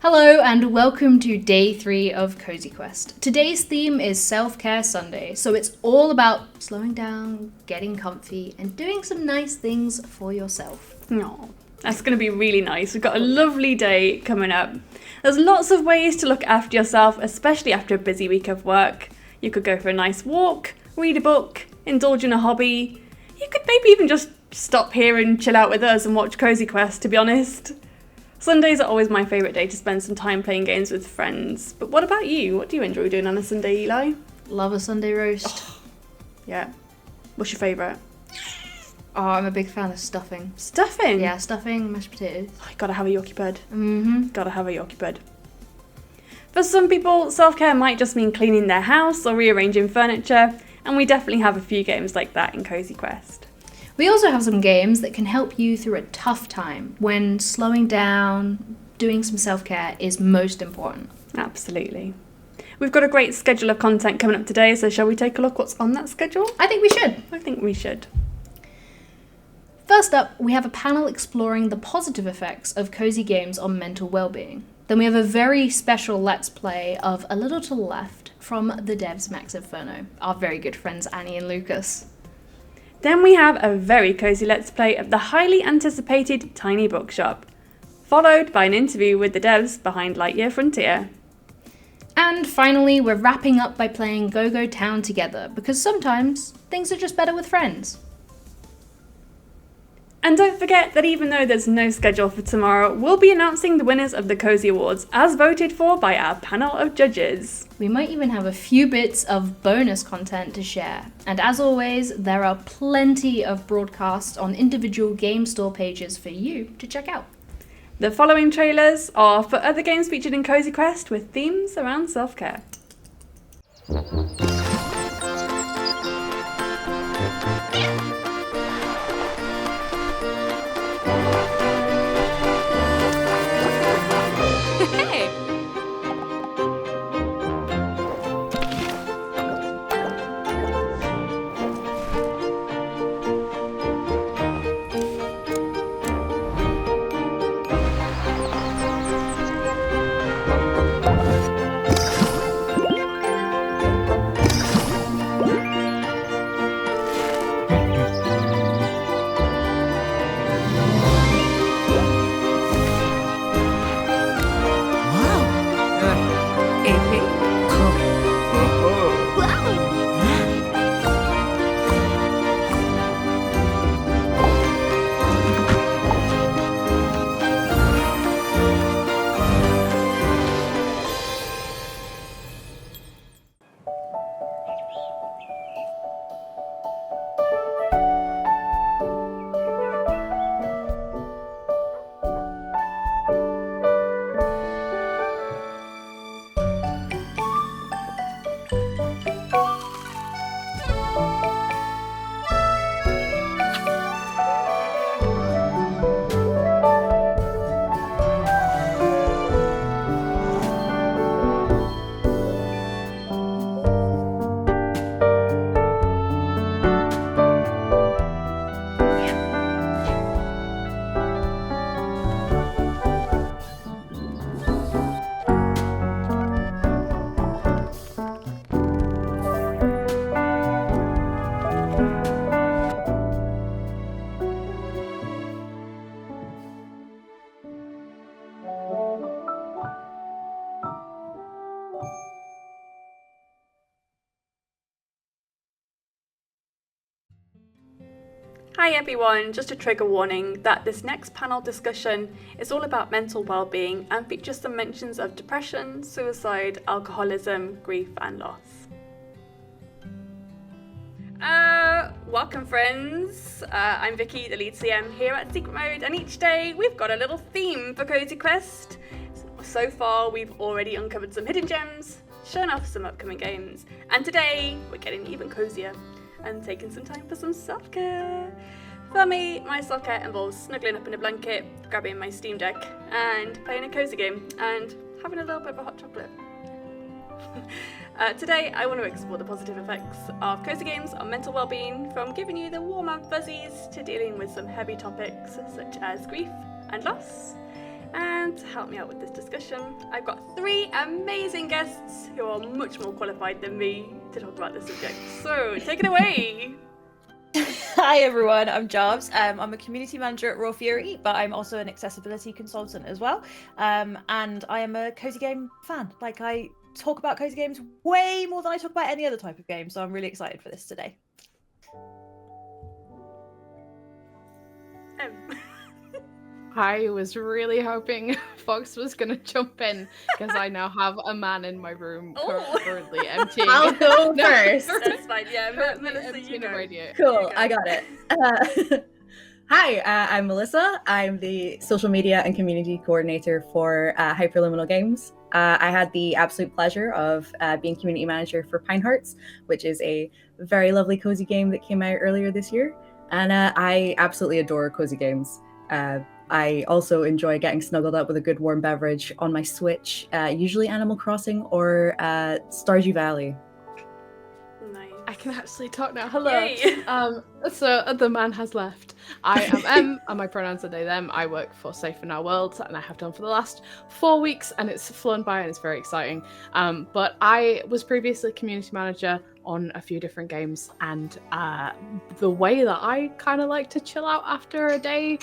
Hello and welcome to day 3 of Cozy Quest. Today's theme is Self-Care Sunday, so it's all about slowing down, getting comfy, and doing some nice things for yourself. Oh, that's going to be really nice. We've got a lovely day coming up. There's lots of ways to look after yourself, especially after a busy week of work. You could go for a nice walk, read a book, indulge in a hobby. You could maybe even just stop here and chill out with us and watch Cozy Quest, to be honest. Sundays are always my favourite day to spend some time playing games with friends. But what about you? What do you enjoy doing on a Sunday, Eli? Love a Sunday roast. Oh, yeah. What's your favourite? Oh, I'm a big fan of stuffing. Stuffing? Yeah, stuffing, mashed potatoes. Oh, you gotta have a Yorkie bud. Mm-hmm. Gotta have a Yorkie bud. For some people, self-care might just mean cleaning their house or rearranging furniture, and we definitely have a few games like that in Cozy Quest. We also have some games that can help you through a tough time when slowing down, doing some self-care is most important. Absolutely. We've got a great schedule of content coming up today, so shall we take a look what's on that schedule? I think we should. I think we should. First up, we have a panel exploring the positive effects of cozy games on mental well-being. Then we have a very special Let's Play of A Little to the Left from the devs Max Inferno, our very good friends Annie and Lukas. Then we have a very cozy Let's Play of the highly anticipated Tiny Bookshop, followed by an interview with the devs behind Lightyear Frontier. And finally, we're wrapping up by playing Go-Go Town together, because sometimes things are just better with friends. And don't forget that even though there's no schedule for tomorrow, we'll be announcing the winners of the Cozy Awards as voted for by our panel of judges. We might even have a few bits of bonus content to share. And as always, there are plenty of broadcasts on individual game store pages for you to check out. The following trailers are for other games featured in Cozy Quest with themes around self-care. Hi everyone, just a trigger warning that this next panel discussion is all about mental well-being and features some mentions of depression, suicide, alcoholism, grief and loss. Welcome friends, I'm Vicky, the lead CM here at Secret Mode, and each day we've got a little theme for Cozy Quest. So far we've already uncovered some hidden gems, shown off some upcoming games, and today we're getting even cozier and taking some time for some self-care. For me, my self-care involves snuggling up in a blanket, grabbing my Steam Deck, and playing a cozy game, and having a little bit of a hot chocolate. Today, I want to explore the positive effects of cozy games on mental well-being, from giving you the warm and fuzzies to dealing with some heavy topics such as grief and loss, and help me out with this discussion. I've got 3 amazing guests who are much more qualified than me to talk about this subject. So, take it away! Hi everyone, I'm Jobs. I'm a community manager at Raw Fury, but I'm also an accessibility consultant as well. And I am a cozy game fan. Like, I talk about cozy games way more than I talk about any other type of game, so I'm really excited for this today. I was really hoping Fox was going to jump in because I now have a man in my room currently emptying. I'll go first. That's fine, yeah. Melissa, you emptying a go. radiator. Cool, I got it. Hi, I'm Melissa. I'm the social media and community coordinator for Hyperliminal Games. I had the absolute pleasure of being community manager for Pine Hearts, which is a very lovely cozy game that came out earlier this year. And I absolutely adore cozy games. I also enjoy getting snuggled up with a good warm beverage on my Switch, usually Animal Crossing or Stardew Valley. Nice. I can actually talk now. Hello. Yay. So the man has left. I am M, and my pronouns are they, them. I work for Safe in Our World, and I have done for the last 4 weeks, and it's flown by, and it's very exciting. But I was previously community manager on a few different games, and the way that I kind of like to chill out after a day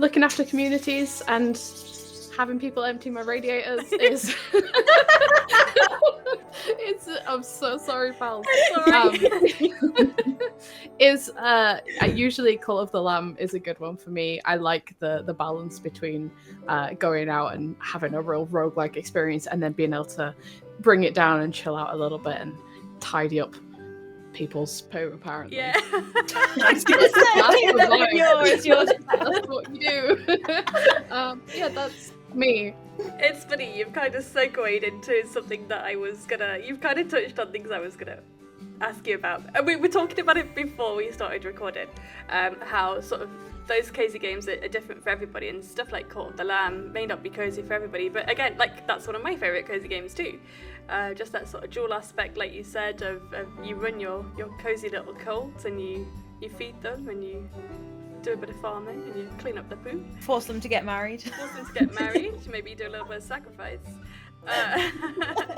looking after communities and having people empty my radiators is I'm so sorry, pal. Usually Cult of the Lamb is a good one for me. I like the balance between going out and having a real roguelike experience and then being able to bring it down and chill out a little bit and tidy up people's poo, apparently. Yeah. I was gonna say, it's yours. That's what you do. Yeah, that's me. It's funny, you've kind of segued into something that you've kind of touched on things I was gonna ask you about. And we were talking about it before we started recording, how sort of those cozy games are different for everybody, and stuff like Cult of the Lamb may not be cozy for everybody, but again, like, that's one of my favourite cozy games too. Just that sort of dual aspect, like you said, of you run your cozy little cult and you feed them and you do a bit of farming and you clean up the poo. Force them to get married. Force them to get married. Maybe do a little bit of sacrifice. Just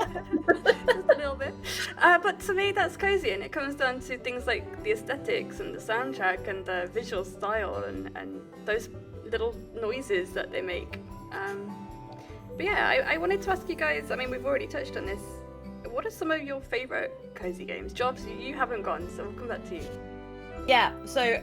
a little bit. But to me, that's cozy, and it comes down to things like the aesthetics and the soundtrack and the visual style and those little noises that they make. But yeah, I wanted to ask you guys, I mean, we've already touched on this. What are some of your favourite cozy games? Jobs, you haven't gone, so we'll come back to you. Yeah, so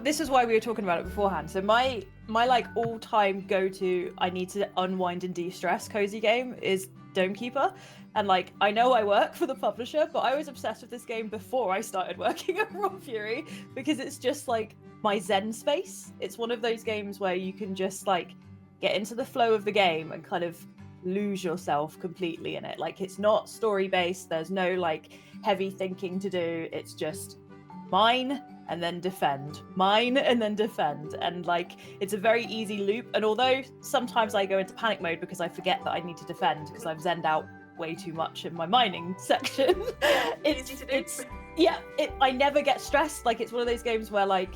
this is why we were talking about it beforehand. So my like all-time go-to, I need to unwind and de-stress cozy game is Dome Keeper. And like, I know I work for the publisher, but I was obsessed with this game before I started working at Raw Fury because it's just like my zen space. It's one of those games where you can just like get into the flow of the game and kind of lose yourself completely in it. Like, it's not story-based. There's no like heavy thinking to do. It's just mine and then defend, mine and then defend, and like, it's a very easy loop. And although sometimes I go into panic mode because I forget that I need to defend because I've zenned out way too much in my mining section, I never get stressed. Like, it's one of those games where like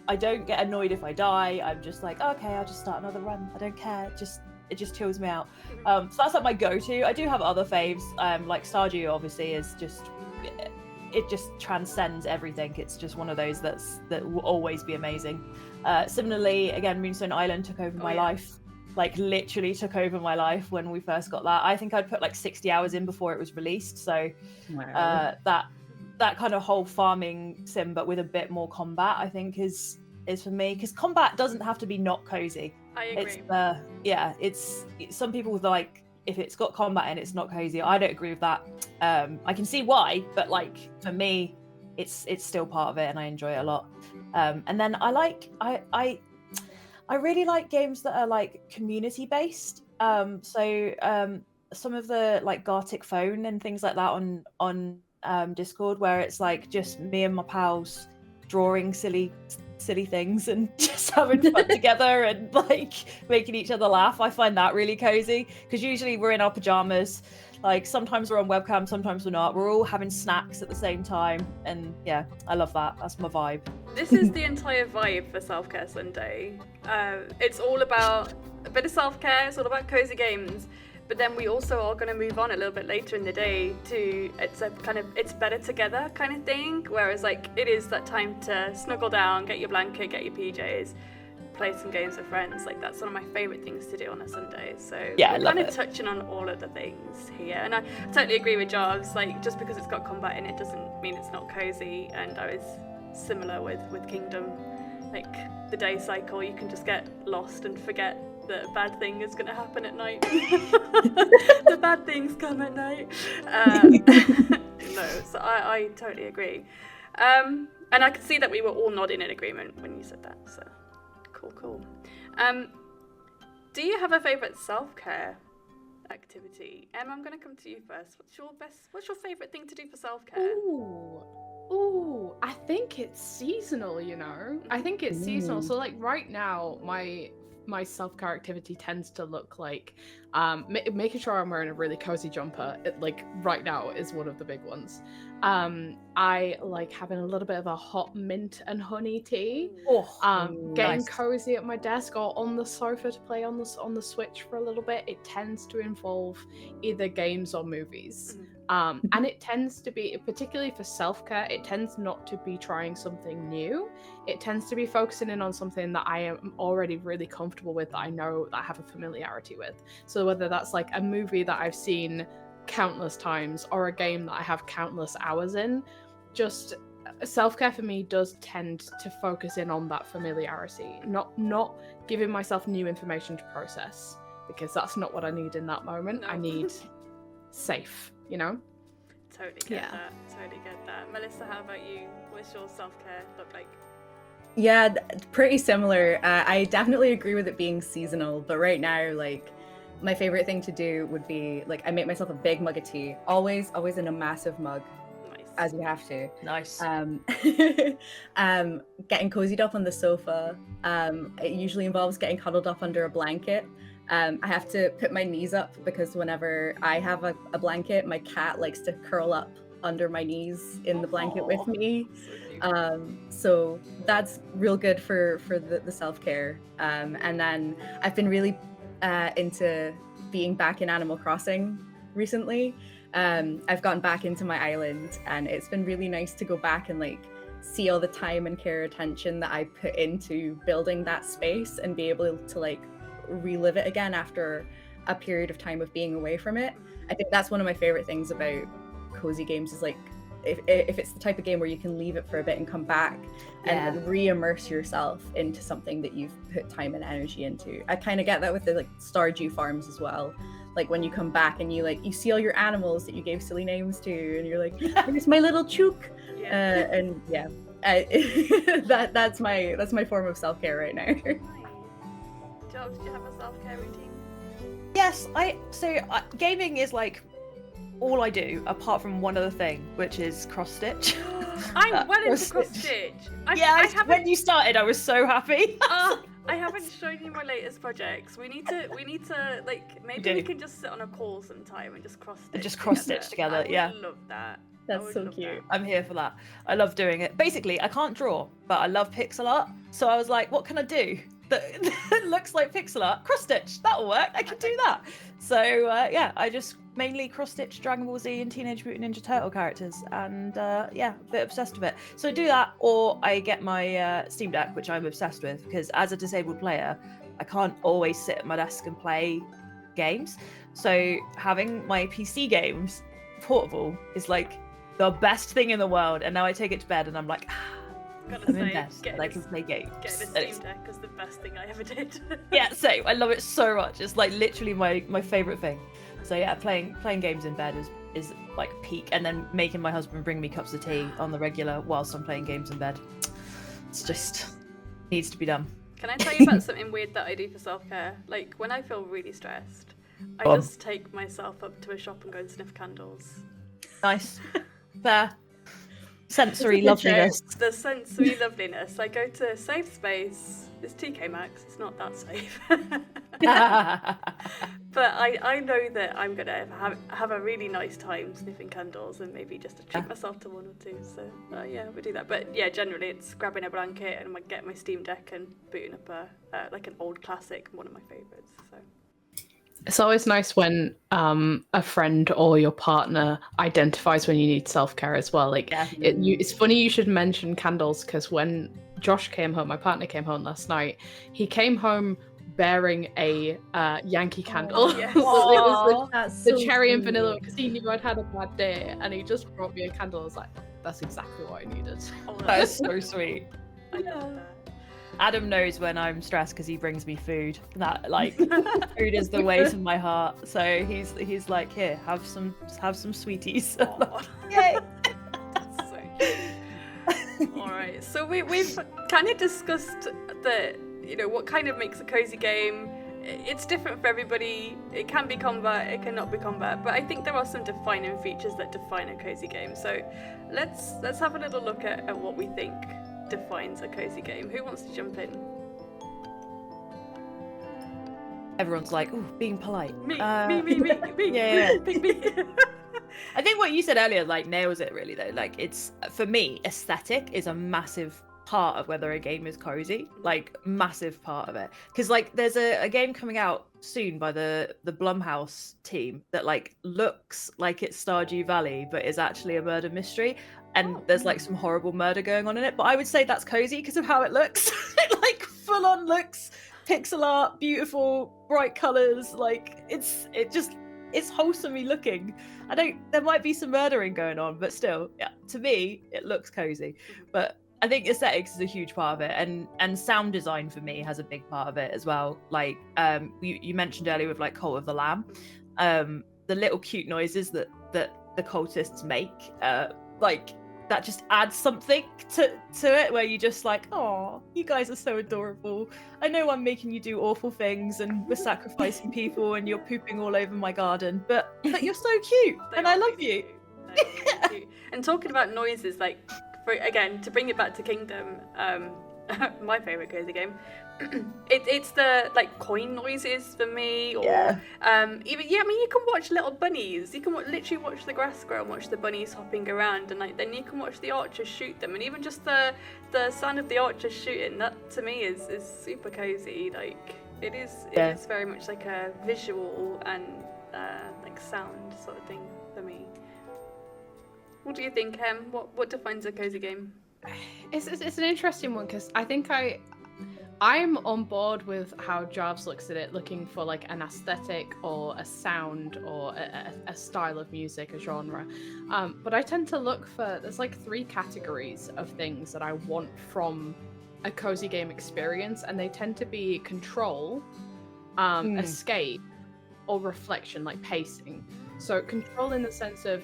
I don't get annoyed if I die. I'm just like, okay, I'll just start another run. I don't care. It just chills me out. So that's like my go-to. I do have other faves. Like Stardew obviously is just, it just transcends everything. It's just one of those that will always be amazing. Similarly, again, Moonstone Island took over my life. Like, literally took over my life when we first got that. I think I'd put like 60 hours in before it was released. So that kind of whole farming sim, but with a bit more combat, I think is for me, because combat doesn't have to be not cozy. I agree. It's some people with like, if it's got combat and it's not cozy, I don't agree with that. I can see why, but like, for me, it's still part of it, and I enjoy it a lot. And then I really like games that are like community based. Some of the like Gartic Phone and things like that on Discord, where it's like just me and my pals drawing silly silly things and just having fun together and like making each other laugh. I find that really cozy because usually we're in our pajamas. Like sometimes we're on webcam, sometimes we're not. We're all having snacks at the same time, and yeah, I love that. That's my vibe. This is the entire vibe for Self-Care Sunday. It's all about a bit of self-care, it's all about cozy games, but then we also are going to move on a little bit later in the day to it's better together kind of thing, whereas like it is that time to snuggle down, get your blanket, get your PJs, play some games with friends. Like that's one of my favourite things to do on a Sunday. So yeah, we're kind of touching on all of the things here, and I totally agree with Jarves. Like just because it's got combat in it doesn't mean it's not cozy. And I was similar with Kingdom. Like the day cycle, you can just get lost and forget that a bad thing is going to happen at night. The bad things come at night. No, so I totally agree. And I could see that we were all nodding in agreement when you said that. So cool. Do you have a favourite self-care activity? Em, I'm going to come to you first. What's your favourite thing to do for self-care? Ooh, I think it's seasonal, you know? I think it's seasonal. So like right now, my self-care activity tends to look like making sure I'm wearing a really cozy jumper. Like right now is one of the big ones. I like having a little bit of a hot mint and honey tea. Getting nice. cozy at my desk or on the sofa to play on the Switch for a little bit. It tends to involve either games or movies. And it tends to be, particularly for self-care, it tends not to be trying something new. It tends to be focusing in on something that I am already really comfortable with, that I know that I have a familiarity with. So whether that's like a movie that I've seen countless times or a game that I have countless hours in, just self-care for me does tend to focus in on that familiarity, not giving myself new information to process, because that's not what I need in that moment. No. I need safe, you know? Totally get that. Melissa, how about you? What's your self-care look like? Yeah, pretty similar. I definitely agree with it being seasonal, but right now, like, my favorite thing to do would be, like, I make myself a big mug of tea, always in a massive mug, Nice. as you have to. Nice. Getting cozied up on the sofa. It usually involves getting cuddled up under a blanket. I have to put my knees up because whenever I have a blanket, my cat likes to curl up under my knees in the blanket with me. So that's real good for the self-care. And then I've been really into being back in Animal Crossing recently. I've gotten back into my island, and it's been really nice to go back and like see all the time and care attention that I put into building that space and be able to like relive it again after a period of time of being away from it. I think that's one of my favorite things about cozy games is like if it's the type of game where you can leave it for a bit and come back and re-immerse yourself into something that you've put time and energy into. I kind of get that with the like Stardew farms as well. Like when you come back and you see all your animals that you gave silly names to, and you're like, here's my little chook. That's my form of self-care right now. Job, did you have a self-care routine? Yes, gaming is like all I do apart from one other thing, which is cross stitch. I'm well into cross stitch. When you started, I was so happy. I haven't shown you my latest projects. We need to like maybe we can just sit on a call sometime and just cross stitch together. Yeah, I would love that. That's so cute. I'm here for that. I love doing it. Basically, I can't draw, but I love pixel art. So I was like, what can I do that looks like pixel art? Cross stitch. That'll work. I can do that. So I just mainly cross stitch Dragon Ball Z and Teenage Mutant Ninja Turtle characters, and a bit obsessed with it. So I do that, or I get my Steam Deck, which I'm obsessed with, because as a disabled player, I can't always sit at my desk and play games. So having my PC games portable is like the best thing in the world. And now I take it to bed and I'm like, I'm in bed and I can play games. Getting a Steam Deck is the best thing I ever did. Yeah, same. I love it so much. It's like literally my favorite thing. So yeah, playing games in bed is like peak, and then making my husband bring me cups of tea on the regular whilst I'm playing games in bed. It's just needs to be done. Can I tell you about something weird that I do for self-care? Like when I feel really stressed, I just take myself up to a shop and go and sniff candles. Nice. Fair. sensory It's a good show. loveliness. The sensory loveliness. I go to safe space. It's TK Maxx. It's not that safe. But I know that I'm gonna have a really nice time sniffing candles and maybe just to treat myself to one or two. So yeah, we do that. But yeah, generally it's grabbing a blanket and I get my Steam Deck and booting up like an old classic, one of my favourites. So. It's always nice when a friend or your partner identifies when you need self-care as well. Like, it's funny you should mention candles, because when Josh came home, my partner came home last night, he came home bearing a Yankee candle. Yes. It was That's the so cherry and sweet. vanilla, because he knew I'd had a bad day, and he just brought me a candle. I was like, that's exactly what I needed. Oh, That is so sweet. I love that. Adam knows when I'm stressed because he brings me food. That like food is the way to my heart. So he's like, here, have some sweeties. Aw. Yay! That's so cute. All right, so we've kind of discussed what kind of makes a cozy game. It's different for everybody. It can be combat, it cannot be combat, but I think there are some defining features that define a cozy game. So let's have a little look at what we think defines a cozy game. Who wants to jump in? Everyone's like, oh, being polite. Me. Yeah. Pick me. I think what you said earlier like nails it really though. Like, it's, for me, aesthetic is a massive part of whether a game is cozy, like massive part of it, because like there's a game coming out soon by the Blumhouse team that like looks like it's Stardew Valley but is actually a murder mystery, and there's like some horrible murder going on in it, but I would say that's cozy because of how it looks. It like full on looks pixel art, beautiful, bright colors, like it's wholesomely looking. There might be some murdering going on, but still, yeah, to me it looks cozy. But I think aesthetics is a huge part of it, and sound design for me has a big part of it as well. Like you mentioned earlier with like Cult of the Lamb, the little cute noises that the cultists make, like that just adds something to it, where you just like, oh, you guys are so adorable. I know I'm making you do awful things and we're sacrificing people and you're pooping all over my garden, but you're so cute and I love you. And talking about noises, like again, to bring it back to Kingdom, my favorite cozy game, it's the like coin noises for me, or even I mean, you can watch little bunnies, you can literally watch the grass grow and watch the bunnies hopping around, and like then you can watch the archers shoot them, and even just the sound of the archers shooting, that to me is super cozy. Like it is very much like a visual and like sound sort of thing for me. What do you think, Em? What defines a cozy game? It's an interesting one, because I think I'm on board with how Jarves looks at it, looking for like an aesthetic or a sound or a style of music, a genre. But I tend to look for, there's like 3 categories of things that I want from a cozy game experience, and they tend to be control, escape, or reflection, like pacing. So control in the sense of,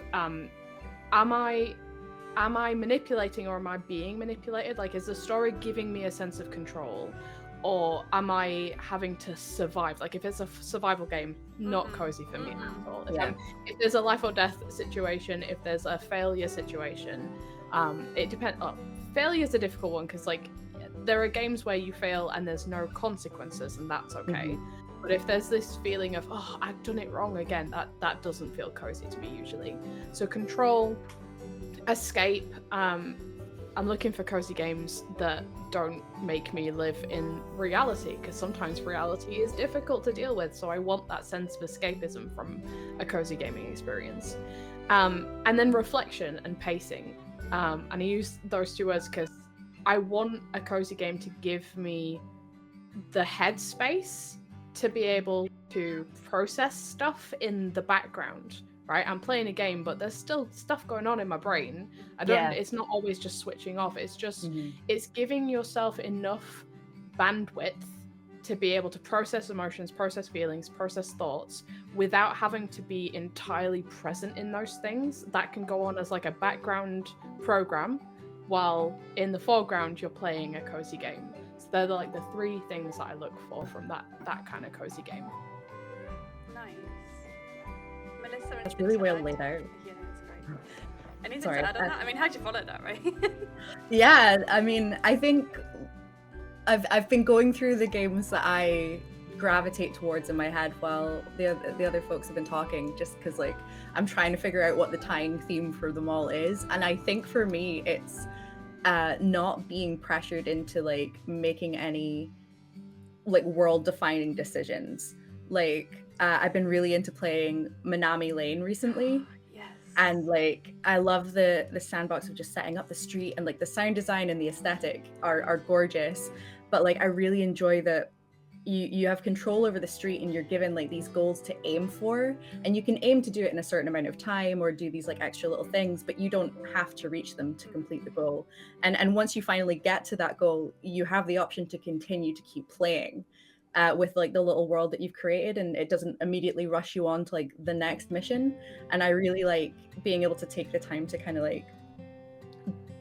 am I manipulating or am I being manipulated? Like, is the story giving me a sense of control, or am I having to survive? Like, if it's a survival game, not cozy for me at all. If there's a life or death situation, if there's a failure situation, it depends. Failure is a difficult one, because like there are games where you fail and there's no consequences, and that's okay. But if there's this feeling of, oh, I've done it wrong again, that doesn't feel cozy to me usually. So control, escape, I'm looking for cozy games that don't make me live in reality, because sometimes reality is difficult to deal with, so I want that sense of escapism from a cozy gaming experience. And then reflection and pacing, and I use those 2 words because I want a cozy game to give me the headspace to be able to process stuff in the background. Right, I'm playing a game, but there's still stuff going on in my brain. It's not always just switching off. It's just, it's giving yourself enough bandwidth to be able to process emotions, process feelings, process thoughts, without having to be entirely present in those things. That can go on as like a background program, while in the foreground you're playing a cozy game. So they're like the 3 things that I look for from that kind of cozy game. Nice. Melissa, That's really well laid out. Yeah, that's great. Anything Sorry, to add on that? I mean, how'd you follow that, right? Yeah, I mean, I think I've been going through the games that I gravitate towards in my head while the other folks have been talking, just because like I'm trying to figure out what the tying theme for them all is. And I think for me it's not being pressured into like making any like world defining decisions. Like I've been really into playing Minami Lane recently. Yes. And like I love the sandbox of just setting up the street, and like the sound design and the aesthetic are gorgeous. But like I really enjoy that you have control over the street, and you're given like these goals to aim for, and you can aim to do it in a certain amount of time or do these like extra little things, but you don't have to reach them to complete the goal. And once you finally get to that goal, you have the option to continue to keep playing with like the little world that you've created, and it doesn't immediately rush you on to like the next mission. And I really like being able to take the time to kind of like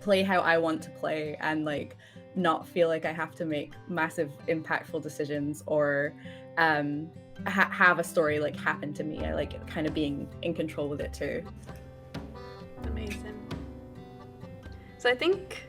play how I want to play, and like not feel like I have to make massive impactful decisions or have a story like happen to me. I like kind of being in control with it too. Amazing. So I think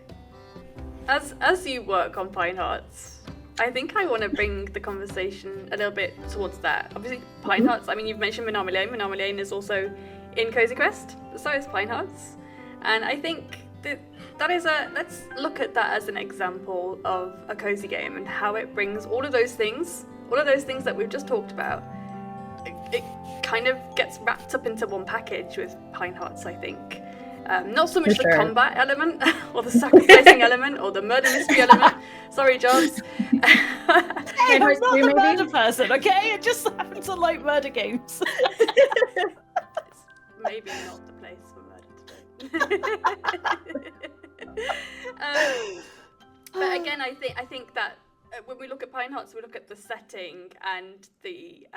as you work on Pine Hearts, I think I want to bring the conversation a little bit towards that. Obviously, Pine Hearts, I mean, you've mentioned Minami Lane. Minami Lane is also in Cozy Quest, so is Pine Hearts. And I think that is let's look at that as an example of a cozy game and how it brings all of those things that we've just talked about. It kind of gets wrapped up into one package with Pine Hearts, I think. Not so much the combat element or the sacrificing element or the murder mystery element. Sorry, Jobs. Hey, I'm not the murder person, okay? I just happen to like murder games. It's maybe not the place for murder today. But again, I think that when we look at Pine Hearts, we look at the setting and the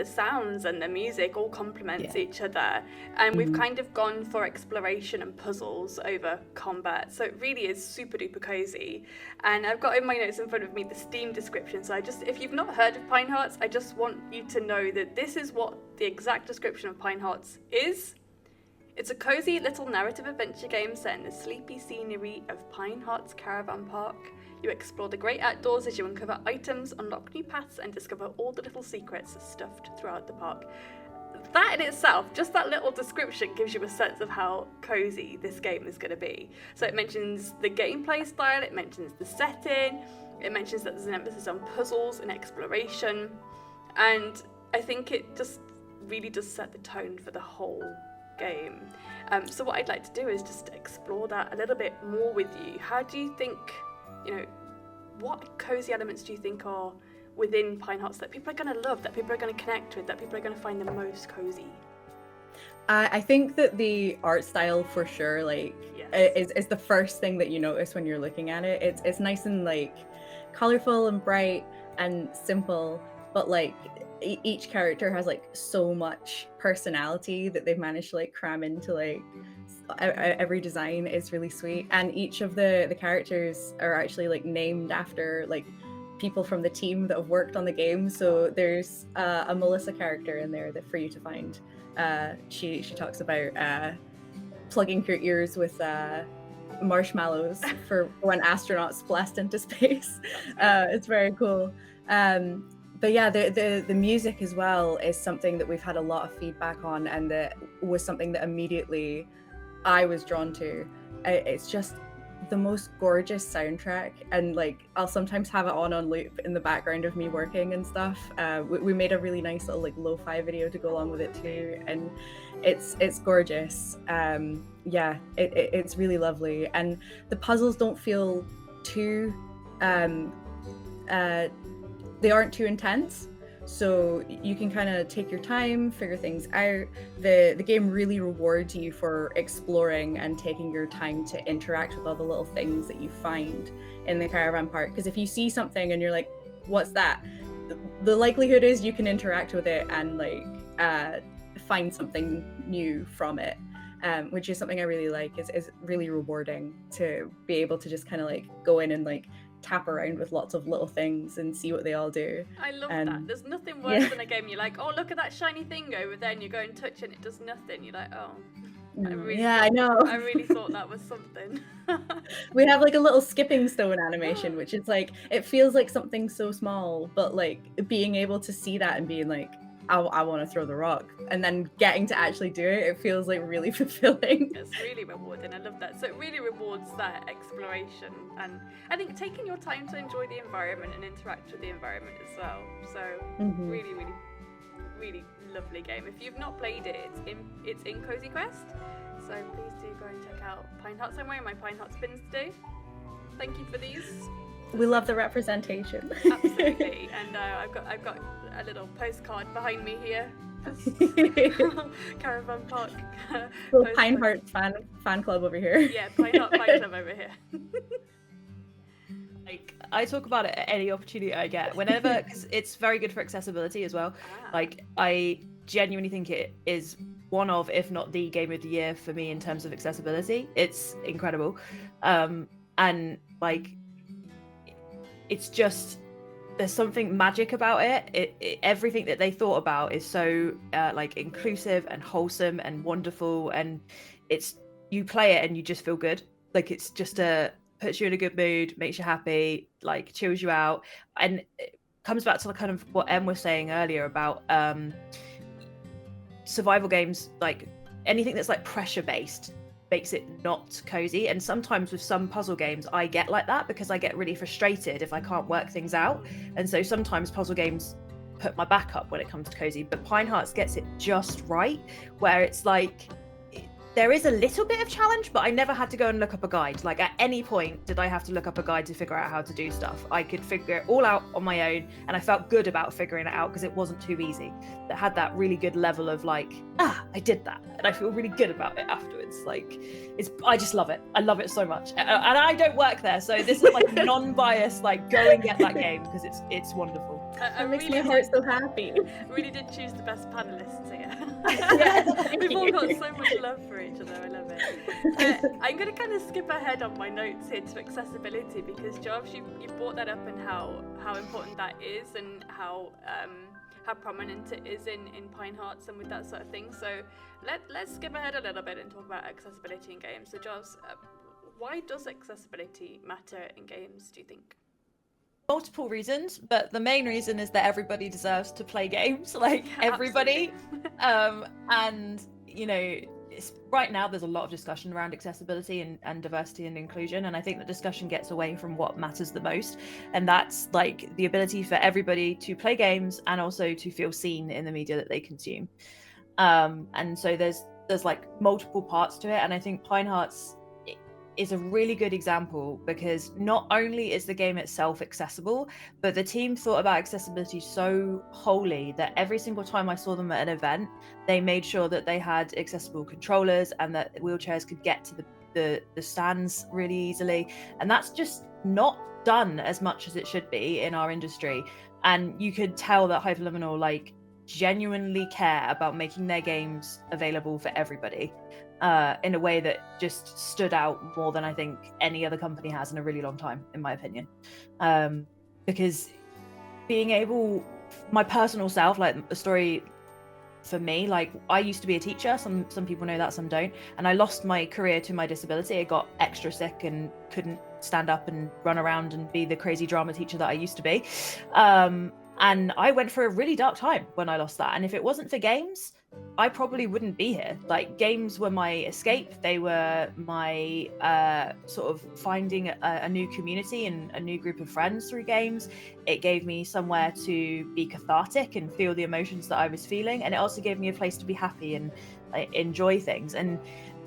sounds and the music all complements each other, and we've kind of gone for exploration and puzzles over combat, so it really is super duper cozy. And I've got in my notes in front of me the Steam description, so if you've not heard of Pine Hearts, I just want you to know that this is what the exact description of Pine Hearts is. It's a cozy little narrative adventure game set in the sleepy scenery of Pine Hearts Caravan Park. You explore the great outdoors as you uncover items, unlock new paths, and discover all the little secrets stuffed throughout the park. That in itself, just that little description, gives you a sense of how cozy this game is going to be. So it mentions the gameplay style, it mentions the setting, it mentions that there's an emphasis on puzzles and exploration, and I think it just really does set the tone for the whole game. So what I'd like to do is just explore that a little bit more with you. How do you think, what cozy elements do you think are within Pine Hearts that people are going to love, that people are going to connect with, that people are going to find the most cozy? I think that the art style for sure, is the first thing that you notice when you're looking at it. It's nice and like colorful and bright and simple, but like each character has like so much personality that they've managed to like cram into like every design is really sweet. And each of the characters are actually like named after like people from the team that have worked on the game. So there's a Melissa character in there that for you to find. She talks about plugging your ears with marshmallows for when astronauts blast into space. It's very cool. But yeah, the music as well is something that we've had a lot of feedback on, and that was something that immediately I was drawn to. It's just the most gorgeous soundtrack, and like I'll sometimes have it on loop in the background of me working and stuff. We made a really nice little like lo-fi video to go along with it too, and it's gorgeous. It's really lovely, and the puzzles don't feel too they aren't too intense, so you can kind of take your time, figure things out. The game really rewards you for exploring and taking your time to interact with all the little things that you find in the caravan park, because if you see something and you're like, what's that, the likelihood is you can interact with it and like find something new from it, which is something I really like. Is really rewarding to be able to just kind of like go in and like tap around with lots of little things and see what they all do. I love And- that. There's nothing worse than a game you're like, oh, look at that shiny thing over there, and you go and touch it and it does nothing. You're like, oh. I know. I really thought that was something. We have like a little skipping stone animation, which is like, it feels like something so small, but like being able to see that and being like, I want to throw the rock, and then getting to actually do it, it feels like really fulfilling. It's really rewarding. I love that. So it really rewards that exploration, and I think taking your time to enjoy the environment and interact with the environment as well. So really, really, really lovely game. If you've not played it, it's in Cozy Quest. So please do go and check out Pine Hearts. I'm wearing my Pine Hearts pins today. Thank you for these. We love the representation. Absolutely. And I've got a little postcard behind me here. Caravan Park. Little Pine Hearts fan club over here. Yeah, Pine Heart fan club over here. Like, I talk about it at any opportunity I get, whenever, because it's very good for accessibility as well. Like, I genuinely think it is one of, if not the game of the year for me in terms of accessibility. It's incredible. And like, it's just, there's something magic about it. Everything that they thought about is so like inclusive and wholesome and wonderful, and it's, you play it and you just feel good. Like, it's just puts you in a good mood, makes you happy, like chills you out, and it comes back to the kind of what Em was saying earlier about survival games. Like, anything that's like pressure based makes it not cozy, and sometimes with some puzzle games I get like that because I get really frustrated if I can't work things out, and so sometimes puzzle games put my back up when it comes to cozy. But Pine Hearts gets it just right, where it's like there is a little bit of challenge, but I never had to go and look up a guide. Like, at any point did I have to look up a guide to figure out how to do stuff. I could figure it all out on my own, and I felt good about figuring it out because it wasn't too easy. It had that really good level of like, I did that, and I feel really good about it afterwards. Like, I just love it. I love it so much, and I don't work there, so this is like non-biased. Like, go and get that game because it's wonderful. It makes my heart so happy. Really did choose the best panelists here. Yeah, We've all got so much love for each other. I love it. I'm going to kind of skip ahead on my notes here to accessibility, because Jarvis, you brought that up, and how important that is, and how prominent it is in Pine Hearts and with that sort of thing. So let's skip ahead a little bit and talk about accessibility in games. So Jarvis, why does accessibility matter in games, do you think? Multiple reasons, but the main reason is that everybody deserves to play games, like everybody. And you know, right now there's a lot of discussion around accessibility and diversity and inclusion, and I think the discussion gets away from what matters the most, and that's like the ability for everybody to play games and also to feel seen in the media that they consume. And so there's like multiple parts to it, and I think Pine Hearts is a really good example, because not only is the game itself accessible, but the team thought about accessibility so wholly that every single time I saw them at an event, they made sure that they had accessible controllers and that wheelchairs could get to the stands really easily. And that's just not done as much as it should be in our industry. And you could tell that Hyperliminal like genuinely care about making their games available for everybody. In a way that just stood out more than I think any other company has in a really long time, in my opinion. Because being able, my personal self, like the story for me, like I used to be a teacher, some people know that, some don't, and I lost my career to my disability. I got extra sick and couldn't stand up and run around and be the crazy drama teacher that I used to be. And I went for a really dark time when I lost that. And if it wasn't for games, I probably wouldn't be here. Like, games were my escape. They were my sort of finding a new community and a new group of friends through games. It gave me somewhere to be cathartic and feel the emotions that I was feeling. And it also gave me a place to be happy and enjoy things. And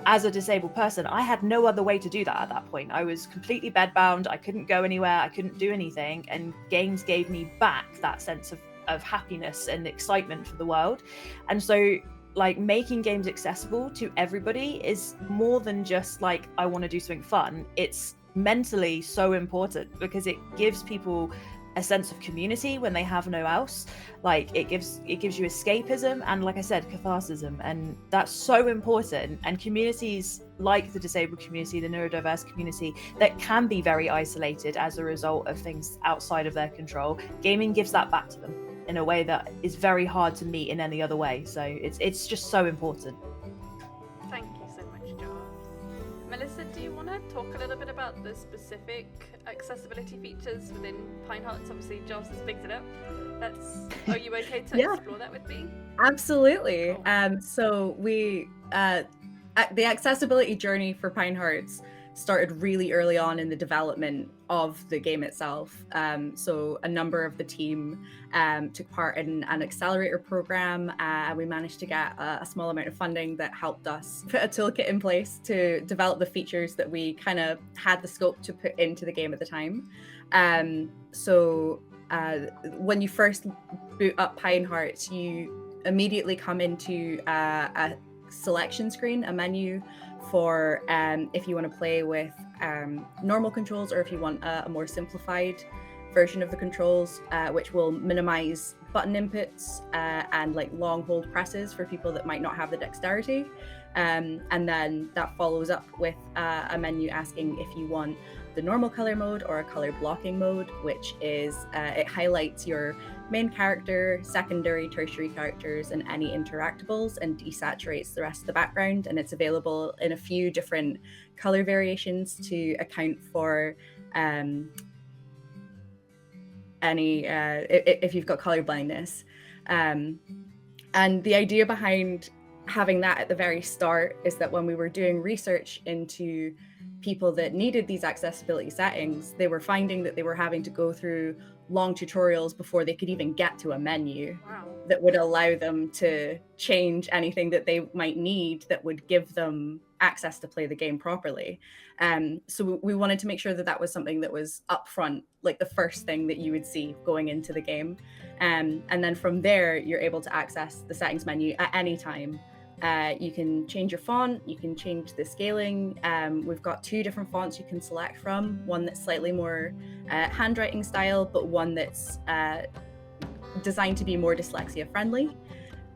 as a disabled person, I had no other way to do that at that point. I was completely bedbound. I couldn't go anywhere. I couldn't do anything. And games gave me back that sense of happiness and excitement for the world. And so like making games accessible to everybody is more than just like, I want to do something fun. It's mentally so important because it gives people a sense of community when they have no else. Like it gives you escapism and, like I said, catharsism, and that's so important. And communities like the disabled community, the neurodiverse community, that can be very isolated as a result of things outside of their control, gaming gives that back to them in a way that is very hard to meet in any other way. So it's just so important. Thank you so much, Joel. Melissa, do you want to talk a little bit about the specific accessibility features within Pine Hearts? Obviously, Joss has picked it up. Are you okay to Yeah. explore that with me? Absolutely. Cool. So we the accessibility journey for Pine Hearts started really early on in the development of the game itself. So a number of the team took part in an accelerator program, and we managed to get a small amount of funding that helped us put a toolkit in place to develop the features that we kind of had the scope to put into the game at the time. So when you first boot up Pine Hearts, you immediately come into a selection screen, a menu for if you want to play with normal controls, or if you want a more simplified version of the controls, which will minimize button inputs and like long hold presses for people that might not have the dexterity. And then that follows up with a menu asking if you want the normal color mode or a color blocking mode, which is it highlights your main character, secondary, tertiary characters, and any interactables, and desaturates the rest of the background. And it's available in a few different color variations to account for any if you've got color blindness. And the idea behind having that at the very start is that when we were doing research into people that needed these accessibility settings, they were finding that they were having to go through long tutorials before they could even get to a menu. Wow. That would allow them to change anything that they might need that would give them access to play the game properly. So we wanted to make sure that that was something that was upfront, like the first thing that you would see going into the game. And then from there, you're able to access the settings menu at any time. You can change your font, you can change the scaling. We've got 2 different fonts you can select from, one that's slightly more handwriting style, but one that's designed to be more dyslexia friendly.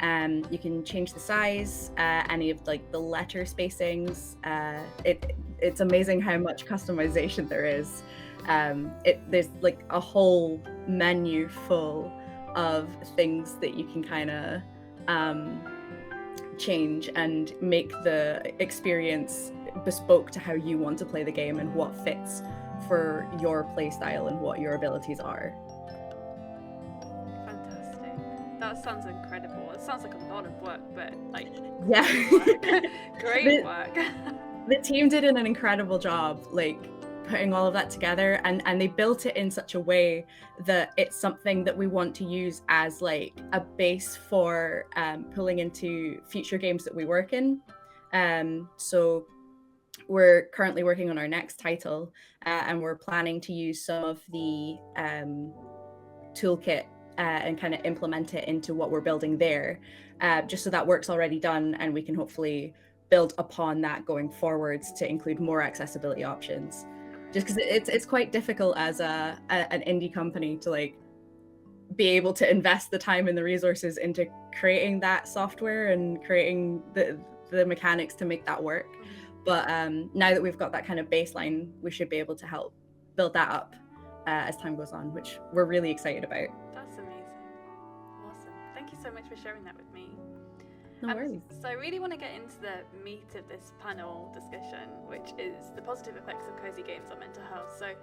You can change the size, any of like the letter spacings. It's amazing how much customization there is. There's like a whole menu full of things that you can kind of change and make the experience bespoke to how you want to play the game and what fits for your play style and what your abilities are. Fantastic. That sounds incredible. It sounds like a lot of work, but like, Yeah. great work. The team did an incredible job, like putting all of that together, and they built it in such a way that it's something that we want to use as like a base for pulling into future games that we work in. So we're currently working on our next title, and we're planning to use some of the toolkit and kind of implement it into what we're building there, just so that work's already done, and we can hopefully build upon that going forwards to include more accessibility options. Just because it's quite difficult as an indie company to like be able to invest the time and the resources into creating that software and creating the mechanics to make that work. But now that we've got that kind of baseline, we should be able to help build that up as time goes on, which we're really excited about. That's amazing. Awesome. Thank you so much for sharing that with me. No worries. So I really want to get into the meat of this panel discussion, which is the positive effects of cozy games on mental health. So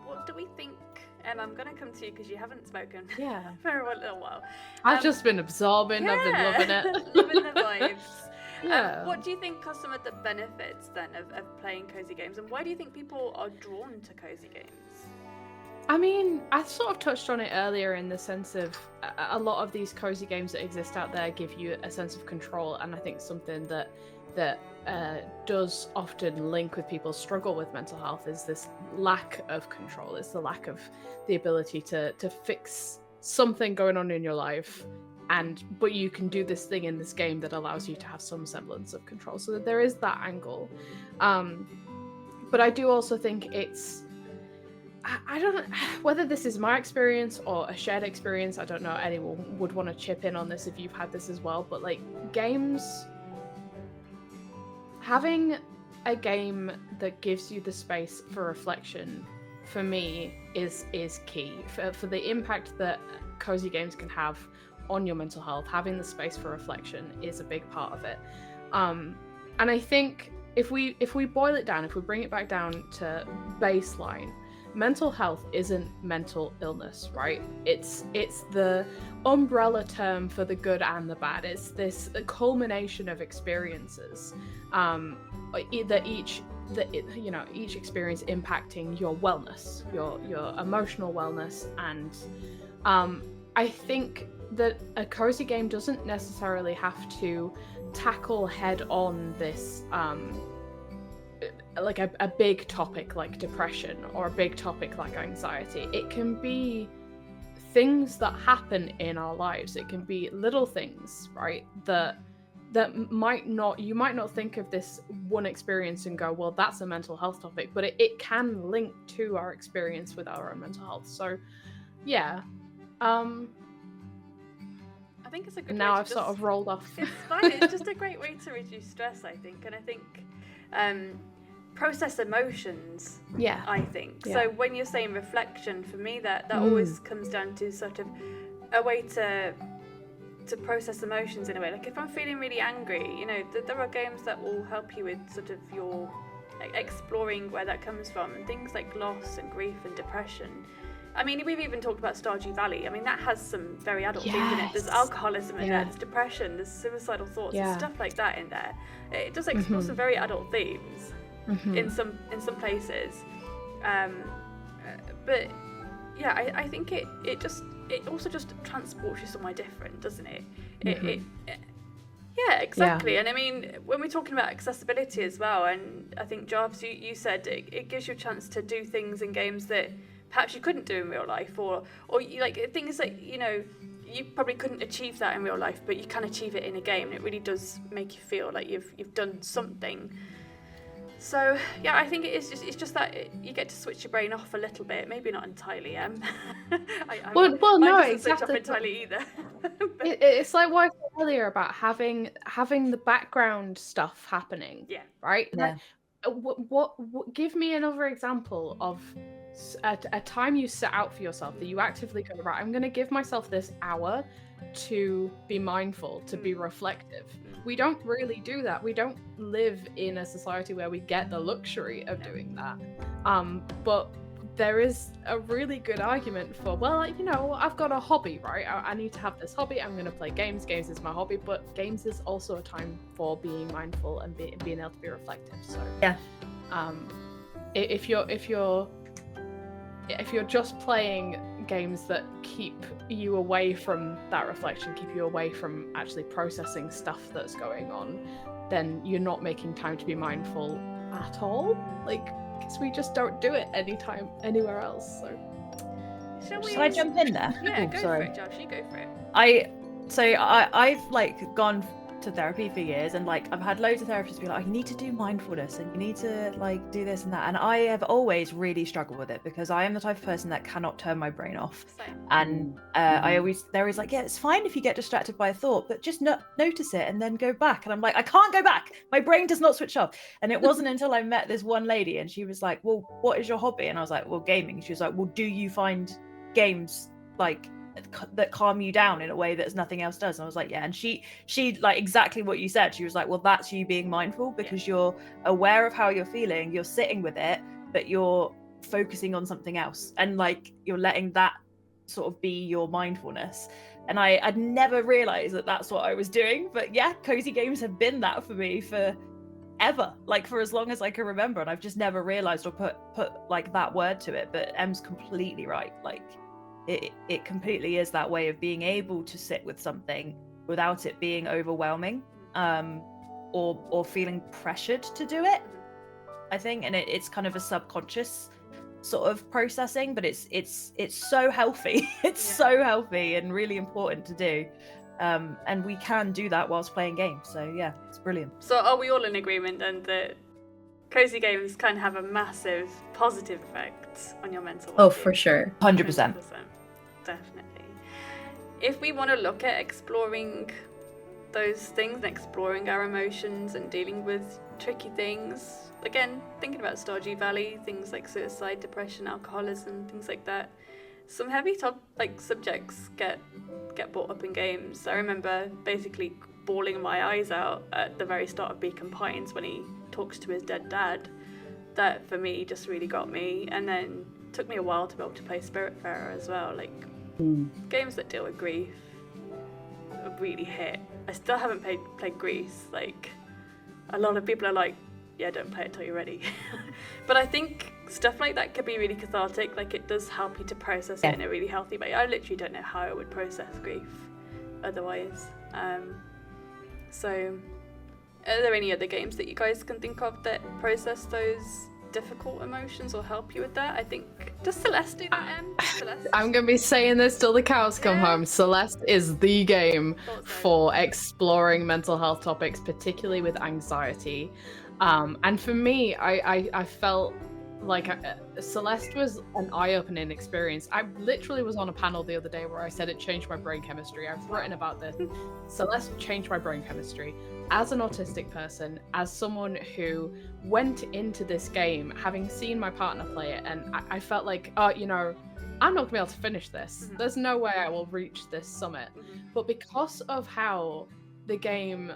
what do we think? I'm going to come to you because you haven't spoken for a little while. I've just been absorbing, I've been loving it. Living the vibes. Yeah. What do you think are some of the benefits then of playing cozy games, and why do you think people are drawn to cozy games? I mean, I sort of touched on it earlier in the sense of a lot of these cozy games that exist out there give you a sense of control, and I think something that does often link with people's struggle with mental health is this lack of control. It's the lack of the ability to fix something going on in your life, but you can do this thing in this game that allows you to have some semblance of control. So that there is that angle, but I do also think I don't know whether this is my experience or a shared experience. I don't know anyone would want to chip in on this if you've had this as well, but like games, having a game that gives you the space for reflection for me is key for the impact that cozy games can have on your mental health. Having the space for reflection is a big part of it, and I think if we boil it down, if we bring it back down to baseline, mental health isn't mental illness, right? It's the umbrella term for the good and the bad. It's this culmination of experiences, each experience impacting your wellness, your emotional wellness, and I think that a cozy game doesn't necessarily have to tackle head on this like a big topic like depression or a big topic like anxiety. It can be things that happen in our lives. It can be little things, right, that you might not think of this one experience and go, well, that's a mental health topic, but it can link to our experience with our own mental health. So yeah, I think it's a good now way I've sort of rolled off. It's fine. It's just a great way to reduce stress, I think. And I think process emotions, I think. Yeah. So when you're saying reflection, for me that always comes down to sort of a way to process emotions in a way. Like if I'm feeling really angry, you know, there are games that will help you with sort of your exploring where that comes from, and things like loss and grief and depression. I mean, we've even talked about Stardew Valley. I mean, that has some very adult things in it. There's alcoholism in there, there's depression, there's suicidal thoughts, there's stuff like that in there. It does explore some very adult themes in some places. But yeah, I think it also just transports you somewhere different, doesn't it? Yeah, exactly. Yeah. And I mean, when we're talking about accessibility as well, and I think Jarvis, you said it gives you a chance to do things in games that perhaps you couldn't do in real life, or like things that, you know, you probably couldn't achieve that in real life, but you can achieve it in a game, and it really does make you feel like you've done something. So yeah, I think it's just that you get to switch your brain off a little bit, maybe not entirely. Well, no, exactly. Switch off entirely either. It's like what I said earlier about having the background stuff happening. Yeah. Right. Yeah. Like, what give me another example of a time you set out for yourself that you actively go, right, I'm going to give myself this hour to be mindful, to be reflective. We don't really do that. We don't live in a society where we get the luxury of doing that. But there is a really good argument for, well, you know, I've got a hobby, right? I need to have this hobby. I'm going to play games. Games is my hobby, but games is also a time for being mindful and being able to be reflective. So yeah, if you're just playing games that keep you away from that reflection, keep you away from actually processing stuff that's going on, then you're not making time to be mindful at all. Like, because we just don't do it anytime anywhere else. So should I jump in there? Yeah, go for it, Josh. You go for it. I've like gone to therapy for years, and like I've had loads of therapists be like, you need to do mindfulness and you need to like do this and that, and I have always really struggled with it because I am the type of person that cannot turn my brain off. Same. And they're always like, yeah, it's fine if you get distracted by a thought, but just notice it and then go back. And I'm like, I can't go back, my brain does not switch off. And it wasn't until I met this one lady and she was like, well, what is your hobby? And I was like, well, gaming. She was like, well, do you find games like that calm you down in a way that nothing else does? And I was like, yeah. And she like exactly what you said. She was like, well, that's you being mindful, because you're aware of how you're feeling, you're sitting with it, but you're focusing on something else, and like you're letting that sort of be your mindfulness. And I'd never realized that that's what I was doing. But yeah, cozy games have been that for me for ever, like for as long as I can remember, and I've just never realized or put like that word to it. But Em's completely right. Like it completely is that way of being able to sit with something without it being overwhelming, or feeling pressured to do it, I think. And it's kind of a subconscious sort of processing, but it's so healthy. It's so healthy and really important to do, and we can do that whilst playing games. So yeah, it's brilliant. So are we all in agreement then that cozy games can have a massive positive effect on your mental Oh, well-being. for sure. 100%. Definitely. If we want to look at exploring those things and exploring our emotions and dealing with tricky things, again, thinking about Stardew Valley, things like suicide, depression, alcoholism, things like that, some heavy subjects get brought up in games. I remember basically bawling my eyes out at the very start of Beacon Pines when he talks to his dead dad. That for me just really got me, and then took me a while to be able to play Spiritfarer as well. Like games that deal with grief really hit. I still haven't played Grease. Like a lot of people are like, yeah, don't play it till you're ready. But I think stuff like that could be really cathartic. Like it does help you to process it in a really healthy way. I literally don't know how I would process grief otherwise. So are there any other games that you guys can think of that process those difficult emotions or help you with that? I think, does Celeste do that, Em? Celeste? I'm going to be saying this till the cows come home. Celeste is the game for exploring mental health topics, particularly with anxiety. And for me, I felt like Celeste was an eye-opening experience. I literally was on a panel the other day where I said it changed my brain chemistry. I've written about this. Celeste changed my brain chemistry. As an autistic person, as someone who went into this game having seen my partner play it, and I felt like, I'm not gonna be able to finish this. There's no way I will reach this summit. But because of how the game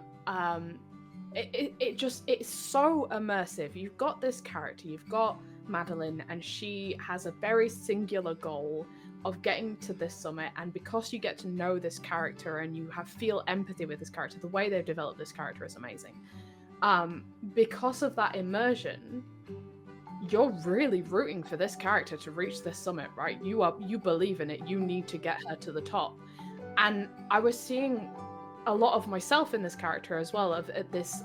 it's so immersive. You've got this character, you've got Madeline, and she has a very singular goal of getting to this summit, and because you get to know this character and you feel empathy with this character, the way they've developed this character is amazing. Because of that immersion, you're really rooting for this character to reach this summit, right? You believe in it, you need to get her to the top. And I was seeing a lot of myself in this character as well, of this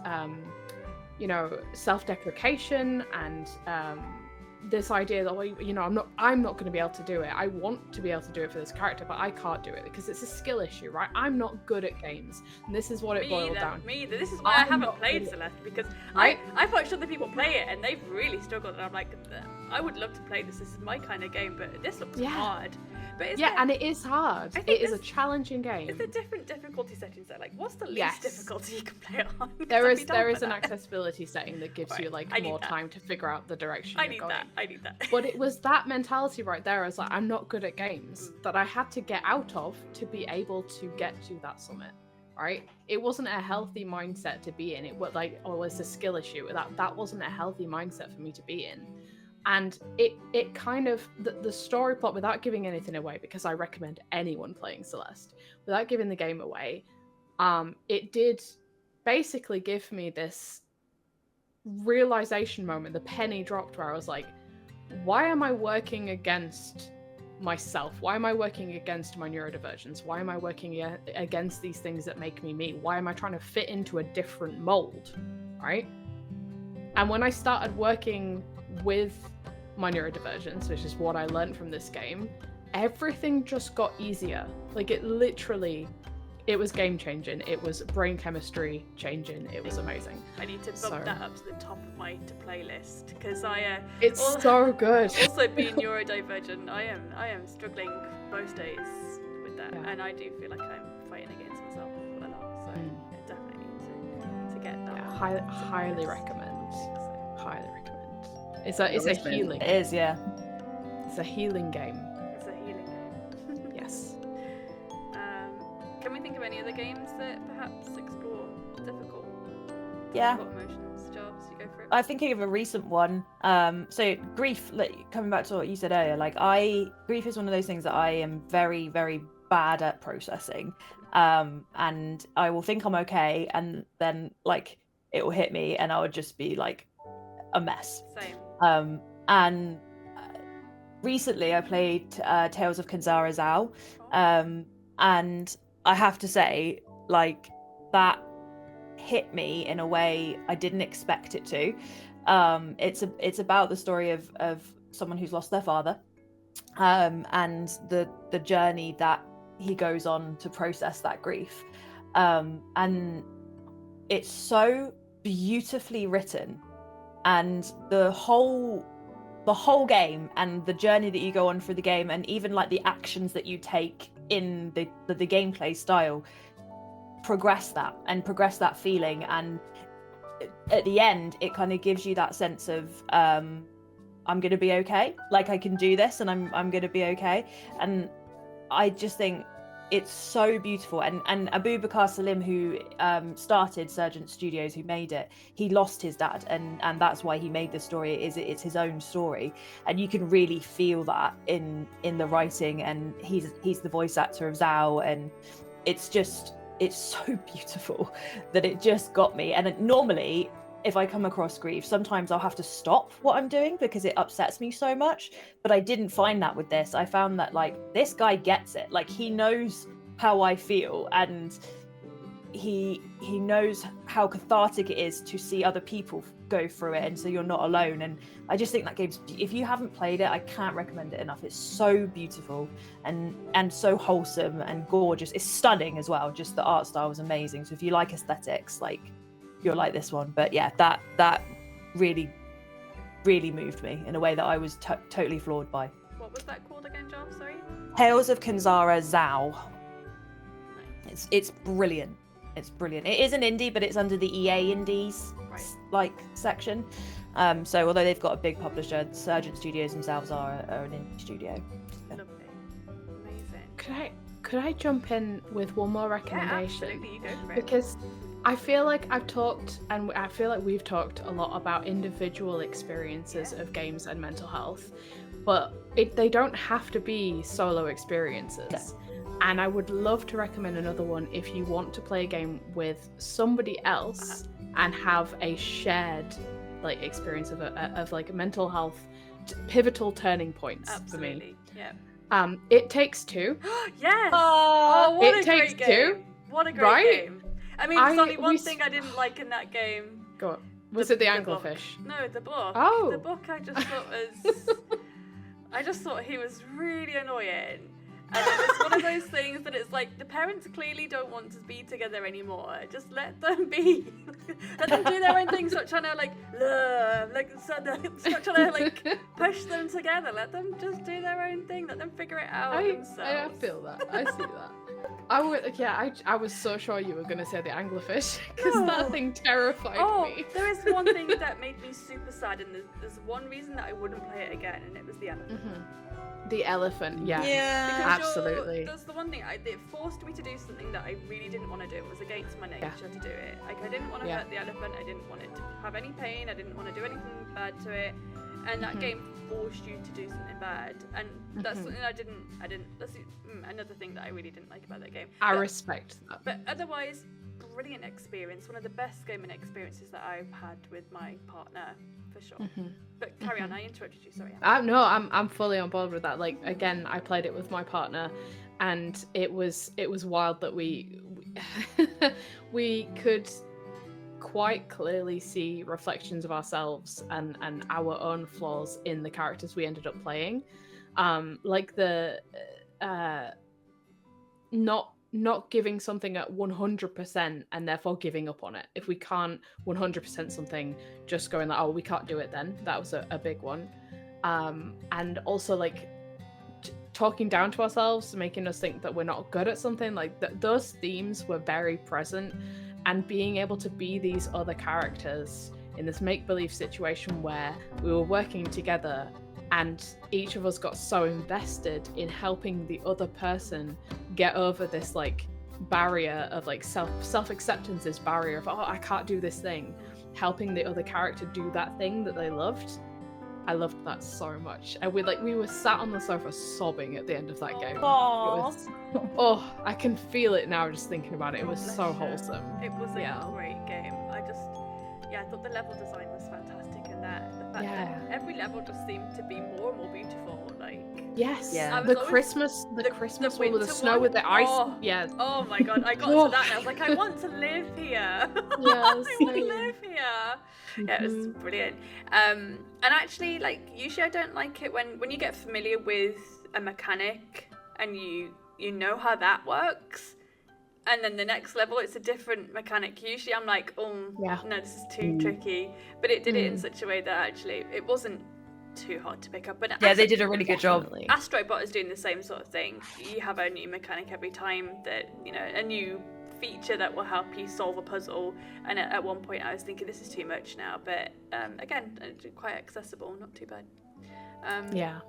self-deprecation and this idea that I'm not going to be able to do it. I want to be able to do it for this character, but I can't do it because it's a skill issue, right? I'm not good at games, and this is what it boiled down to. Me either. This is why I haven't played Celeste, because I've watched other people play it and they've really struggled, and I'm like, I would love to play this. This is my kind of game, but this looks hard. But and it is hard. It is a challenging game. Is there different difficulty settings there? Like, what's the least difficulty you can play it on? There is an accessibility setting that gives you more time to figure out the direction you're going. I need that. But it was that mentality right there. I was like, I'm not good at games, that I had to get out of to be able to get to that summit. Right? It wasn't a healthy mindset to be in. It was like, it's a skill issue. That wasn't a healthy mindset for me to be in. And it kind of, the story plot, without giving anything away, because I recommend anyone playing Celeste, without giving the game away, it did basically give me this realization moment, the penny dropped, where I was like, why am I working against myself? Why am I working against my neurodivergence? Why am I working against these things that make me me? Why am I trying to fit into a different mold, right? And when I started working with my neurodivergence, which is what I learned from this game, everything just got easier. Like it was game changing. It was brain chemistry changing. It was amazing. I need to bump that up to the top of my to play list, because it's so good. Also being neurodivergent, I am struggling most days with that, and I do feel like I'm fighting against myself a lot. So I definitely need to get that. Highly recommend. Highly recommend. It's a healing. It is, yeah. It's a healing game. It's a healing game. Yes. Can we think of any other games that perhaps explore difficult emotions? Jobs, you go for it. I'm thinking of a recent one. So grief, coming back to what you said earlier, grief is one of those things that I am very, very bad at processing. And I will think I'm okay, and then it will hit me, and I would just be like a mess. Same. And recently I played Tales of Kanzara Zao, and I have to say, that hit me in a way I didn't expect it to. It's about the story of someone who's lost their father, and the journey that he goes on to process that grief, and it's so beautifully written. and the whole game and the journey that you go on through the game, and even like the actions that you take in the gameplay style, progress that feeling, and at the end it kind of gives you that sense of I'm gonna be okay, like I can do this, and I'm gonna be okay. And I just think it's so beautiful. And Abubakar Salim, who started Surgeon Studios, who made it, he lost his dad, and that's why he made the story. It's his own story, and you can really feel that in the writing. And he's the voice actor of Zhao, and it's so beautiful that it just got me. And normally, if I come across grief, sometimes I'll have to stop what I'm doing because it upsets me so much. But I didn't find that with this. I found that like this guy gets it. Like he knows how I feel, and he knows how cathartic it is to see other people go through it, and so you're not alone. And I just think that game's, if you haven't played it, I can't recommend it enough. It's so beautiful and so wholesome and gorgeous. It's stunning as well. Just the art style was amazing. So if you like aesthetics, like, you'll like this one. But yeah, that really moved me in a way that I was totally floored by. What was that called again, Joel? Sorry. Tales of Kanzara Zhao. It's brilliant. It's brilliant. It is an indie, but it's under the EA Indies like section. So although they've got a big publisher, Surgeon Studios themselves are an indie studio. Lovely. Amazing. Could I jump in with one more recommendation? Yeah, absolutely. You go for it. Because I feel like I've talked, and I feel like we've talked a lot about individual experiences of games and mental health, but they don't have to be solo experiences. Yeah. And I would love to recommend another one if you want to play a game with somebody else and have a shared like experience of like mental health pivotal turning points. Absolutely. For me. Yeah. It Takes Two. Yes. Oh, what It a Takes great game. Two. What a great Right? game. I mean, there's only one thing I didn't like in that game. Go on. Was it the book. anglerfish? No, the book. Oh. The book I just thought was... I just thought he was really annoying. And it's one of those things that it's like, the parents clearly don't want to be together anymore. Just let them be. Let them do their own thing. Stop trying to stop trying to like push them together. Let them just do their own thing. Let them figure it out themselves. I feel that. I see that. I was so sure you were going to say the anglerfish because that thing terrified me. There is one thing that made me super sad, and there's one reason that I wouldn't play it again, and it was the elephant. Mm-hmm. The elephant, yeah. Because absolutely. That's the one thing. It forced me to do something that I really didn't want to do. It was against my nature to do it. Like, I didn't want to hurt the elephant. I didn't want it to have any pain. I didn't want to do anything bad to it. And that game forced you to do something bad. And that's something I didn't. That's another thing that I really didn't like about that game. I respect that. But otherwise, brilliant experience. One of the best gaming experiences that I've had with my partner, for sure. But carry on, I interrupted you, sorry. No, I'm fully on board with that. Like, again, I played it with my partner, and it was wild that we could quite clearly see reflections of ourselves and our own flaws in the characters we ended up playing. Like the not giving something at 100% and therefore giving up on it. If we can't 100% something, just going like, oh, we can't do it then. That was a big one. And also like talking down to ourselves, making us think that we're not good at something. Like those themes were very present, and being able to be these other characters in this make-believe situation where we were working together and each of us got so invested in helping the other person get over this like barrier of like self-acceptance, this barrier of, oh, I can't do this thing, helping the other character do that thing that they loved. I loved that so much. And we were sat on the sofa sobbing at the end of that game. I can feel it now just thinking about it. It was so wholesome. It was a great game. I thought the level design was fantastic, and the fact that every level just seemed to be more and more beautiful. Like, yes, the Christmas one with the snow with the ice. Oh my god, I got to that and I was like, I want to live here. I want to live here. Yeah, it was brilliant. And actually, like, usually I don't like it when you get familiar with a mechanic and you know how that works. and then the next level it's a different mechanic. Usually I'm like, oh Yeah. no, this is too tricky, but it did it in such a way that actually it wasn't too hard to pick up. But Yeah, they did a really good job. Definitely. Astrobot is doing the same sort of thing. You have a new mechanic every time, that, you know, a new feature that will help you solve a puzzle. And at one point I was thinking, this is too much now, but again, quite accessible, not too bad. Yeah.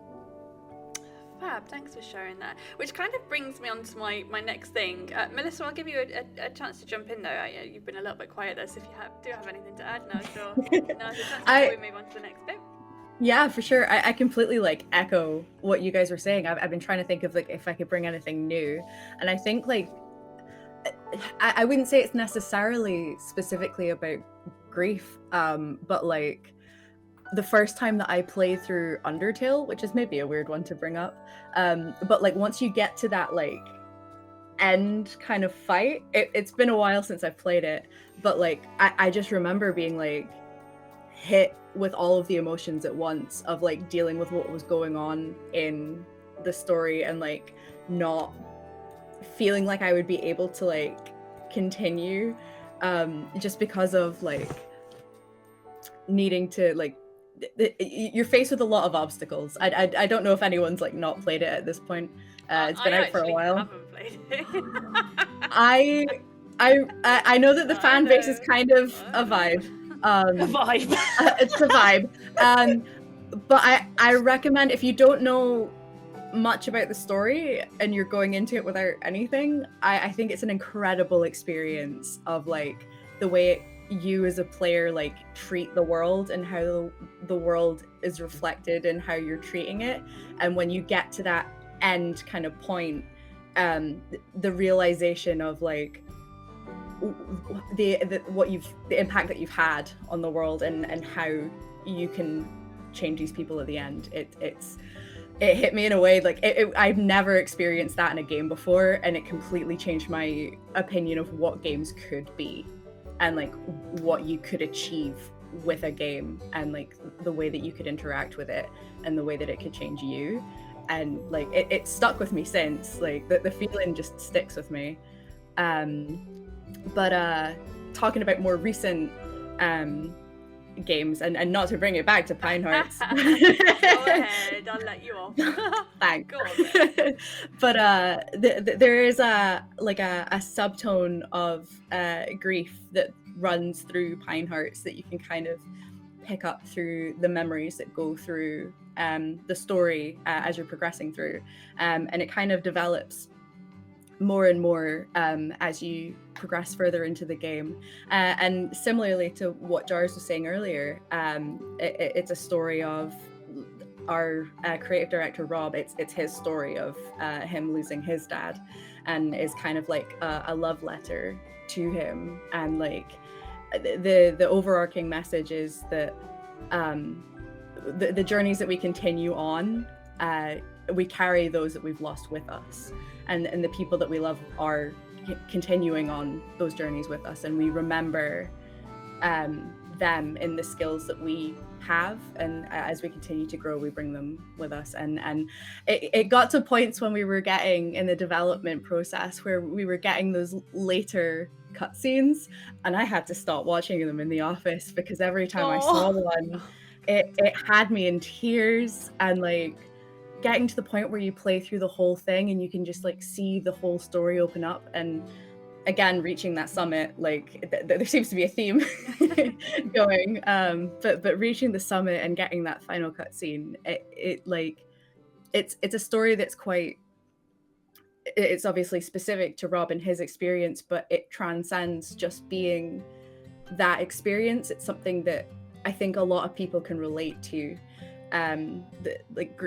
Fab, thanks for sharing that. Which kind of brings me on to my next thing. Melissa, I'll give you a chance to jump in though. You've been a little bit quiet there, so if you do have anything to add, now's your chance before we move on to the next bit. Yeah, for sure. I completely like echo what you guys were saying. I've been trying to think of like if I could bring anything new, and I think like I wouldn't say it's necessarily specifically about grief, but like the first time that I played through Undertale, which is maybe a weird one to bring up, but like once you get to that like end kind of fight, it's been a while since I've played it, but like I just remember being like hit with all of the emotions at once of like dealing with what was going on in the story and like not feeling like I would be able to like continue, just because of like needing to like you're faced with a lot of obstacles. I don't know if anyone's like not played it at this point. It's been out for a while. I haven't played it. I know that the fan base is kind of a vibe. It's a vibe. But I recommend, if you don't know much about the story and you're going into it without anything, I think it's an incredible experience of like the way you as a player like treat the world and how the world is reflected in how you're treating it. And when you get to that end kind of point, the realization of like the impact that you've had on the world and how you can change these people at the end, it hit me in a way like I've never experienced that in a game before, and it completely changed my opinion of what games could be and like what you could achieve with a game, and like the way that you could interact with it and the way that it could change you. And like it stuck with me since, like the feeling just sticks with me. But talking about more recent games, and not to bring it back to Pine Hearts. Go ahead, I'll let you off. Thanks. Go on. But there is a subtone of grief that runs through Pine Hearts that you can kind of pick up through the memories that go through the story as you're progressing through, and it kind of develops more and more as you progress further into the game. And similarly to what Jars was saying earlier, it's a story of our creative director Rob. It's his story of him losing his dad, and is kind of like a love letter to him. And like the overarching message is that the journeys that we continue on, we carry those that we've lost with us, and the people that we love are continuing on those journeys with us, and we remember them in the skills that we have, and as we continue to grow, we bring them with us. And it got to points when we were getting in the development process where we were getting those later cutscenes, and I had to stop watching them in the office because every time I saw one, it had me in tears. And like getting to the point where you play through the whole thing and you can just like see the whole story open up, and again reaching that summit, like there seems to be a theme going, but reaching the summit and getting that final cutscene, it's a story that's quite, it's obviously specific to Rob and his experience, but it transcends just being that experience. It's something that I think a lot of people can relate to.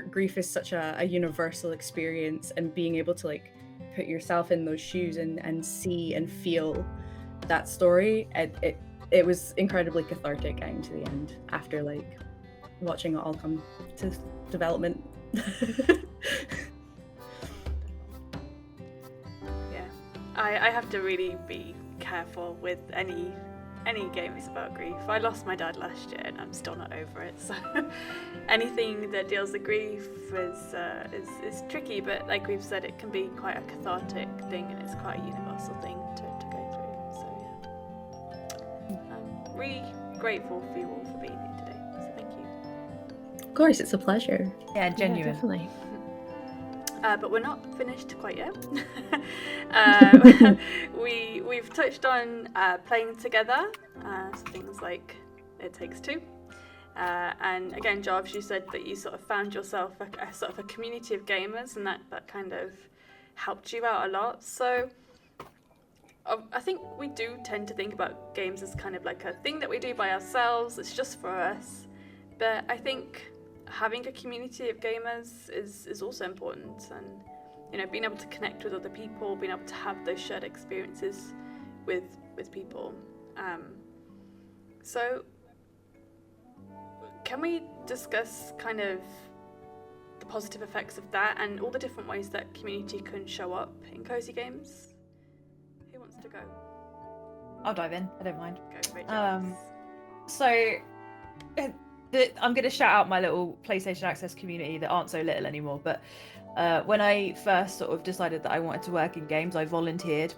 Grief is such a universal experience, and being able to like put yourself in those shoes and see and feel that story, it was incredibly cathartic getting to the end after like watching it all come to development. I have to really be careful with any games about grief. I lost my dad last year and I'm still not over it, so anything that deals with grief is tricky, but like we've said, it can be quite a cathartic thing, and it's quite a universal hassle thing to go through. So yeah, I'm really grateful for you all for being here today. So thank you. Of course, it's a pleasure. Yeah, Yeah, genuine. definitely. But we're not finished quite yet. We've touched on playing together, so things like It Takes Two. And again, Jarvis, you said that you sort of found yourself a sort of a community of gamers, and that kind of helped you out a lot. So I think we do tend to think about games as kind of like a thing that we do by ourselves. It's just for us. But I think having a community of gamers is also important, and you know, being able to connect with other people, being able to have those shared experiences with people. So can we discuss kind of the positive effects of that and all the different ways that community can show up in cozy games? Who wants to go? I'll dive in. I don't mind. Go for it, Jarvis. So I'm going to shout out my little PlayStation Access community that aren't so little anymore. But when I first sort of decided that I wanted to work in games, I volunteered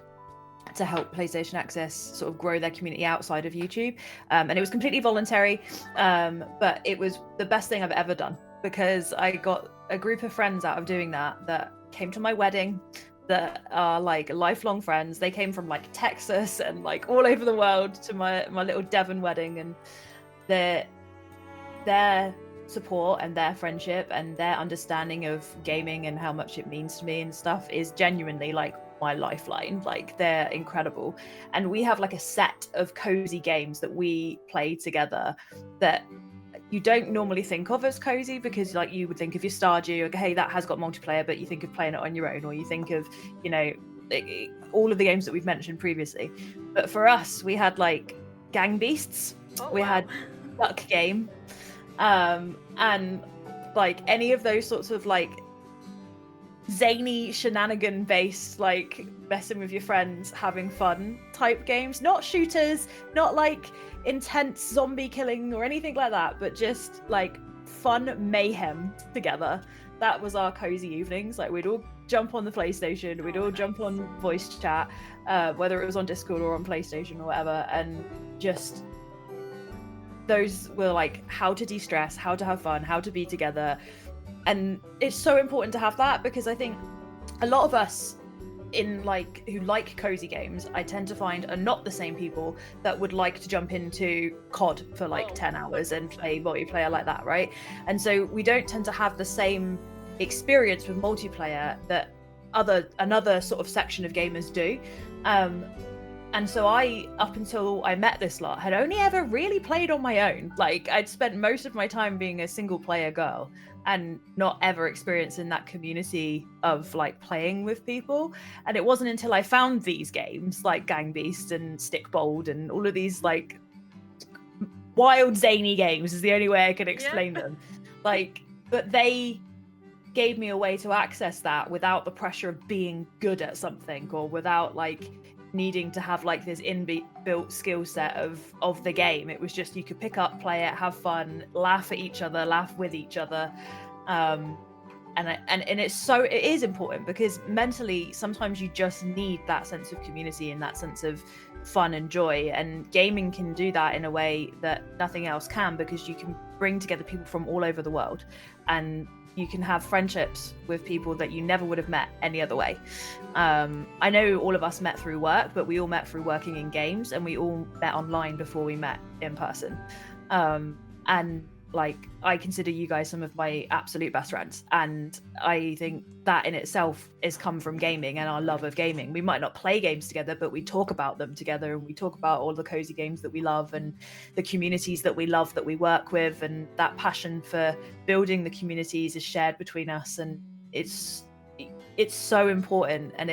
to help PlayStation Access sort of grow their community outside of YouTube. And it was completely voluntary, but it was the best thing I've ever done, because I got a group of friends out of doing that came to my wedding, that are like lifelong friends. They came from like Texas and like all over the world to my little Devon wedding, and their support and their friendship and their understanding of gaming and how much it means to me and stuff is genuinely like my lifeline. Like, they're incredible. And we have like a set of cozy games that we play together that you don't normally think of as cozy, because like you would think of your Stardew, okay, hey, that has got multiplayer, but you think of playing it on your own, or you think of, you know, all of the games that we've mentioned previously. But for us, we had like Gang Beasts, we had Duck Game, and like any of those sorts of like zany shenanigan based, like messing with your friends, having fun type games, not shooters, not like intense zombie killing or anything like that, but just like fun mayhem together. That was our cozy evenings. Like, we'd all jump on the PlayStation, we'd all jump on voice chat, whether it was on Discord or on PlayStation or whatever, and just those were like how to de-stress, how to have fun, how to be together. And it's so important to have that, because I think a lot of us in like who like cozy games, I tend to find are not the same people that would like to jump into COD for like 10 hours and play multiplayer like that, right? And so we don't tend to have the same experience with multiplayer that another sort of section of gamers do. And so I, up until I met this lot, had only ever really played on my own. Like, I'd spent most of my time being a single player girl and not ever experiencing that community of like playing with people. And it wasn't until I found these games like Gang Beast and Stick Bold and all of these like wild zany games is the only way I can explain them. Like, but they gave me a way to access that without the pressure of being good at something, or without like needing to have like this inbuilt skill set of the game. It was just, you could pick up, play it, have fun, laugh at each other, laugh with each other. And it is important, because mentally sometimes you just need that sense of community and that sense of fun and joy, and gaming can do that in a way that nothing else can, because you can bring together people from all over the world, and you can have friendships with people that you never would have met any other way. I know all of us met through work, but we all met through working in games, and we all met online before we met in person. And like, I consider you guys some of my absolute best friends, and I think that in itself is come from gaming and our love of gaming. We might not play games together, but we talk about them together, and we talk about all the cozy games that we love and the communities that we love that we work with, and that passion for building the communities is shared between us. And it's so important. And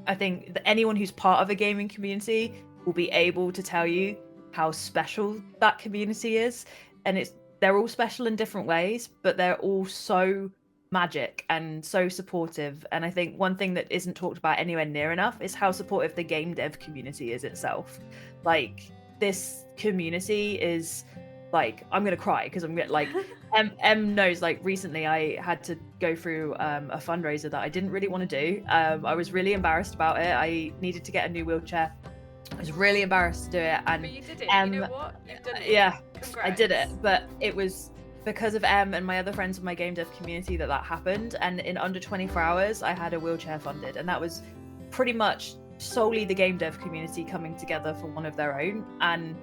I think that anyone who's part of a gaming community will be able to tell you how special that community is. And they're all special in different ways, but they're all so magic and so supportive. And I think one thing that isn't talked about anywhere near enough is how supportive the game dev community is itself. Like, this community is like I'm gonna cry because I'm like M knows, like recently I had to go through a fundraiser that I didn't really want to do. I was really embarrassed about it. I needed to get a new wheelchair. I was really embarrassed to do it, and But you did it. You know what? You've done it. yeah, Congrats. I did it, but it was because of M and my other friends in my game dev community that happened, and in under 24 hours I had a wheelchair funded, and that was pretty much solely the game dev community coming together for one of their own. And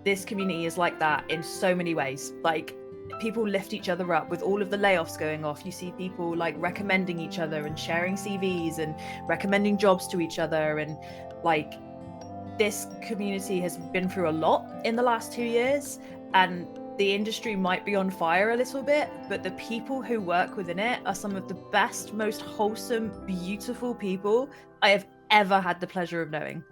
this community is like that in so many ways. Like, people lift each other up. With all of the layoffs going off, you see people like recommending each other and sharing CVs and recommending jobs to each other, and like this community has been through a lot in the last 2 years, and the industry might be on fire a little bit, but the people who work within it are some of the best, most wholesome, beautiful people I have ever had the pleasure of knowing.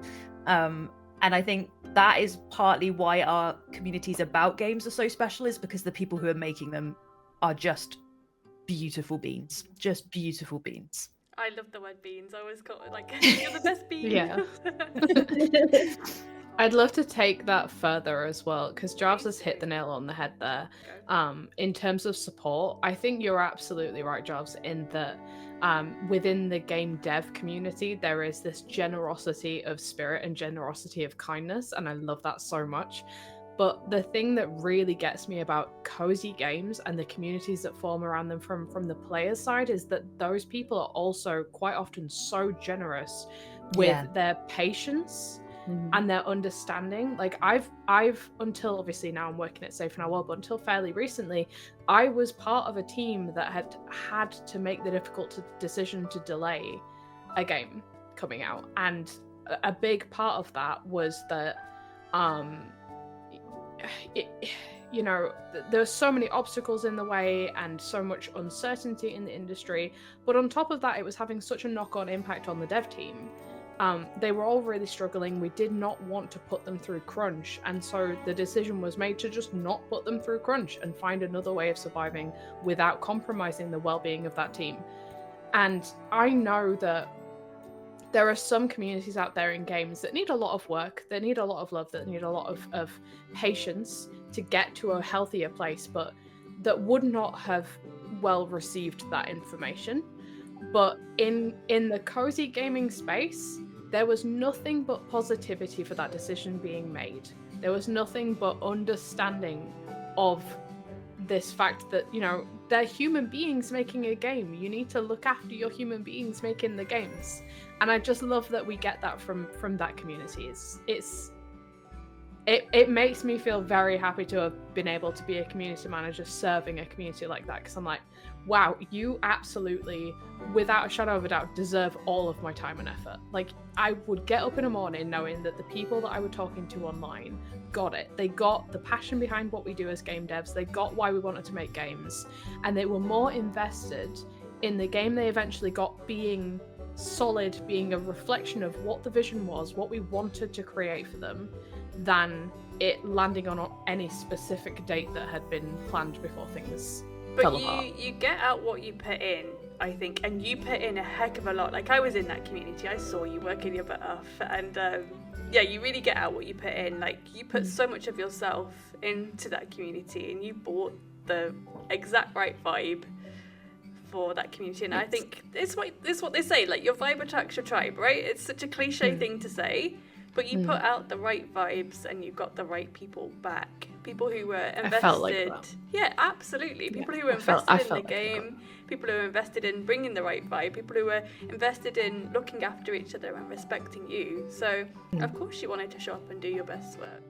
And I think that is partly why our communities about games are so special, is because the people who are making them are just beautiful beings. Just beautiful beings. I love the word beans. I always call it like, you're the best bean. Yeah. I'd love to take that further as well, because Jarvis has hit the nail on the head there. In terms of support, I think you're absolutely right, Jarvis, in that within the game dev community, there is this generosity of spirit and generosity of kindness, and I love that so much. But the thing that really gets me about cozy games and the communities that form around them from the player's side is that those people are also quite often so generous with their patience and their understanding. Like I've until obviously now I'm working at Safe in Our World, but until fairly recently, I was part of a team that had to make the difficult decision to delay a game coming out, and a big part of that was that there's so many obstacles in the way and so much uncertainty in the industry, but on top of that, it was having such a knock-on impact on the dev team. They were all really struggling. We did not want to put them through crunch, and so the decision was made to just not put them through crunch and find another way of surviving without compromising the well-being of that team. And I know that there are some communities out there in games that need a lot of work, that need a lot of love, that need a lot of patience to get to a healthier place, but that would not have well received that information. But in the cozy gaming space, there was nothing but positivity for that decision being made. There was nothing but understanding of this fact that, they're human beings making a game. You need to look after your human beings making the games. And I just love that we get that from that community. It makes me feel very happy to have been able to be a community manager serving a community like that, because I'm like, wow, you absolutely, without a shadow of a doubt, deserve all of my time and effort. Like, I would get up in the morning knowing that the people that I were talking to online got it. They got the passion behind what we do as game devs. They got why we wanted to make games, and they were more invested in the game they eventually got being solid, being a reflection of what the vision was, what we wanted to create for them, than it landing on any specific date that had been planned before things fell apart. You get out what you put in, I think, and you put in a heck of a lot. Like, I was in that community, I saw you working your butt off, and you really get out what you put in. Like, you put so much of yourself into that community, and you brought the exact right vibe for that community. And I think it's what they say, like, your vibe attracts your tribe, right? It's such a cliche thing to say, but you put out the right vibes and you got the right people back. People who were invested. I felt like that. Yeah, absolutely. People who were invested in the game, people who were invested in bringing the right vibe, people who were invested in looking after each other and respecting you. So, of course, you wanted to show up and do your best work.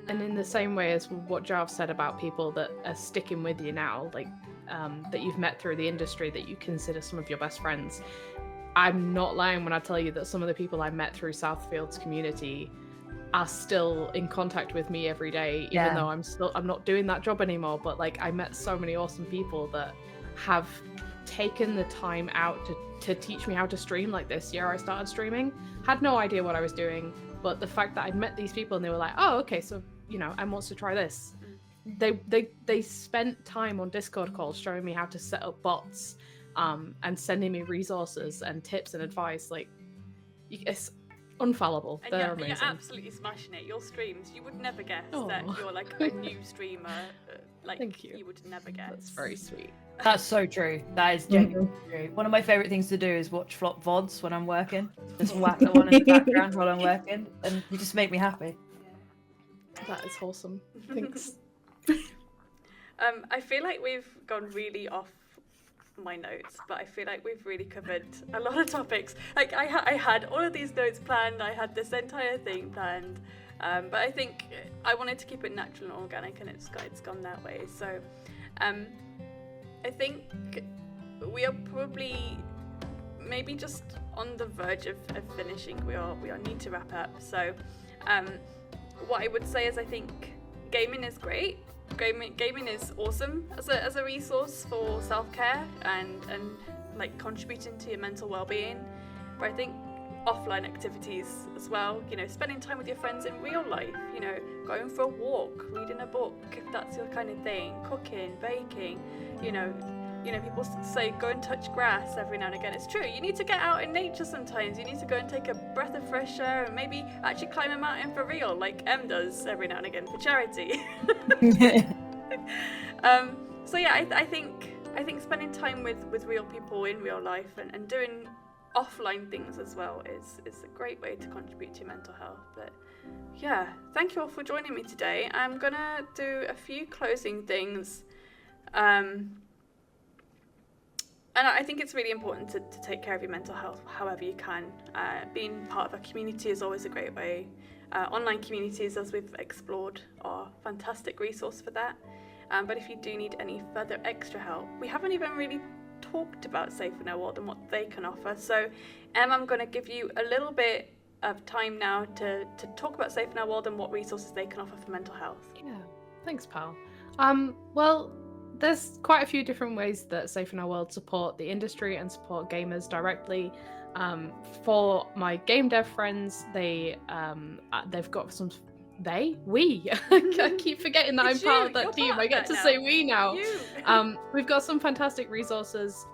And in the same way as what Jarv said about people that are sticking with you now, like that you've met through the industry, that you consider some of your best friends, I'm not lying when I tell you that some of the people I met through Southfield's community are still in contact with me every day, even though I'm not doing that job anymore. But like, I met so many awesome people that have taken the time out to teach me how to stream. Like, this year I started streaming, had no idea what I was doing, but the fact that I'd met these people and they were like, oh, okay, so Em wants to try this. They spent time on Discord calls showing me how to set up bots, and sending me resources and tips and advice. Like, it's unfallible. And They're you're amazing. absolutely smashing it. Your streams, you would never guess Aw. that you're like a new streamer. Like, Thank you. You would never guess. That's very sweet. That's so true. That is genuinely true. One of my favourite things to do is watch flop VODs when I'm working. Just whack the one in the background while I'm working, and you just make me happy. That is wholesome. Thanks. I feel like we've gone really off my notes, but I feel like we've really covered a lot of topics. Like I had all of these notes planned, I had this entire thing planned, but I think I wanted to keep it natural and organic, and it's gone that way. So I think we are probably maybe just on the verge of finishing. We all need to wrap up. So what I would say is I think gaming is great. Gaming is awesome as a resource for self-care and like contributing to your mental well-being. But I think offline activities as well, you know, spending time with your friends in real life, you know, going for a walk, reading a book if that's your kind of thing, cooking, baking, you know, people say go and touch grass every now and again. It's true, you need to get out in nature sometimes. You need to go and take a breath of fresh air and maybe actually climb a mountain for real, like Em does every now and again for charity. So yeah, I think spending time with real people in real life and doing offline things as well is a great way to contribute to your mental health. But yeah, thank you all for joining me today. I'm gonna do a few closing things. And I think it's really important to take care of your mental health however you can. Being part of a community is always a great way. Online communities, as we've explored, are a fantastic resource for that. But if you do need any further extra help, we haven't even really talked about Safe in Our World and what they can offer. So, I'm going to give you a little bit of time now to talk about Safe in Our World and what resources they can offer for mental health. Yeah, thanks, pal. Well, there's quite a few different ways that Safe in Our World support the industry and support gamers directly. For my game dev friends, they've got some. We. I keep forgetting that I'm part of that team. I get to say we now. We've got some fantastic resources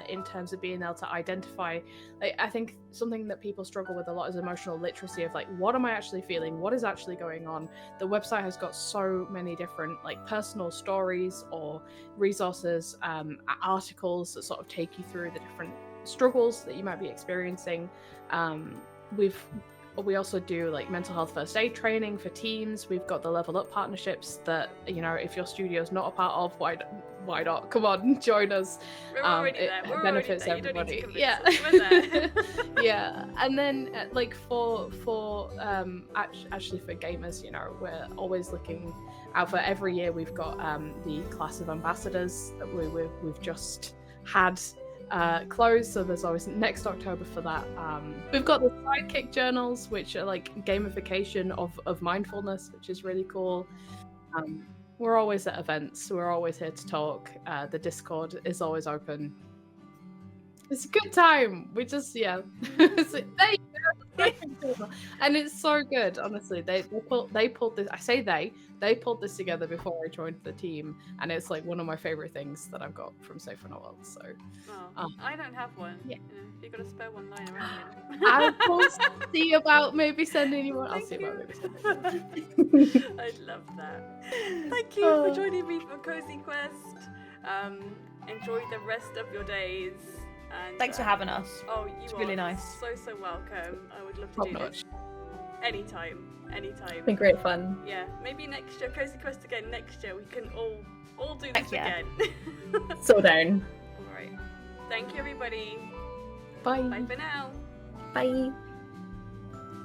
in terms of being able to identify. Like, I think something that people struggle with a lot is emotional literacy of like, what am I actually feeling? What is actually going on? The website has got so many different like personal stories or resources, articles that sort of take you through the different struggles that you might be experiencing. We also do like mental health first aid training for teams. We've got the Level Up partnerships that, you know, if your studio's not a part of, why not? Come on, join us. We're already there. We're benefits already there. everybody. You don't need to convince us. We're there. Yeah, and then like for actually for gamers, you know, we're always looking out for. Every year we've got the class of ambassadors that we've just had closed, so there's always next October for that. We've got the sidekick journals, which are like gamification of mindfulness, which is really cool. We're always at events, we're always here to talk. The Discord is always open. It's a good time. We just there you go. And it's so good, honestly. They pulled this. I say they pulled this together before I joined the team, and it's like one of my favorite things that I've got from Safe in Our World. So I don't have one. Yeah. If you've got a spare one lying around, I'll see about maybe sending you one. I'll see about maybe sending you one. I'd love that. Thank you for joining me for Cozy Quest. Enjoy the rest of your days. And, Thanks for having us. Oh, it's really nice. So welcome. I would love to do this anytime. It's been great fun. Yeah, maybe next year, Cozy Quest again. Next year, we can all do this again. So down. All right. Thank you, everybody. Bye. Bye for now. Bye.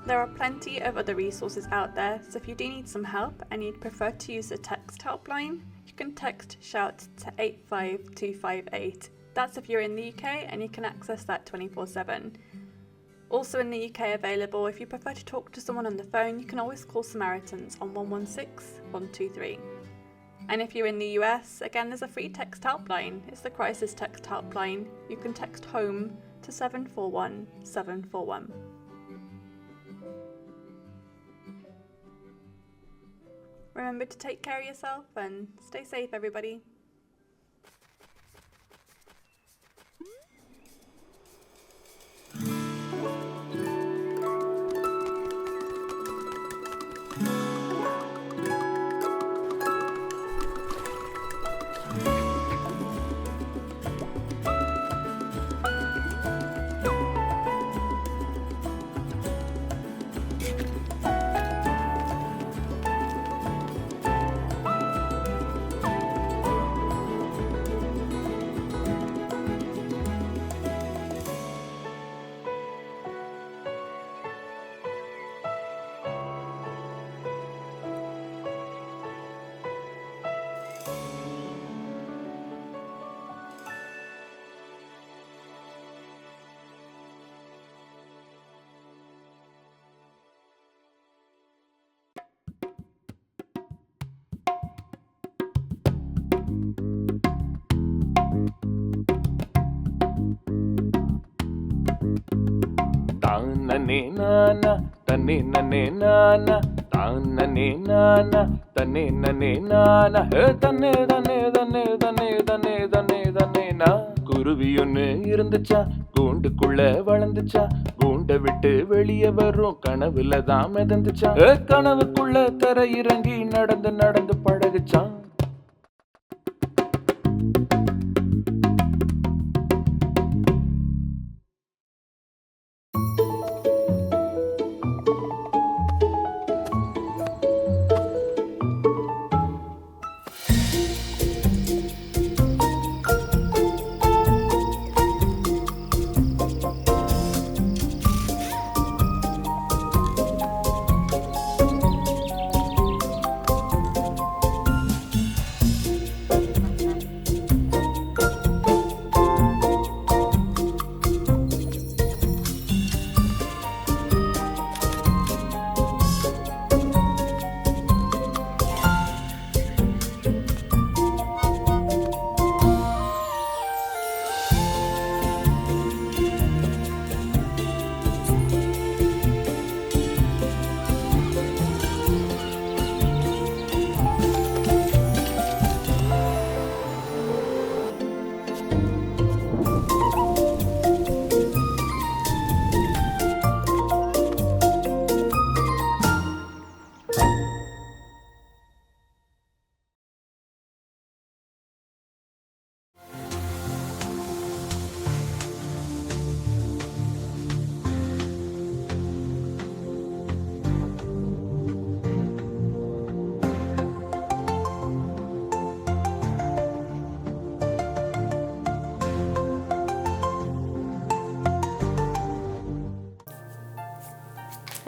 There are plenty of other resources out there, so if you do need some help and you'd prefer to use the text helpline, you can text SHOUT to 85258. That's if you're in the UK, and you can access that 24/7. Also in the UK available, if you prefer to talk to someone on the phone, you can always call Samaritans on 116 123. And if you're in the US, again, there's a free text helpline. It's the crisis text helpline. You can text HOME to 741 741. Remember to take care of yourself and stay safe, everybody. nane nana, tane nane nana, tanane nana, tane nane nana, tane tane tane tane tane tane tane na. குருவி ஒண்ணு இருந்துச்சா கூண்டுக்குள்ள வளர்ந்துச்சா கூண்டை விட்டு வெளியே வரும் கனவுல தான் மிதந்துச்சா கனவுக்குள்ள தர இறங்கி நடந்து நடந்து பழகுச்சான்.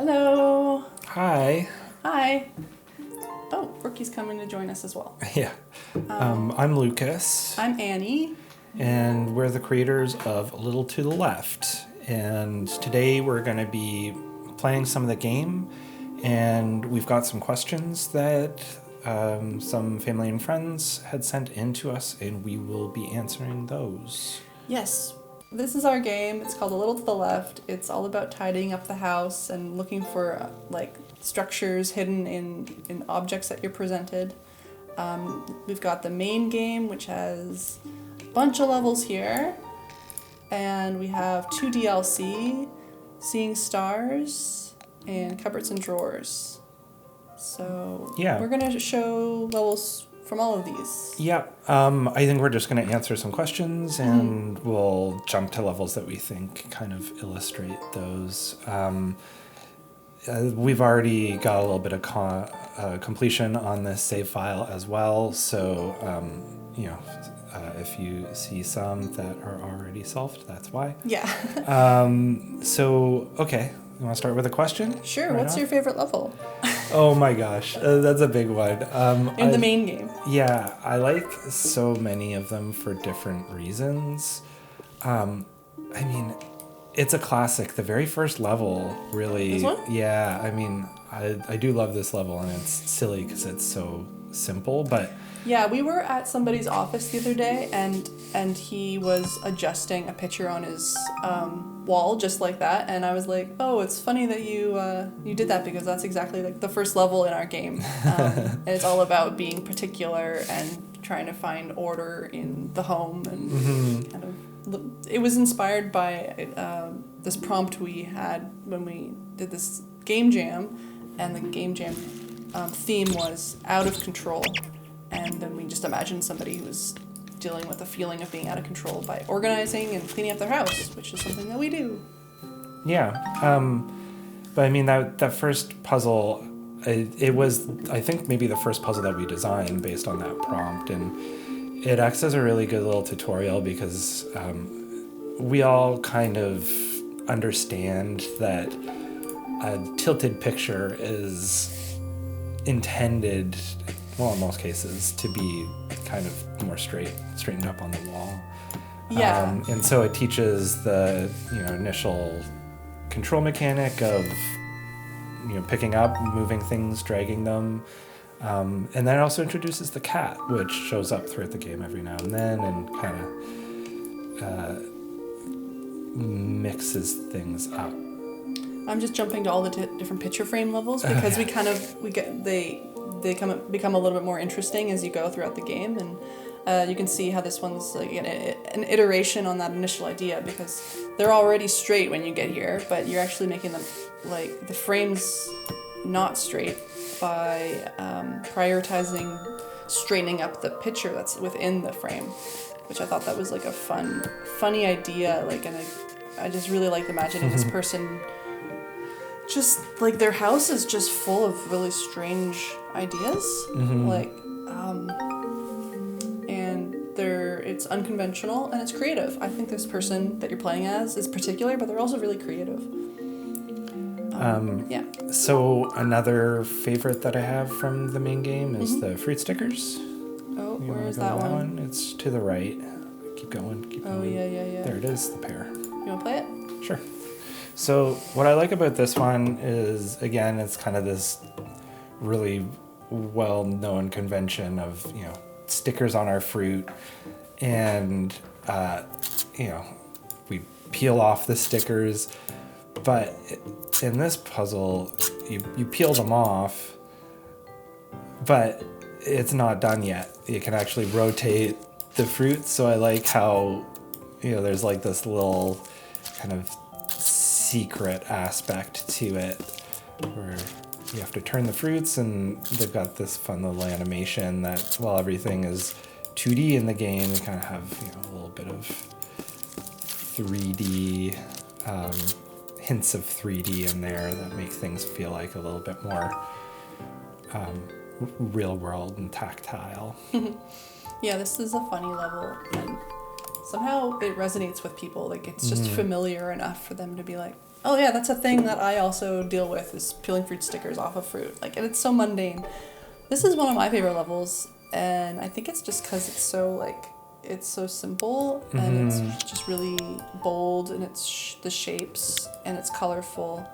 Hello. Hi. Hi. Oh, Rookie's coming to join us as well. Yeah. I'm Lucas, I'm Annie. and we're the creators of A Little to the Left. And today we're going to be playing some of the game, and we've got some questions that some family and friends had sent in to us, and we will be answering those. Yes, this is our game. It's called A Little to the Left. It's all about tidying up the house and looking for like structures hidden in objects that you're presented. We've got the main game, which has a bunch of levels here. And we have 2 DLC, Seeing Stars, and Cupboards and Drawers. So Yeah. we're going to show levels from all of these. Yeah, I think we're just going to answer some questions, and we'll jump to levels that we think kind of illustrate those. We've already got a little bit of completion on this save file as well, so if you see some that are already solved, that's why. Yeah. Okay, you want to start with a question? Sure. Right What's off? your favorite level Oh my gosh, that's a big one. in the main game? Yeah, I like so many of them for different reasons. I mean, it's a classic. The very first level, really. This one? Yeah, I mean, I do love this level, and it's silly because it's so simple, but Yeah, we were at somebody's office the other day, and he was adjusting a picture on his wall just like that, and I was like, oh, it's funny that you did that, because that's exactly like the first level in our game, and it's all about being particular and trying to find order in the home, and kind of it was inspired by this prompt we had when we did this game jam, and the game jam theme was out of control. And then we just imagined somebody who was dealing with the feeling of being out of control by organizing and cleaning up their house, which is something that we do. yeah. But I mean, that first puzzle, it was, I think, maybe the first puzzle that we designed based on that prompt, and it acts as a really good little tutorial because we all kind of understand that a tilted picture is intended, well, in most cases, to be kind of more straightened up on the wall. Yeah. And so it teaches the initial control mechanic of picking up, moving things, dragging them, and then it also introduces the cat, which shows up throughout the game every now and then, and kind of mixes things up. I'm just jumping to all the different picture frame levels because they become a little bit more interesting as you go throughout the game, and you can see how this one's like an iteration on that initial idea, because they're already straight when you get here, but you're actually making them like the frames not straight by prioritizing straightening up the picture that's within the frame, which I thought that was like a funny idea. Like, and I just really like imagining this person, just like their house is just full of really strange ideas, like, and it's unconventional and it's creative. I think this person that you're playing as is particular, but they're also really creative. Yeah. So another favorite that I have from the main game is the fruit stickers. Oh, You where wanna is go that to one? It's to the right. Keep going. Oh, yeah. There it is, the pair. You want to play it? Sure. So what I like about this one is, again, it's kind of this really well-known convention of, stickers on our fruit, and, we peel off the stickers, but in this puzzle, you peel them off, but it's not done yet. You can actually rotate the fruit, so I like how, there's like this little kind of secret aspect to it, where you have to turn the fruits, and they've got this fun little animation that while everything is 2D in the game, you kind of have a little bit of 3D, hints of 3D in there that make things feel like a little bit more real world and tactile. Yeah, this is a funny level, and somehow it resonates with people. Like, it's just familiar enough for them to be like, oh yeah, that's a thing that I also deal with, is peeling fruit stickers off of fruit. Like, and it's so mundane. This is one of my favorite levels, and I think it's just because it's so simple, and it's just really bold, and it's the shapes, and it's colorful.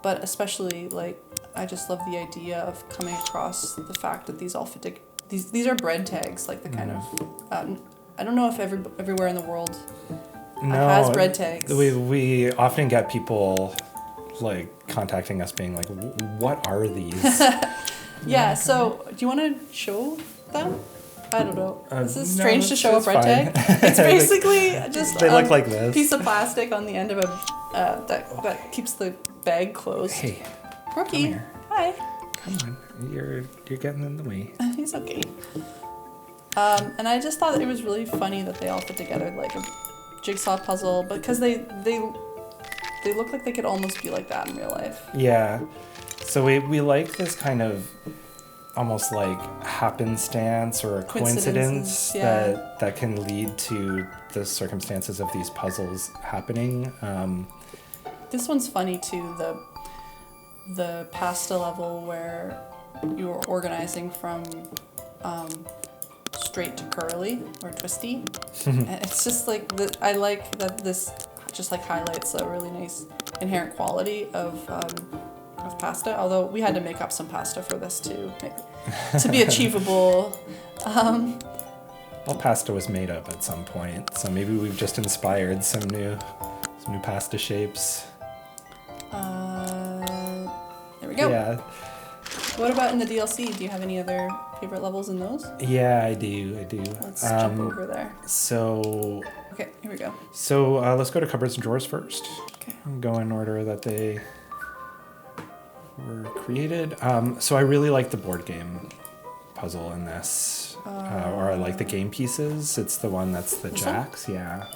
But especially, like, I just love the idea of coming across the fact that these all fit these are bread tags, like the kind of I don't know if everywhere in the world has bread tags. We often get people like contacting us being like, what are these? Yeah, so do you want to show them? I don't know. This is no, strange to show a it's bread fine. tag. It's basically just They look like this. piece of plastic on the end of a that keeps the bag closed. Hey, Rookie, come here. hi. Come on, you're getting in the way. He's okay. And I just thought it was really funny that they all fit together like a jigsaw puzzle, because they look like they could almost be like that in real life. Yeah, so we like this kind of almost like happenstance or a coincidence yeah. that can lead to the circumstances of these puzzles happening. This one's funny too, the pasta level where you were organizing from straight to curly or twisty. And it's just like I like that this just like highlights a really nice inherent quality of pasta, although we had to make up some pasta for this to be achievable. Well, pasta was made up at some point, so maybe we've just inspired some new pasta shapes. There we go. Yeah. What about in the DLC? Do you have any other favorite levels in those? Yeah, I do. Let's jump over there. So. Okay, here we go. So let's go to cupboards and drawers first. Okay. Go in order that they were created. So I really like the board game puzzle in this, or I like the game pieces. It's the one that's the jacks, yeah.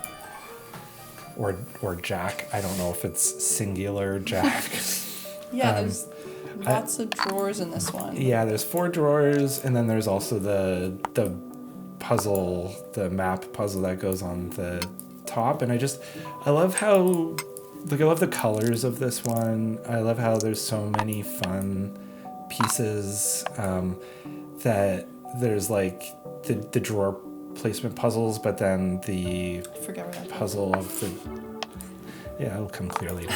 Or jack. I don't know if it's singular jack. Yeah, there's lots of drawers in this one. Yeah, there's 4 drawers, and then there's also the puzzle, the map puzzle that goes on the top. And I love how, like, I love the colors of this one. I love how there's so many fun pieces, that there's like the drawer placement puzzles, but then the puzzle of the, yeah, it'll come clear later.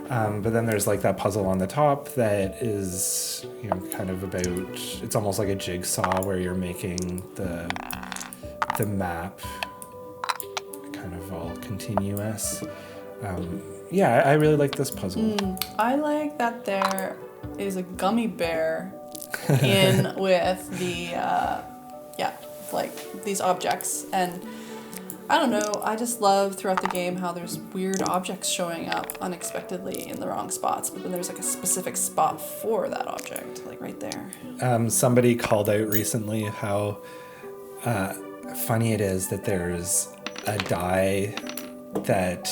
But then there's like that puzzle on the top that is, kind of about, it's almost like a jigsaw where you're making the map kind of all continuous. Yeah, I really like this puzzle. I like that there is a gummy bear in with the, like these objects. And I don't know, I just love throughout the game how there's weird objects showing up unexpectedly in the wrong spots, but then there's like a specific spot for that object, like right there. Somebody called out recently how funny it is that there's a die that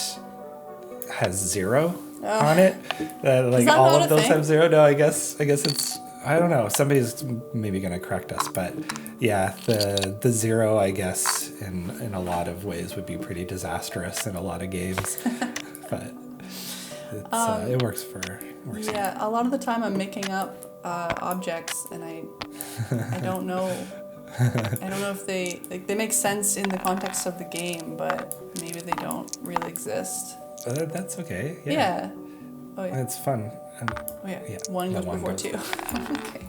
has 0 on it. Like that all not of a those thing? have 0. No, I guess it's, I don't know. Somebody's maybe gonna correct us, but yeah, the 0, I guess, in a lot of ways would be pretty disastrous in a lot of games. But it's, it works for. Yeah, a lot of the time I'm making up objects, and I don't know. I don't know if they make sense in the context of the game, but maybe they don't really exist. That's okay. Yeah. Oh yeah. It's fun. And, Oh yeah. yeah. One Yeah, goes one before goes. 2. Okay.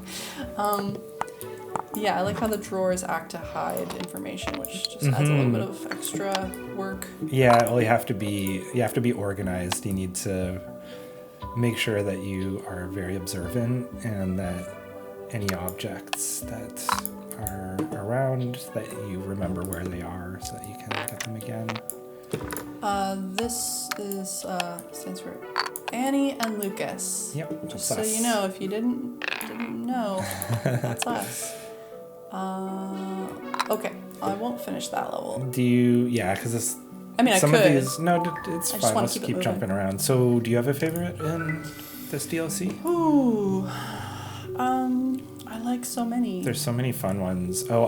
Yeah, I like how the drawers act to hide information, which just adds a little bit of extra work. Yeah, well, you have to be organized. You need to make sure that you are very observant and that any objects that are around, that you remember where they are so that you can get them again. This is stands for Annie and Lukas. Yep, Just that's so us. you know, if you didn't know, that's us. Okay, I won't finish that level. Do you? Yeah, because this. I mean, I some could. of these. No, it's I just fine. wanna Let's keep it keep moving. jumping around. So, do you have a favorite in this DLC? Ooh, I like so many. There's so many fun ones. Oh,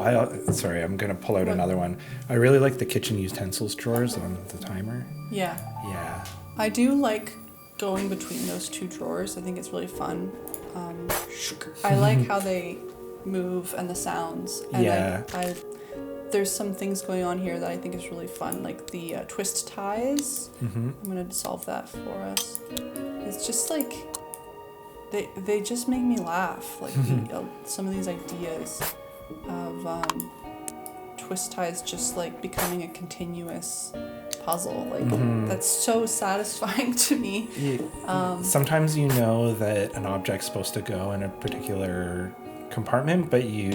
sorry, I'm gonna pull out another one. I really like the kitchen utensils drawers on the timer. Yeah, Yeah. I do like going between those 2 drawers. I think it's really fun. I like how they move and the sounds. And Yeah. there's some things going on here that I think is really fun, like the twist ties. Mm-hmm. I'm gonna solve that for us. It's just like they just make me laugh. Like some of these ideas of twist ties just like becoming a continuous puzzle. Like that's so satisfying to me. Sometimes you know that an object's supposed to go in a particular compartment, but you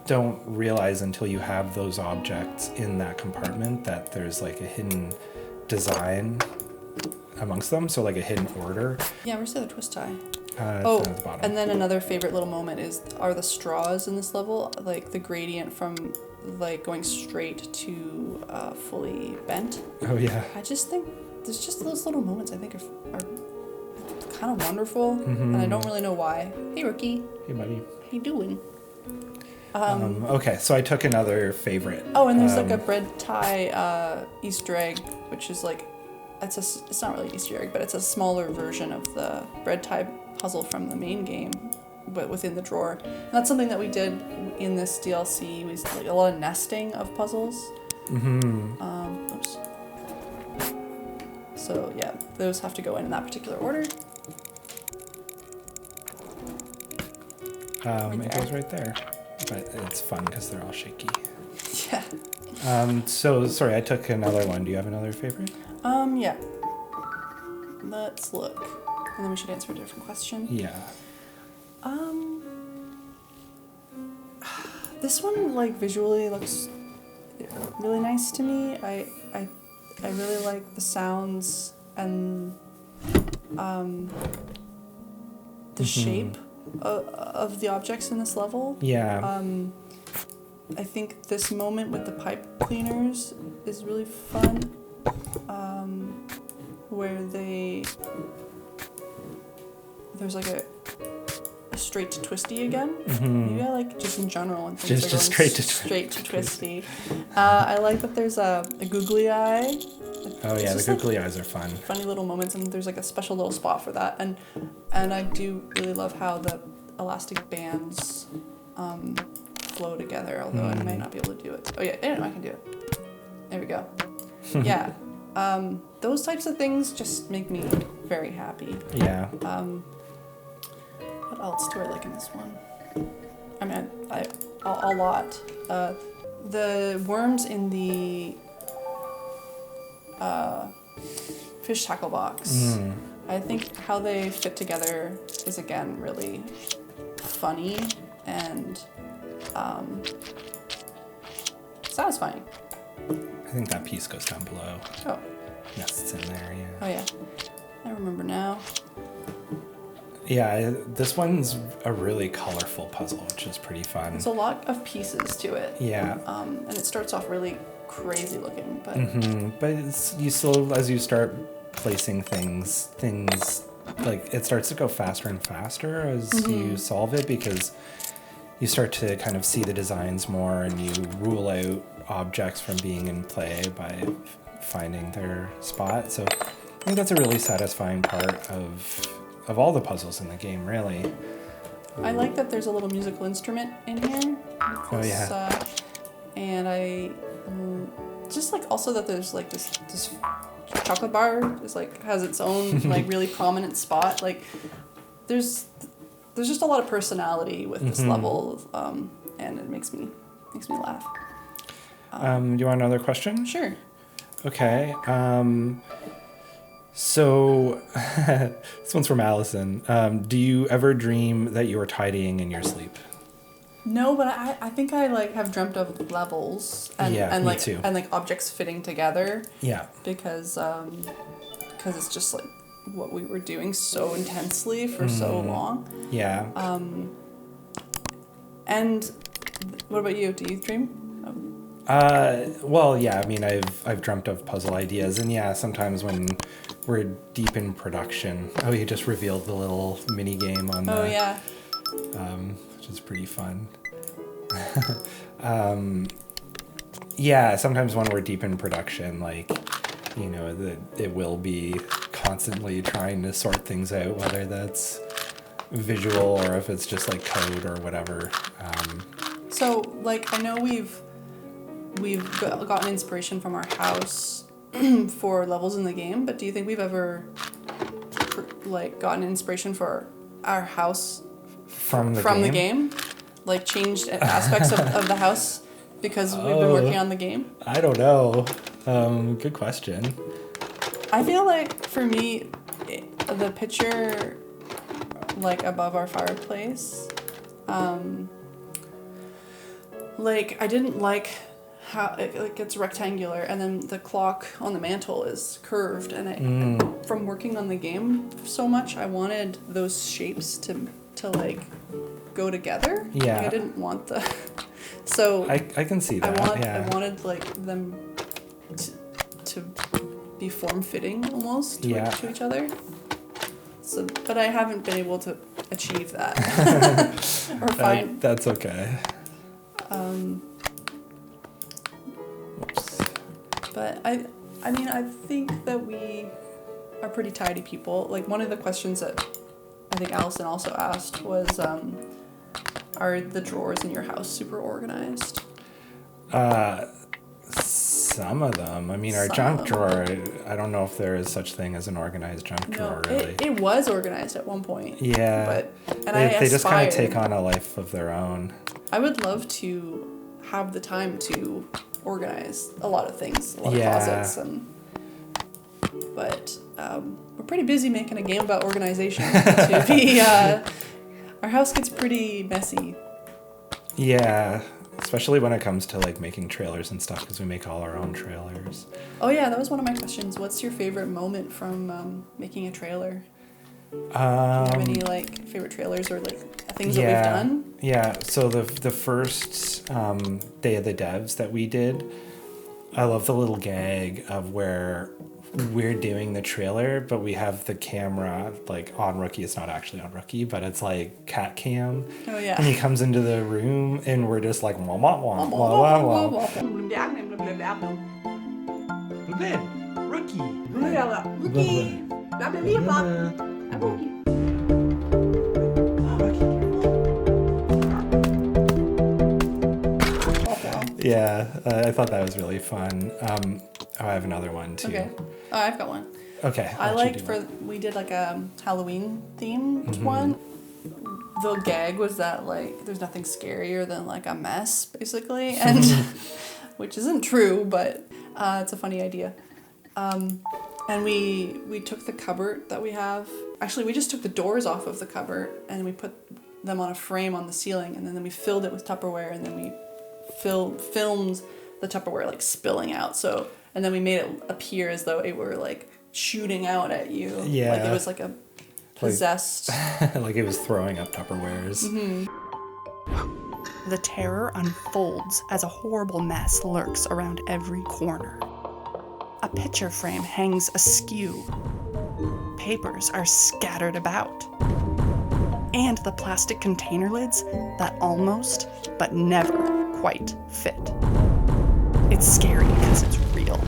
don't realize until you have those objects in that compartment that there's like a hidden design amongst them, so like a hidden order. Yeah, where's the other twist tie? It's down at the bottom. And then another favorite little moment are the straws in this level, like the gradient from like going straight to fully bent. Oh yeah. I just think there's just those little moments I think are kind of wonderful, and I don't really know why. Hey, Rookie, Hey buddy. how you doing? Okay, so I took another favorite. Oh, and there's like a bread tie Easter egg, which is like it's not really Easter egg, but it's a smaller version of the bread tie puzzle from the main game, but within the drawer. And that's something that we did in this DLC. We used like a lot of nesting of puzzles. Oops. So yeah, those have to go in that particular order. It goes right there, but it's fun because they're all shaky. Yeah. So sorry, I took another one. Do you have another favorite? Yeah. Let's look. And then we should answer a different question. Yeah. This one like visually looks really nice to me. I really like the sounds and the shape of the objects in this level. Yeah. I think this moment with the pipe cleaners is really fun. Where there's like a straight to twisty again. Maybe I like just in general when things are Just going straight to twisty. I like that there's a googly eye. Oh It's yeah, the just, like, googly eyes are fun. funny little moments, and there's like a special little spot for that. And I do really love how the elastic bands flow together, although I might not be able to do it. Oh yeah, I can do it. There we go. Yeah. Those types of things just make me very happy. Yeah. What else do I like in this one? I mean, a lot. The worms in the fish tackle box. I think how they fit together is again really funny and satisfying. I think that piece goes down below. Oh. Yes, it's in there, yeah. Oh yeah. I remember now. Yeah, this one's a really colorful puzzle, which is pretty fun. There's a lot of pieces to it. Yeah. And it starts off really crazy looking, but But you still, as you start placing things like it starts to go faster and faster as you solve it, because you start to kind of see the designs more, and you rule out objects from being in play by finding their spot. So I think that's a really satisfying part of all the puzzles in the game, really. I like that there's a little musical instrument in here. Oh, yeah. And I just like also that there's like this chocolate bar is like has its own like really prominent spot. Like there's just a lot of personality with this level, and it makes me laugh. Do you want another question? Sure. Okay. So this one's from Allison. Do you ever dream that you are tidying in your sleep? No, but I think I like have dreamt of levels and me like too. and like objects fitting together. Yeah. Because it's just like what we were doing so intensely for so long. Yeah. And what about you? Do you dream? Well, yeah, I mean, I've dreamt of puzzle ideas, and yeah, sometimes when we're deep in production. Oh, you just revealed the little mini game on Oh the, yeah. which is pretty fun. Yeah, sometimes when we're deep in production, like, you know, it will be constantly trying to sort things out, whether that's visual or if it's just like code or whatever. So like I know we've gotten inspiration from our house for levels in the game, but do you think we've ever like gotten inspiration for our house From the game? Like changed aspects of the house because we've been working on the game? I don't know. Good question. I feel like for me, the picture like above our fireplace, like I didn't like how it's rectangular and then the clock on the mantle is curved, and from working on the game so much, I wanted those shapes to like go together. Yeah. Like, I didn't want the so I can see that. I wanted like them to be form fitting almost to each other. So, but I haven't been able to achieve that or find. That's okay. But I mean, I think that we are pretty tidy people. Like one of the questions that I think Allison also asked was, are the drawers in your house super organized? Some of them. I mean, our junk drawer, I don't know if there is such thing as an organized junk drawer, really. It was organized at one point. Yeah. They just kind of take on a life of their own. I would love to have the time to organize a lot of things, a lot of closets, but we're pretty busy making a game about organization to be. Our house gets pretty messy. Yeah, especially when it comes to like making trailers and stuff, because we make all our own trailers. Oh yeah, that was one of my questions. What's your favorite moment from making a trailer? Do you have any like favorite trailers or like things that we've done? Yeah, so the first day of the devs that we did, I love the little gag of where we're doing the trailer, but we have the camera like on Rookie. It's not actually on Rookie, but it's like cat cam. Oh yeah. And he comes into the room and we're just like wah wah wah wah wah wah. Yeah, I thought that was really fun. I have another one too. Okay. Oh, I've got one. Okay. I liked we did like a Halloween themed one. The gag was that like there's nothing scarier than like a mess basically, and which isn't true, but it's a funny idea. And we took the cupboard that we have. Actually, we just took the doors off of the cupboard and we put them on a frame on the ceiling, and then we filled it with Tupperware, and then we filmed the Tupperware like spilling out. So, and then we made it appear as though it were like shooting out at you. Yeah. Like it was like a possessed. Like it was throwing up Tupperwares. The terror unfolds as a horrible mess lurks around every corner. A picture frame hangs askew. Papers are scattered about. And the plastic container lids that almost, but never quite fit. It's scary because it's real.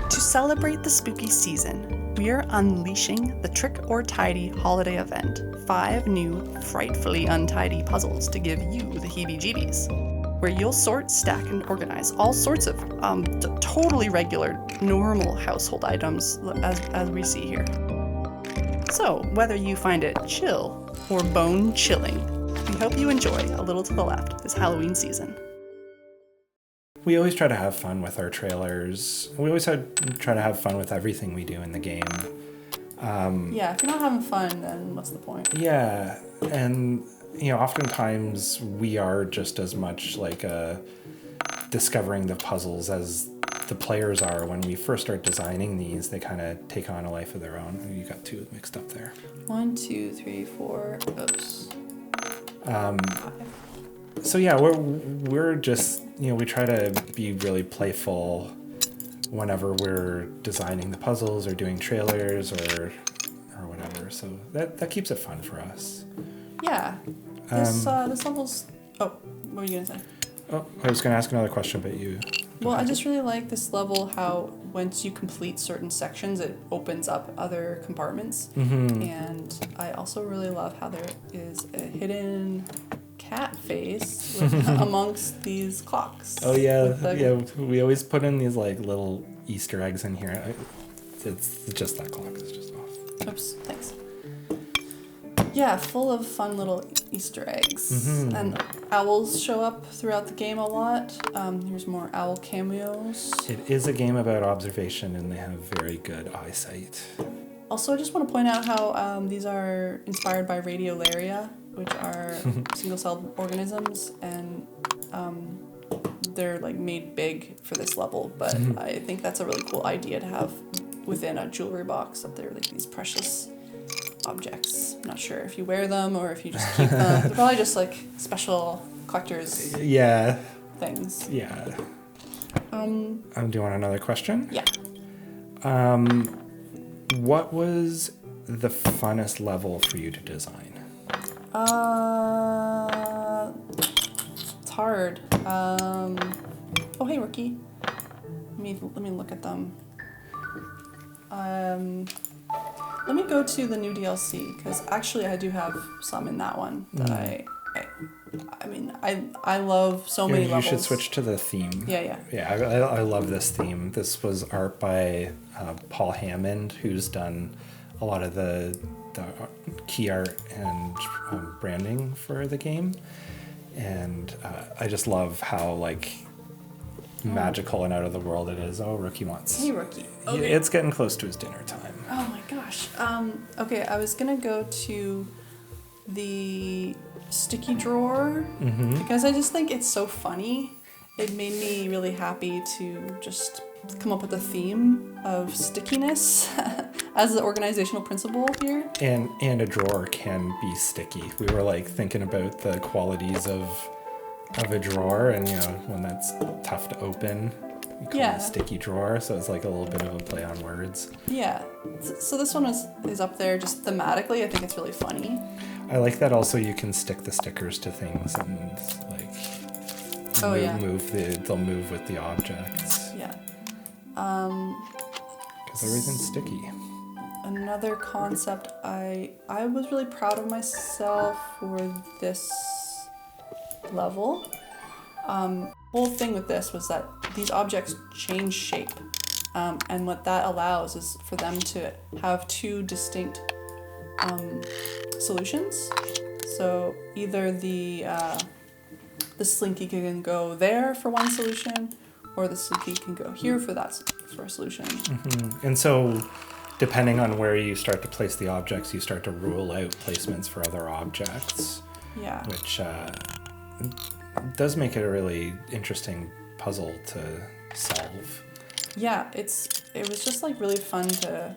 To celebrate the spooky season, we're unleashing the Trick or Tidy holiday event. 5 new, frightfully untidy puzzles to give you the heebie-jeebies, where you'll sort, stack, and organize all sorts of totally regular, normal household items as we see here. So, whether you find it chill or bone-chilling, we hope you enjoy A Little to the Left this Halloween season. We always try to have fun with our trailers. We always try to have fun with everything we do in the game. Yeah, if you're not having fun, then what's the point? Yeah, and oftentimes we are just as much like discovering the puzzles as the players are. When we first start designing these, they kind of take on a life of their own. You got 2 mixed up there. 1, 2, 3, 4. Oops. So yeah, we're just we try to be really playful whenever we're designing the puzzles or doing trailers or whatever. So that keeps it fun for us. Yeah. This level's. Oh, what were you gonna say? Oh, I was gonna ask another question, but you. Well, I just really like this level, how once you complete certain sections, it opens up other compartments. Mm-hmm. And I also really love how there is a hidden cat face amongst these clocks. Oh yeah, we always put in these like little Easter eggs in here. It's just that clock is just off. Oops, thanks. Yeah, full of fun little Easter eggs. Mm-hmm. And owls show up throughout the game a lot. Here's more owl cameos. It is a game about observation, and they have very good eyesight. Also, I just want to point out how these are inspired by radiolaria, which are single-celled organisms, and they're like made big for this level. But I think that's a really cool idea to have within a jewelry box, that they're like these precious objects. I'm not sure if you wear them or if you just keep them. They're probably just like special collector's things. Yeah. Do you want another question? Yeah. What was the funnest level for you to design? It's hard. Oh hey, rookie. Let me look at them. Let me go to the new DLC, because actually I do have some in that one that I love so many levels. You should switch to the theme. Yeah. Yeah, I love this theme. This was art by Paul Hammond, who's done a lot of the key art and branding for the game. And I just love how like magical and out of the world it is. Oh, Rookie wants. Hey, Rookie. Okay. It's getting close to his dinner time. Oh my gosh. Okay, I was gonna go to the sticky drawer because I just think it's so funny. It made me really happy to just come up with a theme of stickiness as the organizational principle here. And a drawer can be sticky. We were like thinking about the qualities of a drawer, and when that's tough to open, we call it a sticky drawer, so it's like a little bit of a play on words. Yeah. So this one is up there just thematically. I think it's really funny. I like that also you can stick the stickers to things and like they'll move with the objects. Yeah. Because everything's sticky. Another concept, I was really proud of myself for this level. Whole thing with this was that these objects change shape, and what that allows is for them to have 2 distinct solutions. So either the Slinky can go there for one solution, or the Slinky can go here for for a solution. And so, depending on where you start to place the objects, you start to rule out placements for other objects. Yeah. Which does make it a really interesting puzzle to solve. Yeah, it was just like really fun to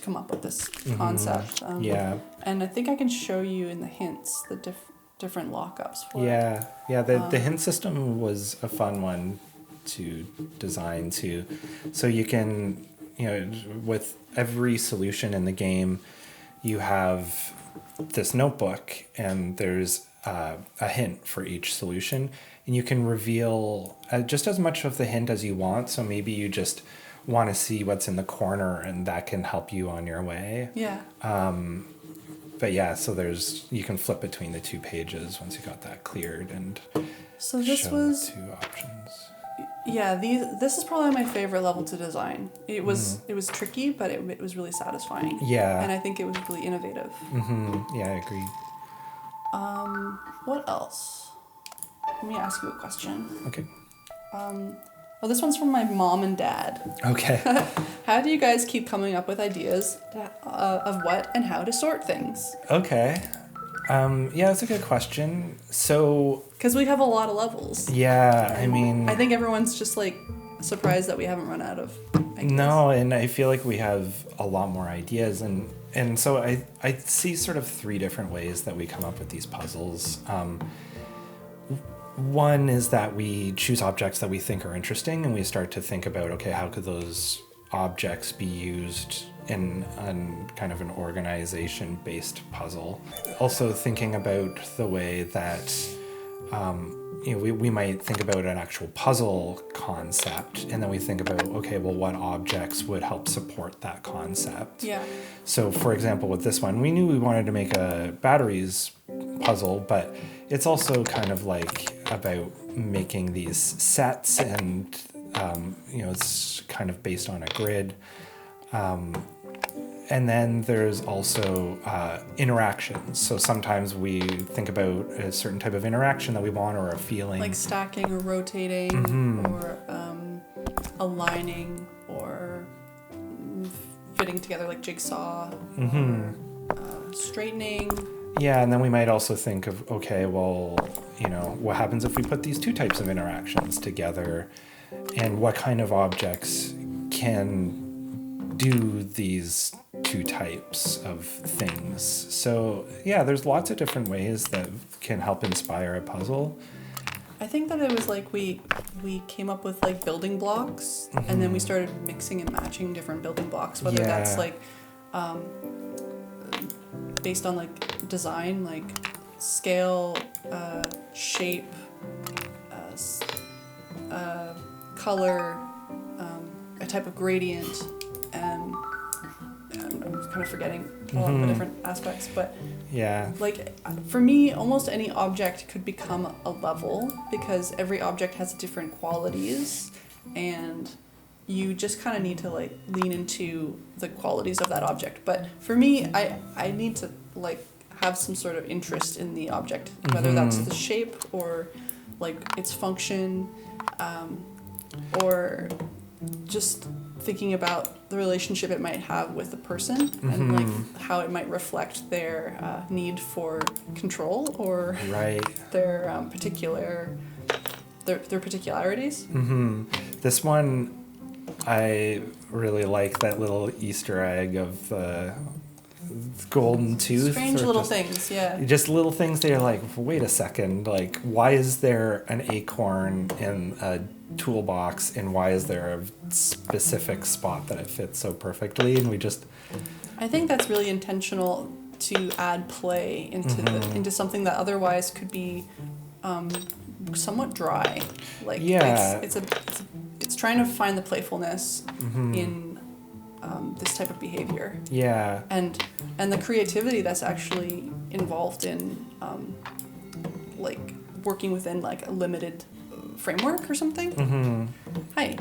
come up with this concept. Yeah. And I think I can show you in the hints the different lockups for Yeah, the hint system was a fun one to design too. So you can, with every solution in the game, you have this notebook and there's a hint for each solution, and you can reveal just as much of the hint as you want. So maybe you just want to see what's in the corner, and that can help you on your way. Yeah. But yeah, so you can flip between the 2 pages once you got that cleared and So this show was the 2 options. Yeah, this is probably my favorite level to design. It was tricky, but it was really satisfying. Yeah. And I think it was really innovative. Yeah, I agree. What else? Let me ask you a question. Okay. Well, this one's from my mom and dad. Okay. How do you guys keep coming up with ideas of what and how to sort things? Okay. Yeah, that's a good question. So, because we have a lot of levels. Yeah, I mean, I think everyone's just like surprised that we haven't run out of ideas. No, and I feel like we have a lot more ideas, and so I see sort of 3 different ways that we come up with these puzzles. One is that we choose objects that we think are interesting, and we start to think about, okay, how could those objects be used in kind of an organization-based puzzle. Also thinking about the way that we might think about an actual puzzle concept, and then we think about, okay, well, what objects would help support that concept? Yeah. So, for example, with this one, we knew we wanted to make a batteries puzzle, but it's also kind of like about making these sets, and it's kind of based on a grid. And then there's also interactions. So sometimes we think about a certain type of interaction that we want, or a feeling. Like stacking or rotating, or aligning, or fitting together like jigsaw, or straightening. Yeah, and then we might also think of, okay, well, what happens if we put these 2 types of interactions together, and what kind of objects can do these 2 types of things. So yeah, there's lots of different ways that can help inspire a puzzle. I think that it was like we came up with like building blocks, and then we started mixing and matching different building blocks, whether that's like based on like design, like scale, shape, color, a type of gradient, and I'm kind of forgetting a lot of the different aspects, but yeah, like for me, almost any object could become a level, because every object has different qualities, and you just kind of need to like lean into the qualities of that object. But for me, I need to like have some sort of interest in the object, whether that's the shape or like its function, or just thinking about the relationship it might have with the person, and like how it might reflect their need for control, or their their particularities. This one, I really like that little Easter egg of the golden tooth. Strange little things, yeah. Just little things that you're like, wait a second, like, why is there an acorn in a toolbox, and why is there a specific spot that it fits so perfectly? And we just... I think that's really intentional to add play into something that otherwise could be somewhat dry. Like, it's trying to find the playfulness in this type of behavior. Yeah. And the creativity that's actually involved in like working within like a limited framework or something. Hi.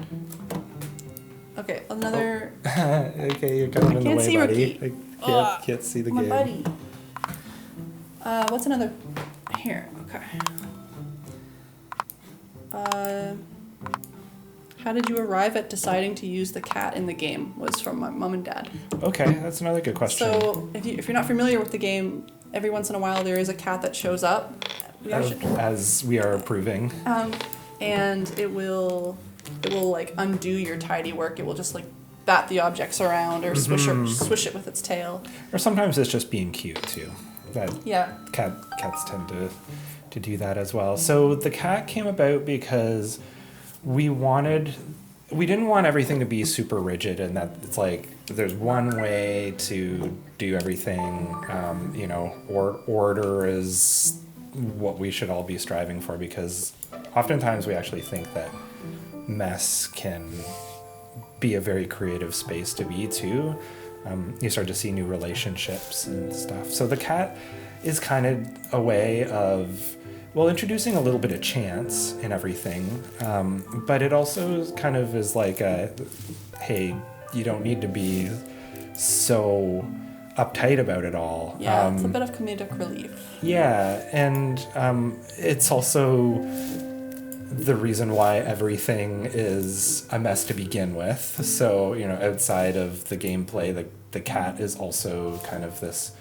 Okay, another. Okay, you're kind of in the way, buddy. I can't see the game. My buddy. What's another? Here. Okay. How did you arrive at deciding to use the cat in the game? Was from my mom and dad. Okay, that's another good question. So if you're not familiar with the game, every once in a while there is a cat that shows up. As we are proving. And it will like undo your tidy work. It will just like bat the objects around or swish it with its tail. Or sometimes it's just being cute too. Yeah. Cats tend to do that as well. So the cat came about because we didn't want everything to be super rigid and that it's like there's one way to do everything. Or order is what we should all be striving for, because oftentimes we actually think that mess can be a very creative space to be too. You start to see new relationships and stuff. So the cat is kind of a way of, well, introducing a little bit of chance in everything, but it also kind of is like hey, you don't need to be so uptight about it all. Yeah, it's a bit of comedic relief. Yeah, and it's also the reason why everything is a mess to begin with. So, outside of the gameplay, the cat is also kind of this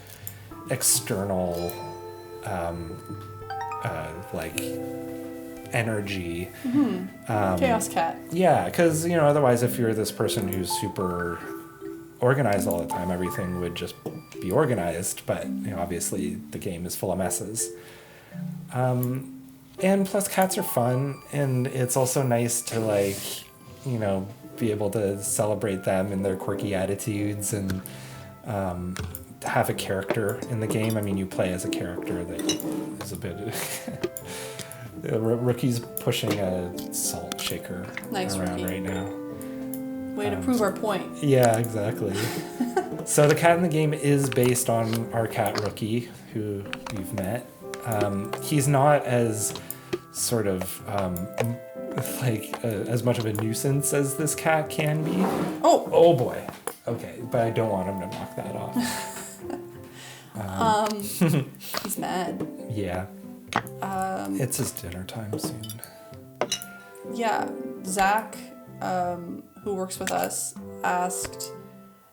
external energy. Chaos cat. Yeah, because, otherwise if you're this person who's super organized all the time, everything would just be organized, but obviously the game is full of messes. And plus cats are fun, and it's also nice to be able to celebrate them and their quirky attitudes and have a character in the game. I mean, you play as a character that is a bit Rookie's pushing a salt shaker around Rookie. right now. Way to prove our point. Yeah, exactly. So the cat in the game is based on our cat Rookie, who you've met. He's not as sort of as much of a nuisance as this cat can be. Oh boy. Okay, but I don't want him to knock that off. He's mad. Yeah. It's his dinner time soon. Yeah, Zach, who works with us, asked,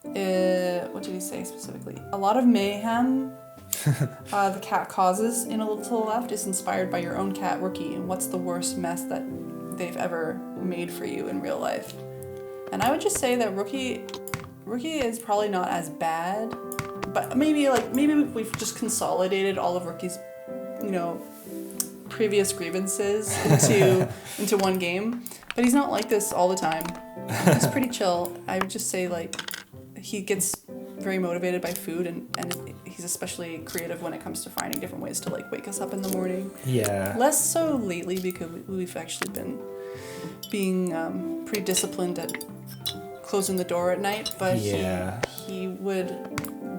what did he say specifically? A lot of mayhem the cat causes in A Little to the Left is inspired by your own cat, Rookie, and what's the worst mess that they've ever made for you in real life? And I would just say that Rookie is probably not as bad, but maybe we've just consolidated all of Rookie's, previous grievances into one game. But he's not like this all the time. He's pretty chill. I would just say he gets very motivated by food and he's especially creative when it comes to finding different ways to wake us up in the morning. Yeah. Less so lately because we've actually been being pretty disciplined at closing the door at night, but he would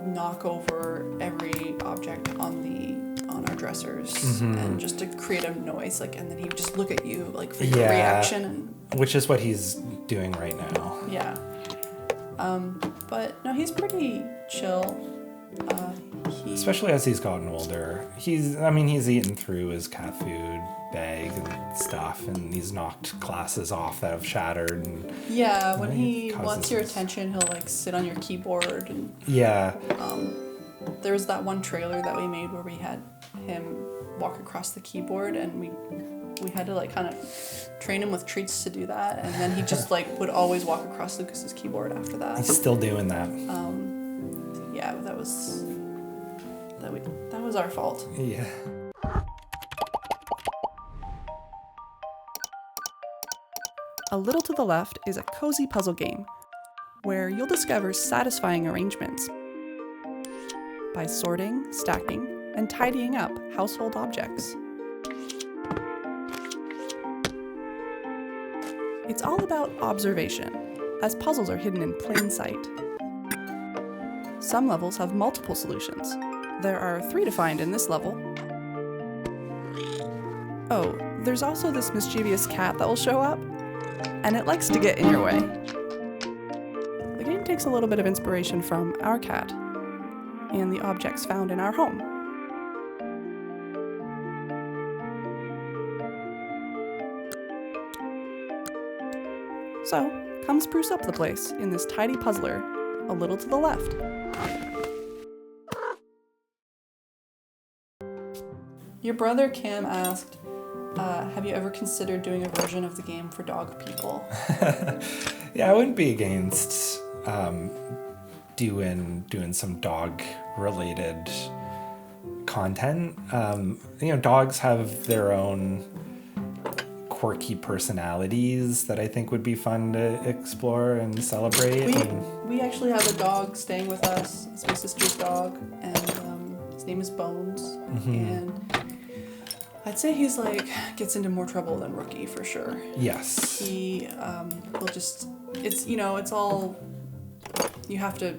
knock over every object on our dressers and just to create a noise, and then he would just look at you for your reaction, which is what he's doing right now. Yeah. But no, he's pretty chill. Especially as he's gotten older. He's eaten through his cat food bag and stuff, and he's knocked glasses off that have shattered. And when he wants your attention, he'll sit on your keyboard. And, there was that one trailer that we made where we had him walk across the keyboard, and we had to kind of train him with treats to do that, and then he just would always walk across Lucas's keyboard after that. He's still doing that. That was our fault. Yeah. A Little to the Left is a cozy puzzle game where you'll discover satisfying arrangements by sorting, stacking, and tidying up household objects. It's all about observation, as puzzles are hidden in plain sight. Some levels have multiple solutions. There are 3 to find in this level. Oh, there's also this mischievous cat that will show up, and it likes to get in your way. The game takes a little bit of inspiration from our cat and the objects found in our home. So, come spruce up the place in this tidy puzzler a little to the left. Your brother Cam asked, have you ever considered doing a version of the game for dog people? Yeah, I wouldn't be against doing some dog related content. Dogs have their own quirky personalities that I think would be fun to explore and celebrate. We actually have a dog staying with us. It's my sister's dog, and his name is Bones. And I'd say he's gets into more trouble than Rookie for sure. Yes. He will just, it's all, you have to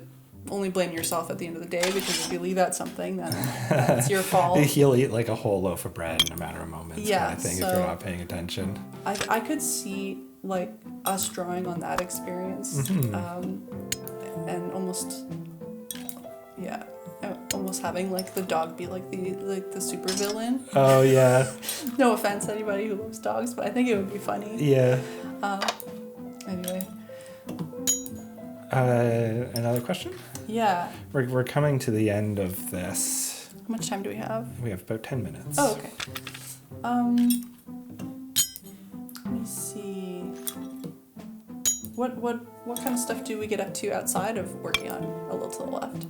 only blame yourself at the end of the day, because if you leave out something, then it's your fault. He'll eat like a whole loaf of bread in a matter of moments. Yeah, kind of thing, so if you're not paying attention. I could see us drawing on that experience, and almost having the dog be the super villain. Oh yeah. No offense to anybody who loves dogs, but I think it would be funny. Yeah. Anyway. Another question? Yeah. We're coming to the end of this. How much time do we have? We have about 10 minutes. Oh, okay. Let me see. What kind of stuff do we get up to outside of working on A Little to the Left?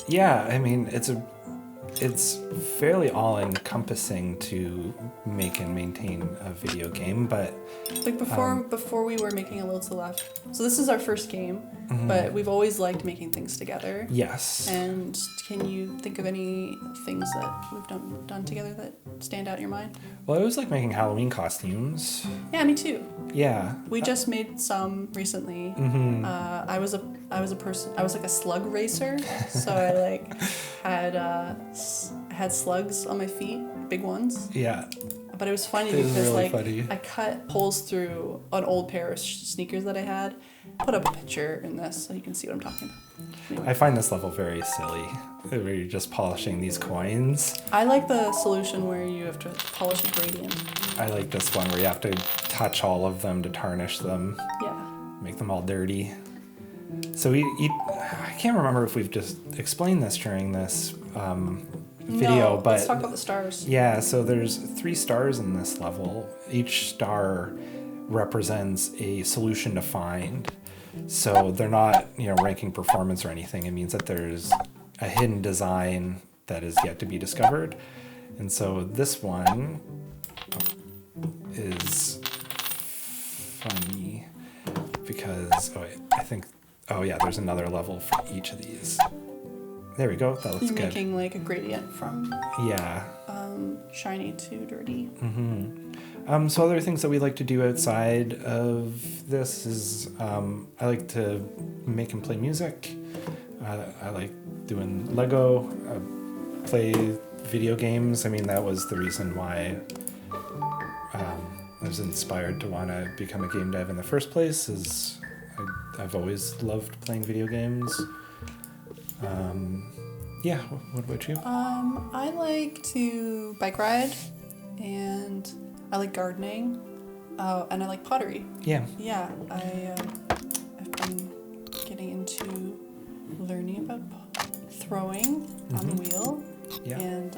Yeah, I mean, it's fairly all-encompassing to make and maintain a video game, but before we were making A Little to the Left, so this is our first game, but we've always liked making things together. Yes. And can you think of any things that we've done together that stand out in your mind? Well, I always like making Halloween costumes. Yeah, me too. Yeah. We just made some recently. I was like a slug racer, so I had slugs on my feet, big ones. Yeah. But it was funny It was because really funny. I cut holes through an old pair of sneakers that I had. Put up a picture in this so you can see what I'm talking about. Anyway. I find this level very silly, where you're just polishing these coins. I like the solution where you have to polish a gradient. I like this one where you have to touch all of them to tarnish them. Yeah. Make them all dirty. So I can't remember if we've just explained this during this video, but let's talk about the stars. Yeah, so there's 3 stars in this level. Each star represents a solution to find. So they're not, ranking performance or anything. It means that there's a hidden design that is yet to be discovered. And so this one is funny because, there's another level for each of these. There we go, that looks You're good. making a gradient from shiny to dirty. So other things that we like to do outside of this is I like to make and play music. I like doing Lego, play video games. I mean, that was the reason why I was inspired to want to become a game dev in the first place, is I've always loved playing video games. What about you? I like to bike ride, and I like gardening, and I like pottery. Yeah. Yeah, I've been getting into learning about throwing on the wheel, and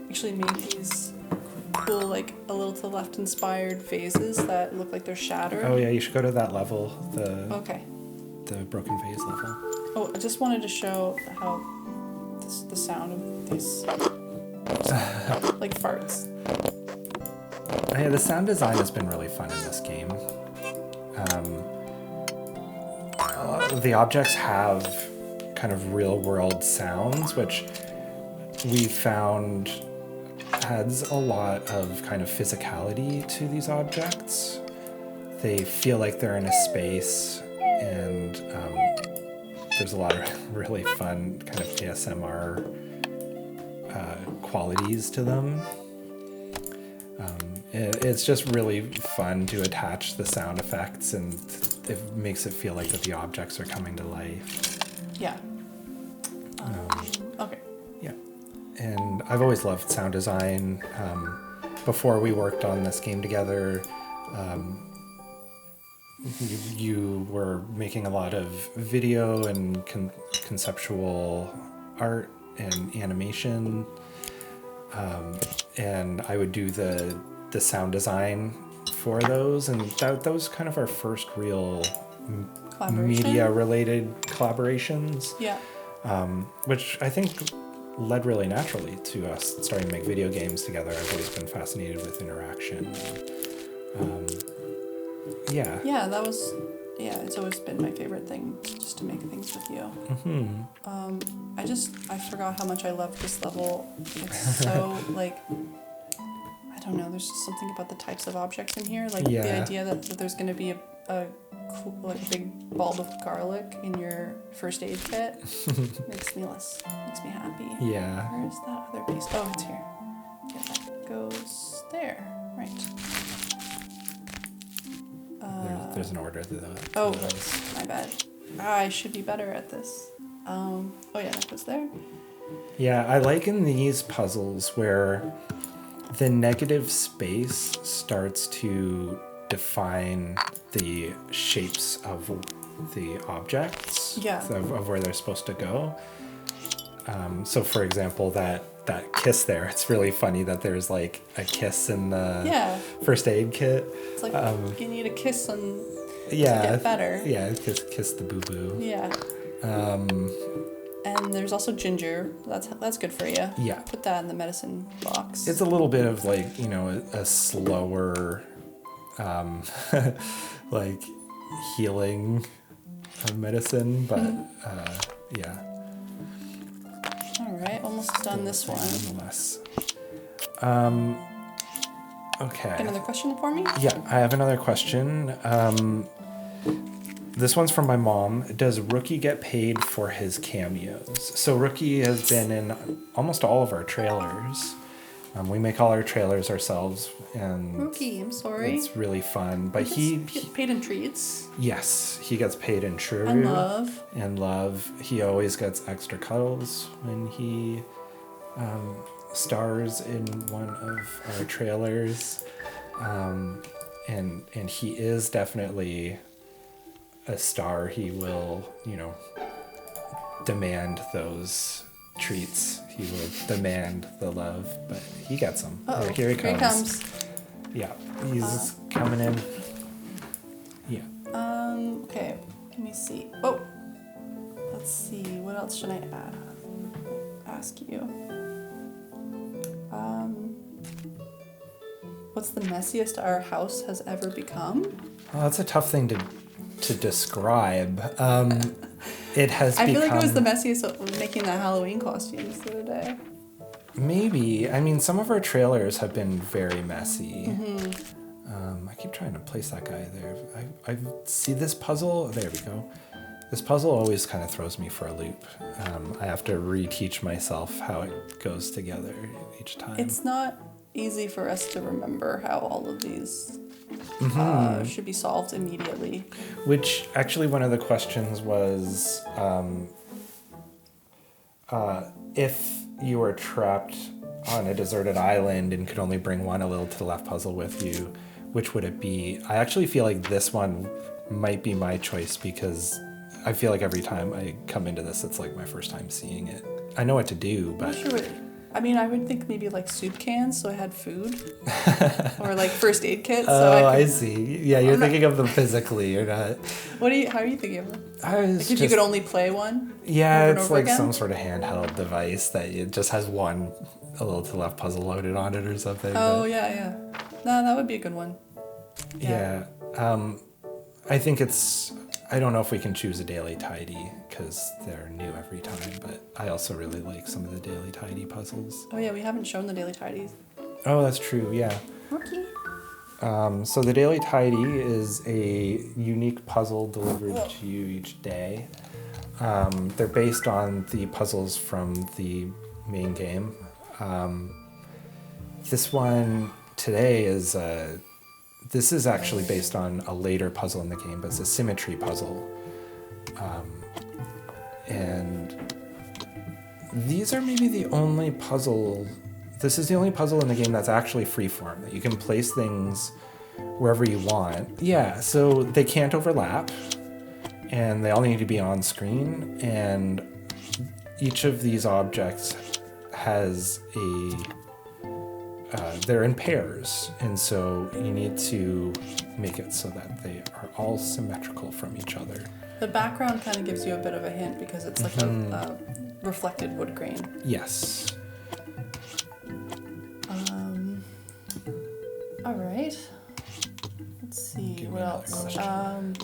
actually made these cool, A Little to the Left inspired vases that look like they're shattered. Oh yeah, you should go to that level, Okay. the broken vase level. Oh, I just wanted to show how the sound of these like farts. Yeah, the sound design has been really fun in this game. The objects have kind of real world sounds, which we found adds a lot of kind of physicality to these objects. They feel like they're in a space, and there's a lot of really fun kind of ASMR qualities to them. It's just really fun to attach the sound effects, and it makes it feel like that the objects are coming to life. Yeah. Okay. Yeah. And I've always loved sound design. Before we worked on this game together, you were making a lot of video and conceptual art and animation, and I would do the sound design for those, and that was kind of our first real media related collaborations. Yeah. Which I think led really naturally to us starting to make video games together. I've always been fascinated with interaction. Yeah. Yeah, that was. Yeah, it's always been my favorite thing, just to make things with you. Mm-hmm. I forgot how much I loved this level. It's so like, I don't know. There's just something about the types of objects in here, like the idea that there's going to be a big bulb of garlic in your first aid kit makes me happy. Yeah. Where is that other piece? Oh, it's here. Yeah, that goes there. Right. There's an order to that. Oh, my bad. I should be better at this. Oh yeah, that goes there. Yeah, I like in these puzzles where the negative space starts to define the shapes of the objects, of where they're supposed to go. So for example, that kiss there, it's really funny that there's like a kiss in the first aid kit. It's like you need a kiss to get better. Yeah, kiss the boo-boo. Yeah. And there's also ginger. That's good for you. Yeah. Put that in the medicine box. It's a little bit of like, a slower like healing medicine, but yeah. All right, almost done this one. Nonetheless. Okay. Another question for me? Yeah, I have another question. This one's from my mom. Does Rookie get paid for his cameos? So Rookie has been in almost all of our trailers. We make all our trailers ourselves, and Rookie, I'm sorry. It's really fun. But he gets paid in treats. Yes, he gets paid in true and love. And love. He always gets extra cuddles when he stars in one of our trailers, and he is definitely a star. He will, demand those treats. He will demand the love, but he gets them. Uh-oh. Here he Here he comes. Yeah, he's coming in. Yeah. Okay, let me see. Oh, let's see. What else should I ask you? What's the messiest our house has ever become? Well, that's a tough thing to describe. It has. I feel like it was the messiest making the Halloween costumes the other day. Maybe. I mean, some of our trailers have been very messy. Mm-hmm. I keep trying to place that guy there. I see this puzzle. There we go. This puzzle always kind of throws me for a loop. I have to reteach myself how it goes together each time. It's not easy for us to remember how all of these should be solved immediately. Which, actually, one of the questions was, if you were trapped on a deserted island and could only bring one a little to the left puzzle with you, which would it be? I actually feel like this one might be my choice because I feel like every time I come into this, it's like my first time seeing it. I know what to do, but... I'm not sure I would think maybe like soup cans, so I had food, or like first aid kits. I see. Yeah, you're thinking of them physically. You're not. How are you thinking of them? If you could only play one. Yeah, over and it's over like again? some sort of handheld device that it just has one a little to the left puzzle loaded on it or something. Oh yeah. No, that would be a good one. Yeah. I think it's. I don't know if we can choose a daily tidy because they're new every time, but I also really like some of the daily tidy puzzles. Oh yeah, we haven't shown the daily tidies. Oh, that's true. Yeah. Okay. So the daily tidy is a unique puzzle delivered to you each day. They're based on the puzzles from the main game. This one today is. This is actually based on a later puzzle in the game, but it's a symmetry puzzle. And these are maybe the only puzzle... This is the only puzzle in the game that's actually freeform, that you can place things wherever you want. Yeah, so they can't overlap, and they all need to be on screen, and each of these objects has they're in pairs, and so you need to make it so that they are all symmetrical from each other. The background kind of gives you a bit of a hint because it's like a reflected wood grain. Yes. All right. Let's see Give me what another else. question.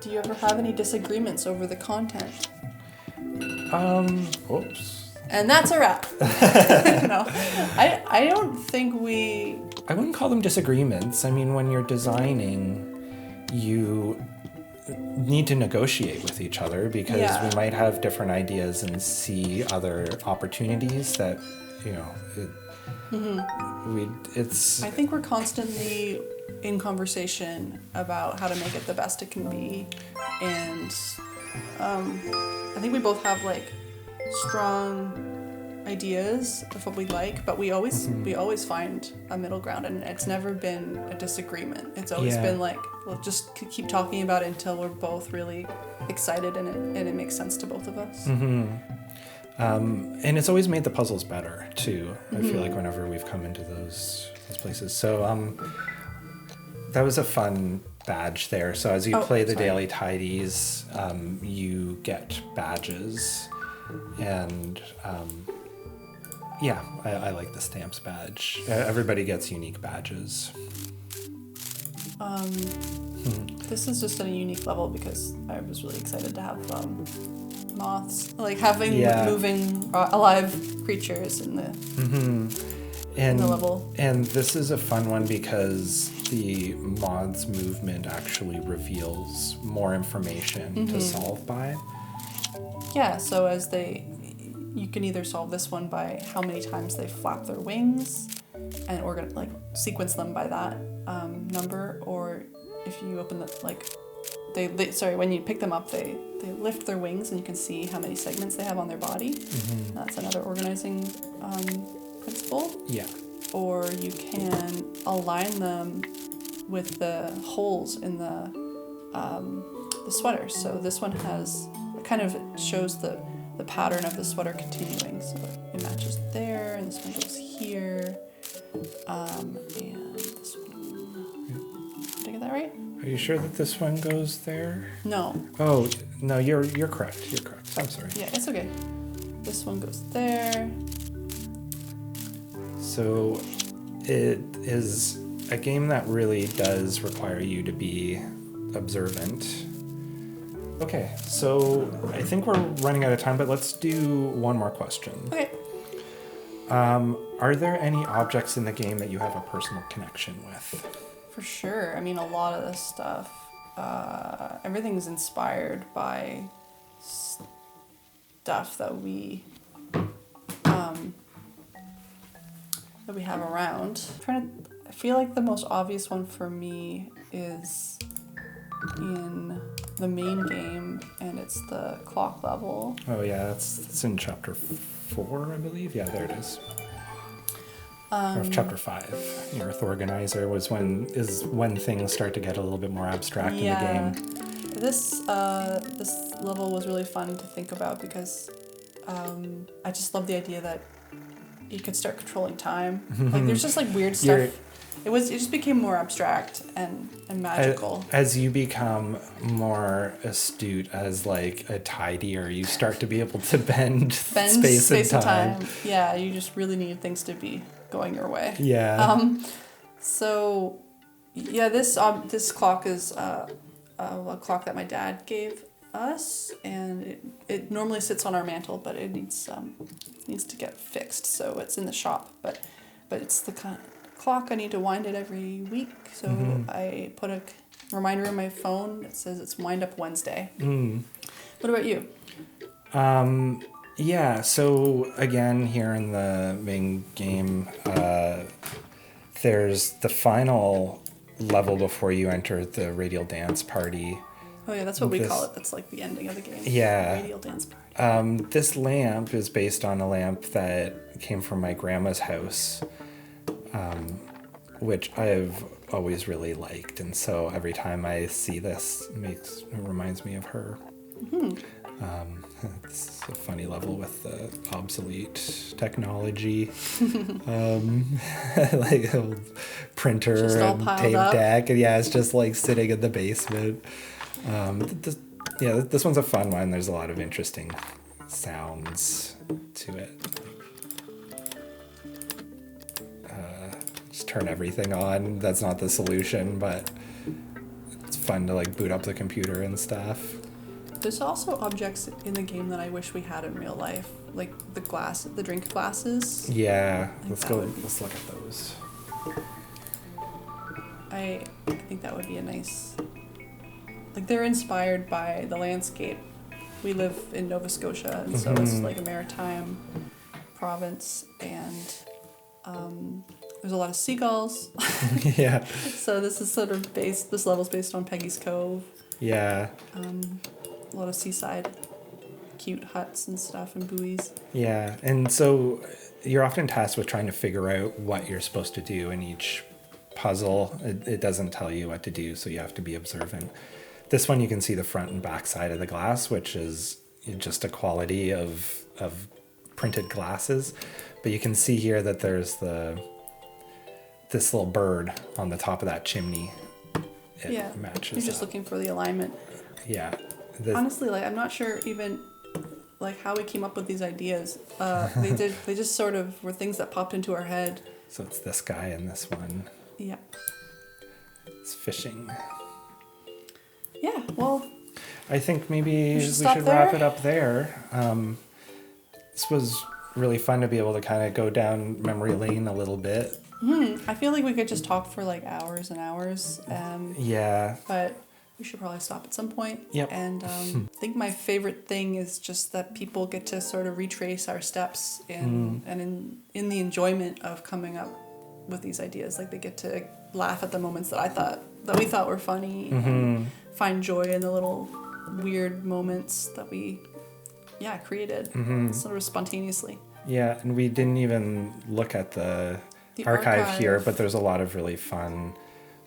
Do you ever have any disagreements over the content? Oops. And that's a wrap. No, I don't think I wouldn't call them disagreements. I mean, when you're designing, you need to negotiate with each other because Yeah. we might have different ideas and see other opportunities that, you know, I think we're constantly in conversation about how to make it the best it can be, and I think we both have like strong ideas of what we like, but we always find a middle ground, and it's never been a disagreement. It's always been like, we'll just keep talking about it until we're both really excited and it makes sense to both of us. And it's always made the puzzles better too. I feel like whenever we've come into those places. So that was a fun badge there. So as you play the daily tidies, you get badges, and I like the stamps badge. Everybody gets unique badges. This is just at a unique level because I was really excited to have moths, like having moving alive creatures in the in the level. And this is a fun one because the moth's movement actually reveals more information to solve by. Yeah, so you can either solve this one by how many times they flap their wings and sequence them by that number, or if you open the when you pick them up, they lift their wings and you can see how many segments they have on their body. That's another organizing principle. Yeah. Or you can align them with the holes in the sweater. So this one kind of shows the pattern of the sweater continuing. So it matches there, and this one goes here, and this one. Did I get that right? Are you sure that this one goes there? No. Oh, no, you're correct. You're correct. I'm sorry. Yeah, it's okay. This one goes there. So it is a game that really does require you to be observant. Okay, so I think we're running out of time, but let's do one more question. Okay. Are there any objects in the game that you have a personal connection with? For sure. I mean, a lot of this stuff, everything's inspired by stuff that we have around. I feel like the most obvious one for me is in the main game, and it's the clock level. Oh yeah, it's in chapter 4, I believe. Yeah, there it is. Or chapter 5. The Earth Organizer is when things start to get a little bit more abstract in the game. This level was really fun to think about because I just love the idea that you could start controlling time. Like there's just like weird stuff. It just became more abstract and magical. As you become more astute as like a tidier, you start to be able to bend space and time. Yeah, you just really need things to be going your way. Yeah. So yeah, this clock is a clock that my dad gave us, and it normally sits on our mantle, but it needs to get fixed, so it's in the shop. But it's the kind of clock I need to wind it every week, so I put a reminder in my phone that says it's Wind Up Wednesday. What about you? Yeah, so again, here in the main game, there's the final level before you enter the radial dance party. Oh yeah, that's what we call it. That's like the ending of the game. Yeah. Radial dance party. This lamp is based on a lamp that came from my grandma's house, which I've always really liked. And so every time I see this, it reminds me of her. It's a funny level with the obsolete technology, like old printer Just all and piled tape up. deck, and yeah, it's just like sitting in the basement. This one's a fun one. There's a lot of interesting sounds to it. Just turn everything on. That's not the solution, but it's fun to like boot up the computer and stuff. There's also objects in the game that I wish we had in real life, like the drink glasses. Yeah, Let's look at those. I think that would be a nice, like they're inspired by the landscape. We live in Nova Scotia, and so it's like a maritime province, and there's a lot of seagulls. Yeah. So this is sort of this level's based on Peggy's Cove. Yeah. A lot of seaside cute huts and stuff and buoys. Yeah, and so you're often tasked with trying to figure out what you're supposed to do in each puzzle. It doesn't tell you what to do, so you have to be observant. This one you can see the front and back side of the glass, which is just a quality of printed glasses. But you can see here that there's this little bird on the top of that chimney. It matches. You're just looking for the alignment. Yeah. Honestly, like I'm not sure even like how we came up with these ideas. They just sort of were things that popped into our head. So it's this guy and this one. Yeah. It's fishing. Yeah, well, I think maybe we stop should there. wrap it up there. This was really fun to be able to kind of go down memory lane a little bit. I feel like we could just talk for like hours and hours. Yeah. But we should probably stop at some point. Yep. And I think my favorite thing is just that people get to sort of retrace our steps in the enjoyment of coming up with these ideas. Like they get to laugh at the moments that we thought were funny and find joy in the little weird moments that we created sort of spontaneously. Yeah, and we didn't even look at the archive here, but there's a lot of really fun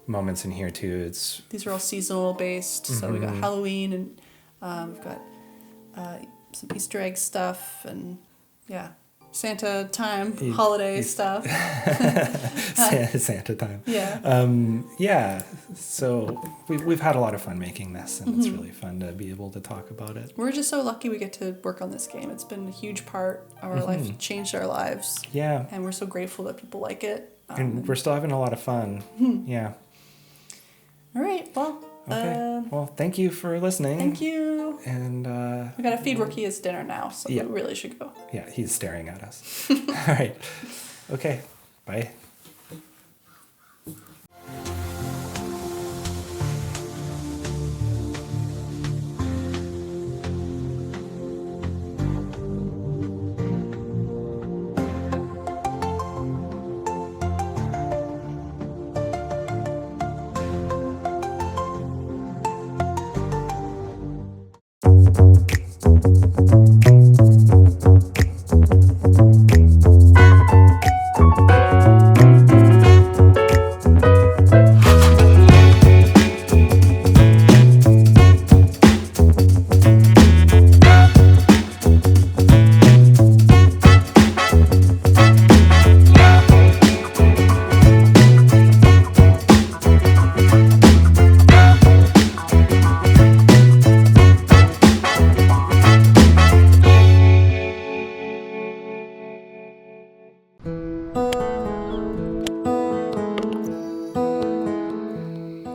moments in here too. These are all seasonal based. So we got Halloween and we've got some Easter egg stuff and Santa time, holiday stuff. Santa time. Yeah. So we've had a lot of fun making this, and it's really fun to be able to talk about it. We're just so lucky we get to work on this game. It's been a huge part of our life, changed our lives. Yeah. And we're so grateful that people like it. And we're still having a lot of fun. Yeah. All right. Well. Okay. Well, thank you for listening. Thank you. And we gotta feed Rookie his dinner now, so we really should go. Yeah, he's staring at us. All right. Okay. Bye.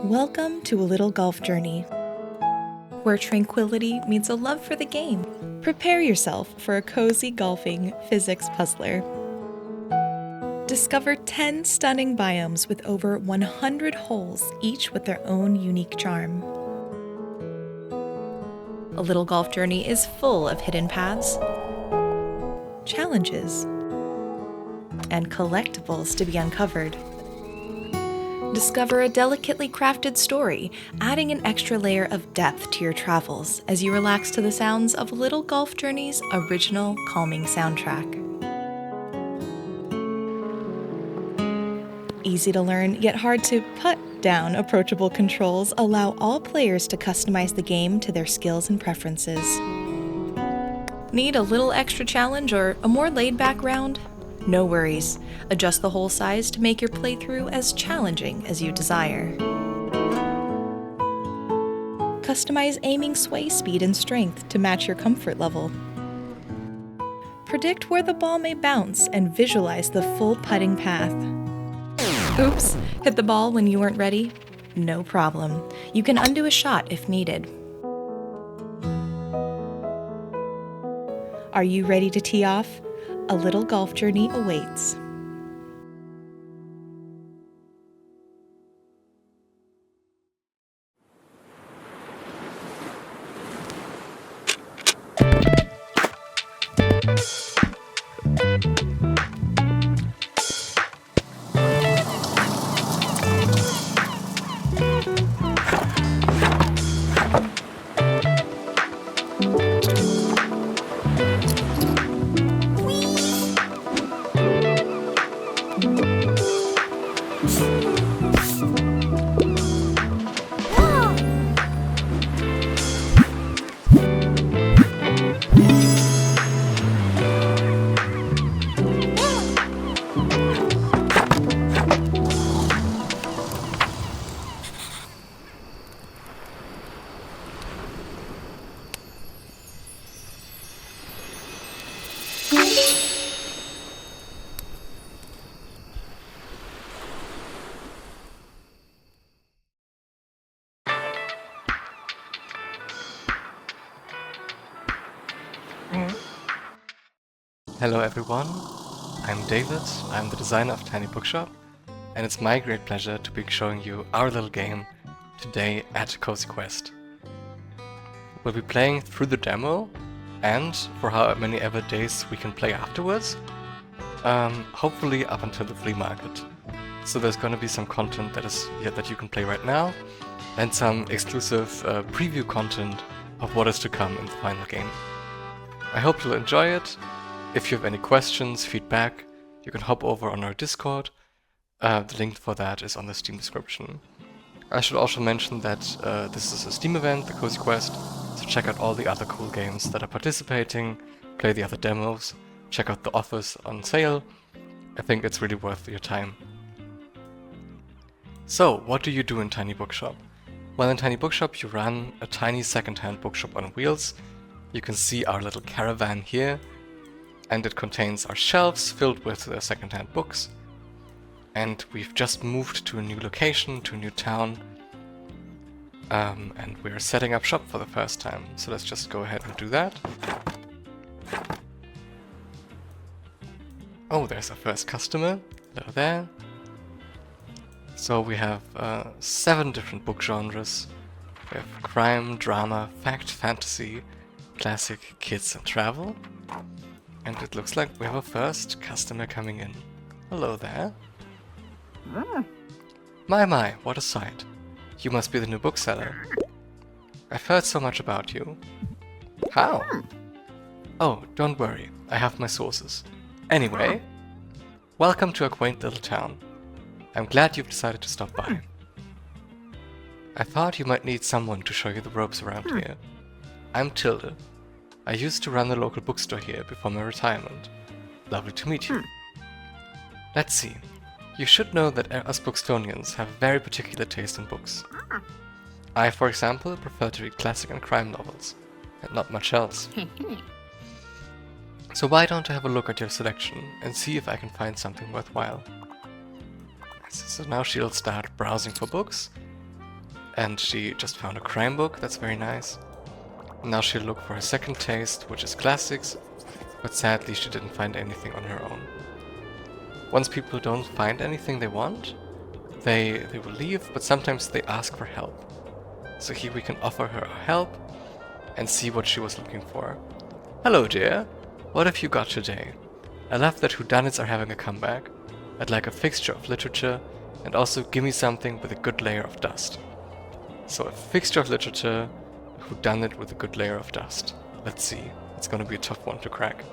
Welcome to a little golf journey, where tranquility meets a love for the game. Prepare yourself for a cozy golfing physics puzzler. Discover 10 stunning biomes with over 100 holes, each with their own unique charm. A little golf journey is full of hidden paths, challenges, and collectibles to be uncovered. Discover a delicately crafted story, adding an extra layer of depth to your travels as you relax to the sounds of Little Golf Journey's original calming soundtrack. easy to learn yet hard to put down approachable controls allow all players to customize the game to their skills and preferences. Need a little extra challenge or a more laid-back round? No worries. Adjust the hole size to make your playthrough as challenging as you desire. Customize aiming sway speed and strength to match your comfort level. Predict where the ball may bounce and visualize the full putting path. Oops, hit the ball when you weren't ready? No problem. You can undo a shot if needed. Are you ready to tee off? A little golf journey awaits. Hello everyone, I'm David, I'm the designer of Tiny Bookshop, and it's my great pleasure to be showing you our little game today at Cozy Quest. We'll be playing through the demo, and for how many ever days we can play afterwards, hopefully up until the flea market. So there's gonna be some content that you can play right now, and some exclusive preview content of what is to come in the final game. I hope you'll enjoy it. If you have any questions, feedback, you can hop over on our Discord. The link for that is on the Steam description. I should also mention that this is a Steam event, the Cozy Quest, so check out all the other cool games that are participating, play the other demos, check out the offers on sale. I think it's really worth your time. So, what do you do in Tiny Bookshop? Well, in Tiny Bookshop you run a tiny second-hand bookshop on wheels. You can see our little caravan here, and it contains our shelves filled with second-hand books. And we've just moved to a new location, to a new town, and we're setting up shop for the first time. So let's just go ahead and do that. Oh, there's our first customer. Hello there. So we have 7 different book genres. We have crime, drama, fact, fantasy, classic, kids, and travel. And it looks like we have a first customer coming in. Hello there. My, what a sight. You must be the new bookseller. I've heard so much about you. How? Oh, don't worry, I have my sources. Anyway, welcome to a quaint little town. I'm glad you've decided to stop by. I thought you might need someone to show you the ropes around here. I'm Tilde. I used to run the local bookstore here before my retirement. Lovely to meet you. Let's see. You should know that us Bookstonians have a very particular taste in books. I, for example, prefer to read classic and crime novels, and not much else. So why don't I have a look at your selection and see if I can find something worthwhile? So now she'll start browsing for books, and she just found a crime book, that's very nice. Now she'll look for her second taste, which is classics, but sadly she didn't find anything on her own. Once people don't find anything they want, they will leave, but sometimes they ask for help. So here we can offer her help and see what she was looking for. Hello dear, what have you got today? I love that whodunits are having a comeback. I'd like a fixture of literature, and also give me something with a good layer of dust. So a fixture of literature, whodunit with a good layer of dust. Let's see, it's gonna be a tough one to crack.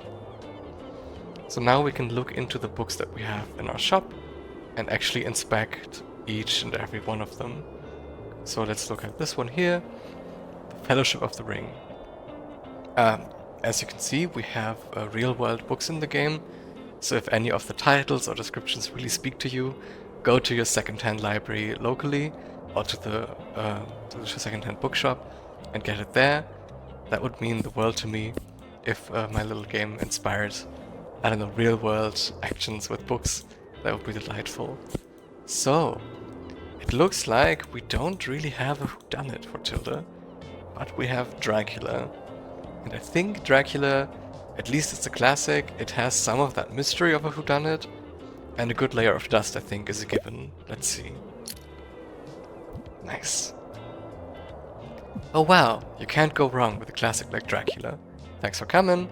So now we can look into the books that we have in our shop, and actually inspect each and every one of them. So let's look at this one here, the Fellowship of the Ring. As you can see, we have real-world books in the game, so if any of the titles or descriptions really speak to you, go to your second-hand library locally, or to the second-hand bookshop, and get it there. That would mean the world to me if my little game inspired, I don't know, real-world actions with books. That would be delightful. So, it looks like we don't really have a whodunit for Tilda, but we have Dracula. And I think Dracula, at least it's a classic, it has some of that mystery of a whodunit, and a good layer of dust, I think, is a given. Let's see. Nice. Oh wow, you can't go wrong with a classic like Dracula. Thanks for coming.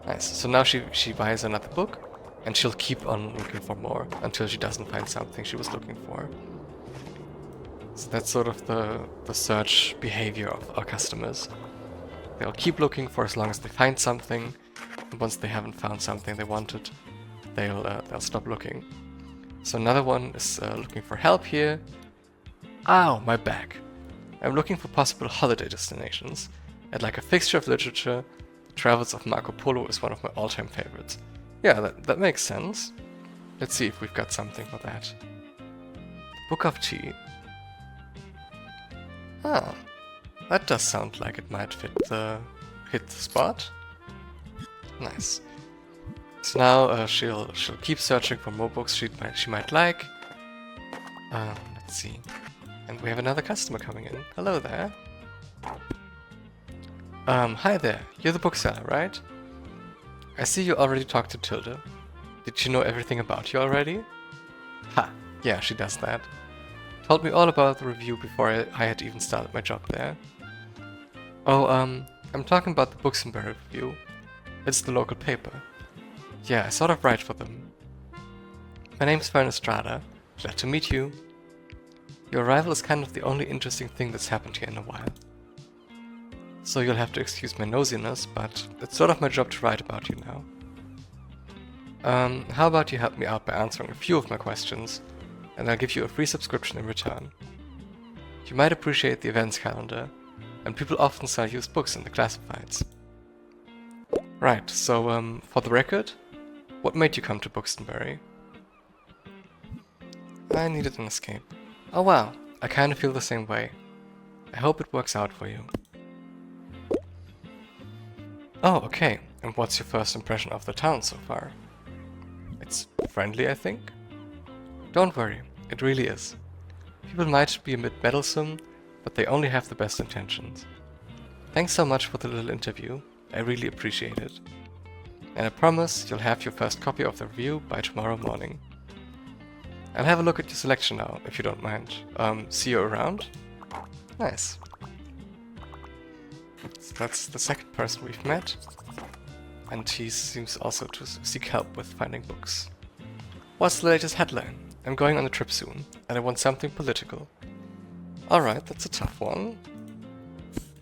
Nice. So now she buys another book, and she'll keep on looking for more until she doesn't find something she was looking for. So that's sort of the search behavior of our customers. They'll keep looking for as long as they find something, and once they haven't found something they wanted, they'll stop looking. So another one is looking for help here. Ow, my back. I'm looking for possible holiday destinations. I'd like a fixture of literature. The Travels of Marco Polo is one of my all-time favorites. Yeah, that makes sense. Let's see if we've got something for that. Book of Tea. Ah, that does sound like it might hit the spot. Nice. So now she'll keep searching for more books she might like. Let's see. And we have another customer coming in. Hello there. Hi there. You're the bookseller, right? I see you already talked to Tilda. Did she know everything about you already? Ha! Yeah, she does that. Told me all about the review before I had even started my job there. Oh, I'm talking about the Bookshop review. It's the local paper. Yeah, I sort of write for them. My name's Fern Estrada. Glad to meet you. Your arrival is kind of the only interesting thing that's happened here in a while. So you'll have to excuse my nosiness, but it's sort of my job to write about you now. How about you help me out by answering a few of my questions, and I'll give you a free subscription in return. You might appreciate the events calendar, and people often sell used books in the classifieds. Right, so for the record, what made you come to Buxtonbury? I needed an escape. Oh wow, I kinda feel the same way. I hope it works out for you. Oh, okay, and what's your first impression of the town so far? It's friendly, I think? Don't worry, it really is. People might be a bit meddlesome, but they only have the best intentions. Thanks so much for the little interview, I really appreciate it. And I promise you'll have your first copy of the review by tomorrow morning. I'll have a look at your selection now, if you don't mind. See you around? Nice. That's the second person we've met. And he seems also to seek help with finding books. What's the latest headline? I'm going on a trip soon, and I want something political. Alright, that's a tough one.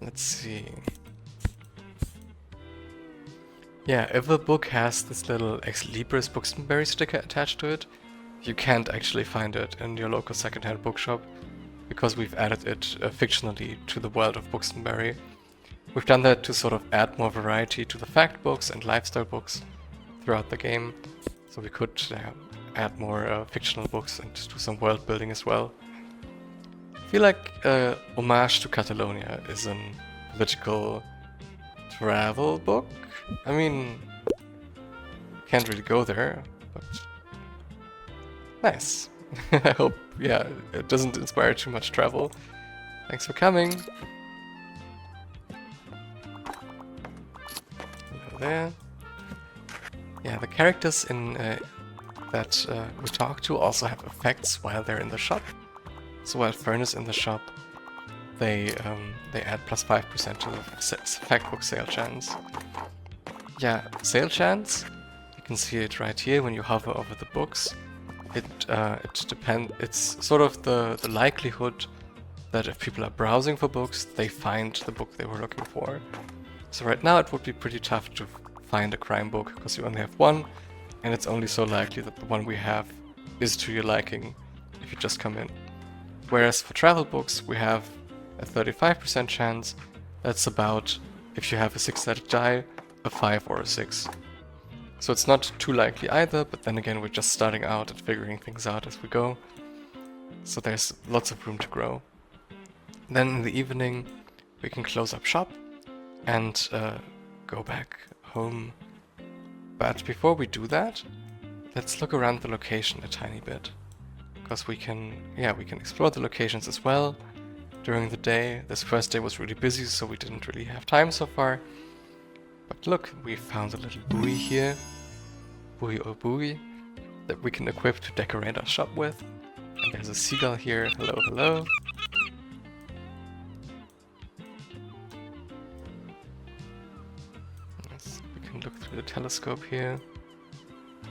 Let's see. Yeah, if a book has this little Ex Libris Buxtonbury sticker attached to it, you can't actually find it in your local secondhand bookshop, because we've added it fictionally to the world of Buxtonbury. We've done that to sort of add more variety to the fact books and lifestyle books throughout the game, so we could add more fictional books and do some world building as well. I feel like Homage to Catalonia is a political travel book. I mean, can't really go there, but nice. I hope, yeah, it doesn't inspire too much travel. Thanks for coming. Hello there. Yeah, the characters in that we talk to also have effects while they're in the shop. So while Fern is in the shop, they add plus 5% to the fact book sale chance. Yeah, sale chance. You can see it right here when you hover over the books. It depends. It's sort of the likelihood that if people are browsing for books, they find the book they were looking for. So right now it would be pretty tough to find a crime book because you only have one, and it's only so likely that the one we have is to your liking if you just come in. Whereas for travel books, we have a 35% chance. That's about, if you have a 6-sided die, a 5 or a 6. So it's not too likely either, but then again, we're just starting out and figuring things out as we go. So there's lots of room to grow. Then in the evening, we can close up shop and go back home. But before we do that, let's look around the location a tiny bit. Because we can explore the locations as well during the day. This first day was really busy, so we didn't really have time so far. But look, we found a little buoy here. Buoy, that we can equip to decorate our shop with. And there's a seagull here. Hello, hello. Yes, we can look through the telescope here.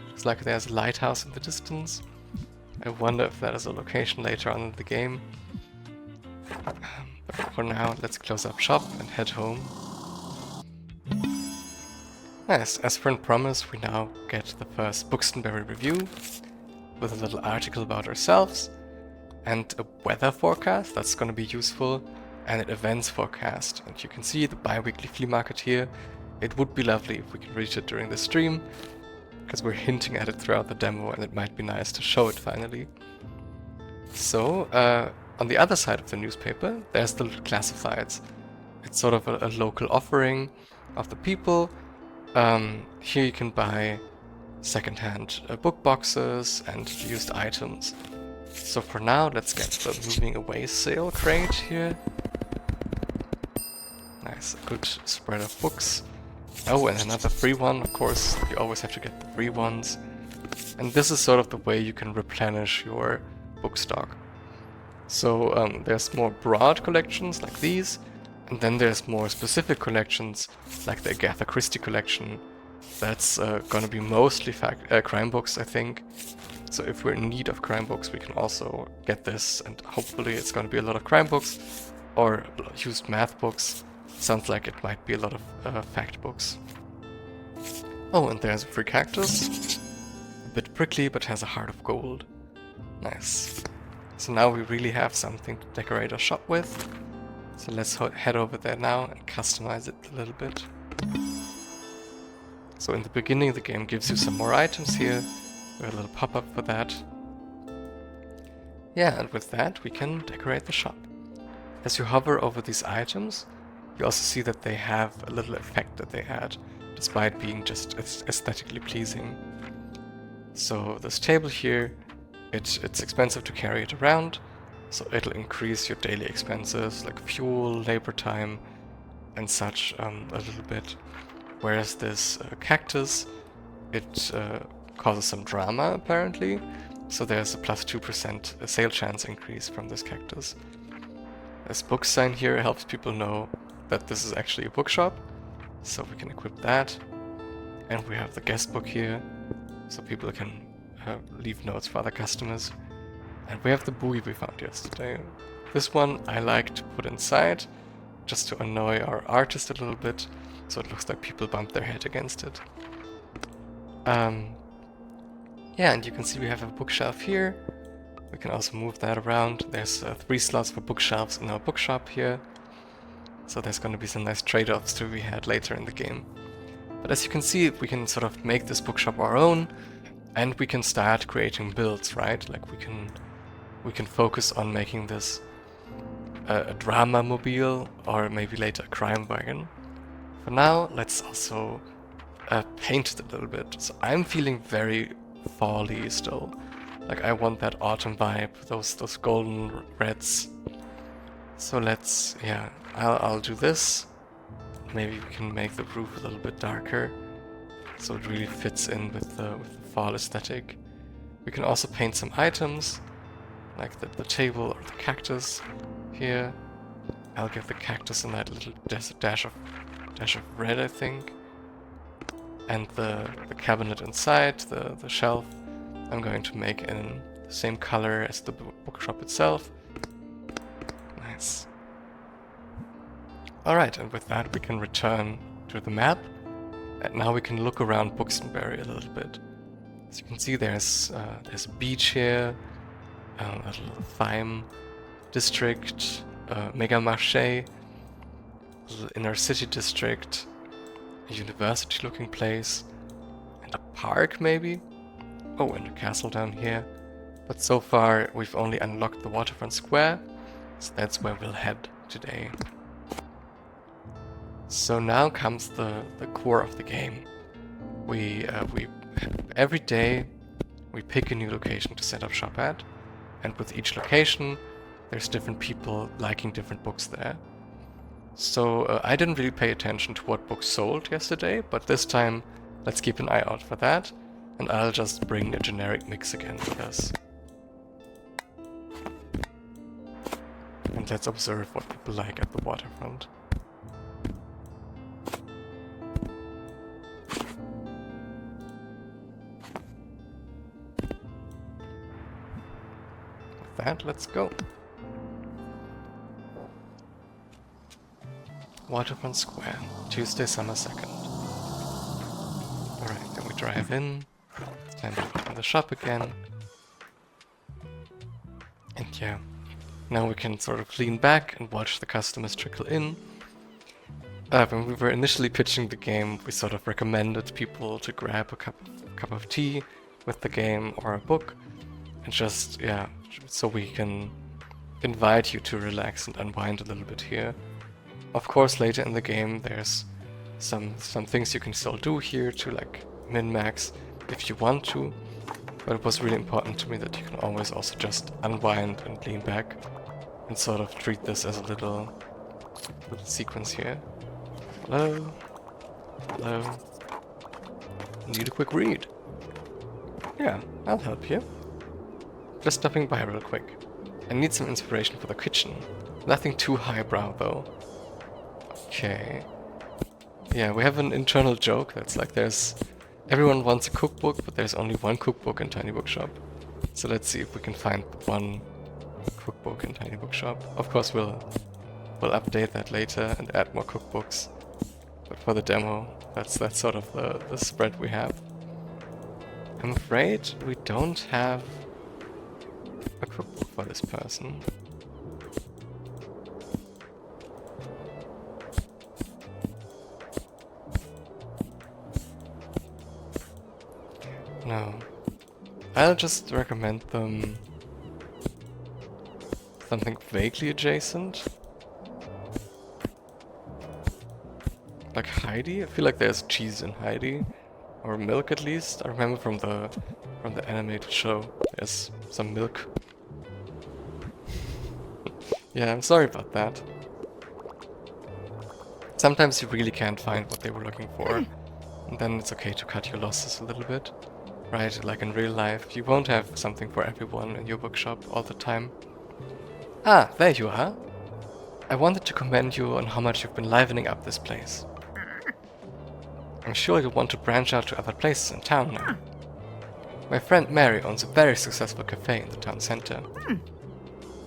Looks like there's a lighthouse in the distance. I wonder if that is a location later on in the game. But for now, let's close up shop and head home. Nice, as per promise, we now get the first Bookstone review with a little article about ourselves and a weather forecast that's going to be useful, and an events forecast. And you can see the bi-weekly flea market here. It would be lovely if we could reach it during the stream, because we're hinting at it throughout the demo and it might be nice to show it finally. So, on the other side of the newspaper, there's the little classifieds. It's sort of a local offering of the people. Here you can buy secondhand book boxes and used items. So for now, let's get the moving away sale crate here. Nice, a good spread of books. Oh, and another free one, of course. You always have to get the free ones. And this is sort of the way you can replenish your book stock. So there's more broad collections like these, and then there's more specific collections like the Agatha Christie collection. That's gonna be mostly crime books, I think. So if we're in need of crime books, we can also get this, and hopefully it's gonna be a lot of crime books or used math books. Sounds like it might be a lot of fact books. Oh, and there's a free cactus. A bit prickly, but has a heart of gold. Nice. So now we really have something to decorate our shop with. So let's head over there now and customize it a little bit. So in the beginning, the game gives you some more items here. A little pop-up for that. Yeah, and with that, we can decorate the shop. As you hover over these items, you also see that they have a little effect that they add, despite being just aesthetically pleasing. So this table here, it's expensive to carry it around, so it'll increase your daily expenses like fuel, labor time, and such a little bit. Whereas this cactus, it causes some drama apparently, so there's a plus 2% sale chance increase from this cactus. This book sign here helps people know that this is actually a bookshop, so we can equip that. And we have the guest book here, so people can leave notes for other customers. And we have the buoy we found yesterday. This one I like to put inside, just to annoy our artist a little bit, so it looks like people bump their head against it. Yeah, and you can see we have a bookshelf here. We can also move that around. There's 3 slots for bookshelves in our bookshop here. So there's going to be some nice trade-offs to be had later in the game. But as you can see, we can sort of make this bookshop our own, and we can start creating builds, right? Like we can focus on making this a drama mobile, or maybe later a crime wagon. For now, let's also paint it a little bit. So I'm feeling very fall-y still. Like I want that autumn vibe, those golden reds. So let's, yeah, I'll do this. Maybe we can make the roof a little bit darker, so it really fits in with the fall aesthetic. We can also paint some items, like the table or the cactus here. I'll give the cactus a nice little dash of red, I think. And the cabinet inside, the shelf, I'm going to make in the same color as the bookshop itself. Nice. Alright, and with that we can return to the map. And now we can look around Bookstone a little bit. As you can see, there's a beach here, a little thyme district, mega marché, a little inner city district, a university-looking place, and a park maybe? Oh, and a castle down here. But so far, we've only unlocked the waterfront square, so that's where we'll head today. So now comes the core of the game. We every day we pick a new location to set up shop at, and with each location there's different people liking different books there. So I didn't really pay attention to what books sold yesterday, but this time let's keep an eye out for that, and I'll just bring a generic mix again with us. And let's observe what people like at the waterfront. With that, let's go. Waterfront Square, Tuesday, summer 2nd. Alright, then we drive in. It's time to open the shop again. And yeah, now we can sort of lean back and watch the customers trickle in. When we were initially pitching the game, we sort of recommended people to grab a cup of tea with the game or a book, and just, yeah, so we can invite you to relax and unwind a little bit here. Of course, later in the game, there's some things you can still do here to like min-max if you want to, but it was really important to me that you can always also just unwind and lean back and sort of treat this as a little sequence here. Hello? Hello? Need a quick read? Yeah, I'll help you. Just stopping by real quick. I need some inspiration for the kitchen. Nothing too highbrow though. Okay. Yeah, we have an internal joke that's like everyone wants a cookbook, but there's only one cookbook in Tiny Bookshop. So let's see if we can find one cookbook in Tiny Bookshop. Of course we'll update that later and add more cookbooks. But for the demo, that's sort of the spread we have. I'm afraid we don't have a cookbook for this person. No. I'll just recommend them something vaguely adjacent. Like Heidi? I feel like there's cheese in Heidi. Or milk at least. I remember from the animated show there's some milk. Yeah, I'm sorry about that. Sometimes you really can't find what they were looking for. And then it's okay to cut your losses a little bit. Right, like in real life, you won't have something for everyone in your bookshop all the time. Ah, there you are. I wanted to commend you on how much you've been livening up this place. I'm sure you'll want to branch out to other places in town now. My friend Mary owns a very successful cafe in the town center.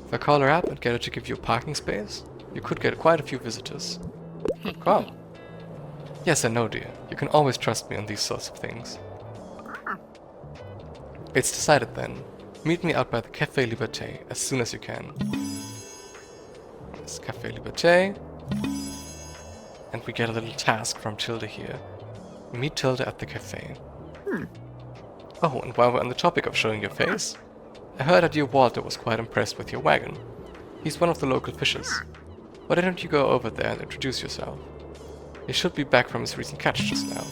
If I call her up and get her to give you a parking space, you could get quite a few visitors. Come. Yes, I know, dear. You can always trust me on these sorts of things. It's decided then. Meet me out by the Café Liberté as soon as you can. It's Café Liberté. And we get a little task from Tilda here. Meet Tilda at the cafe. Oh, and while we're on the topic of showing your face, I heard that your Walter was quite impressed with your wagon. He's one of the local fishers. Why don't you go over there and introduce yourself? He should be back from his recent catch just now.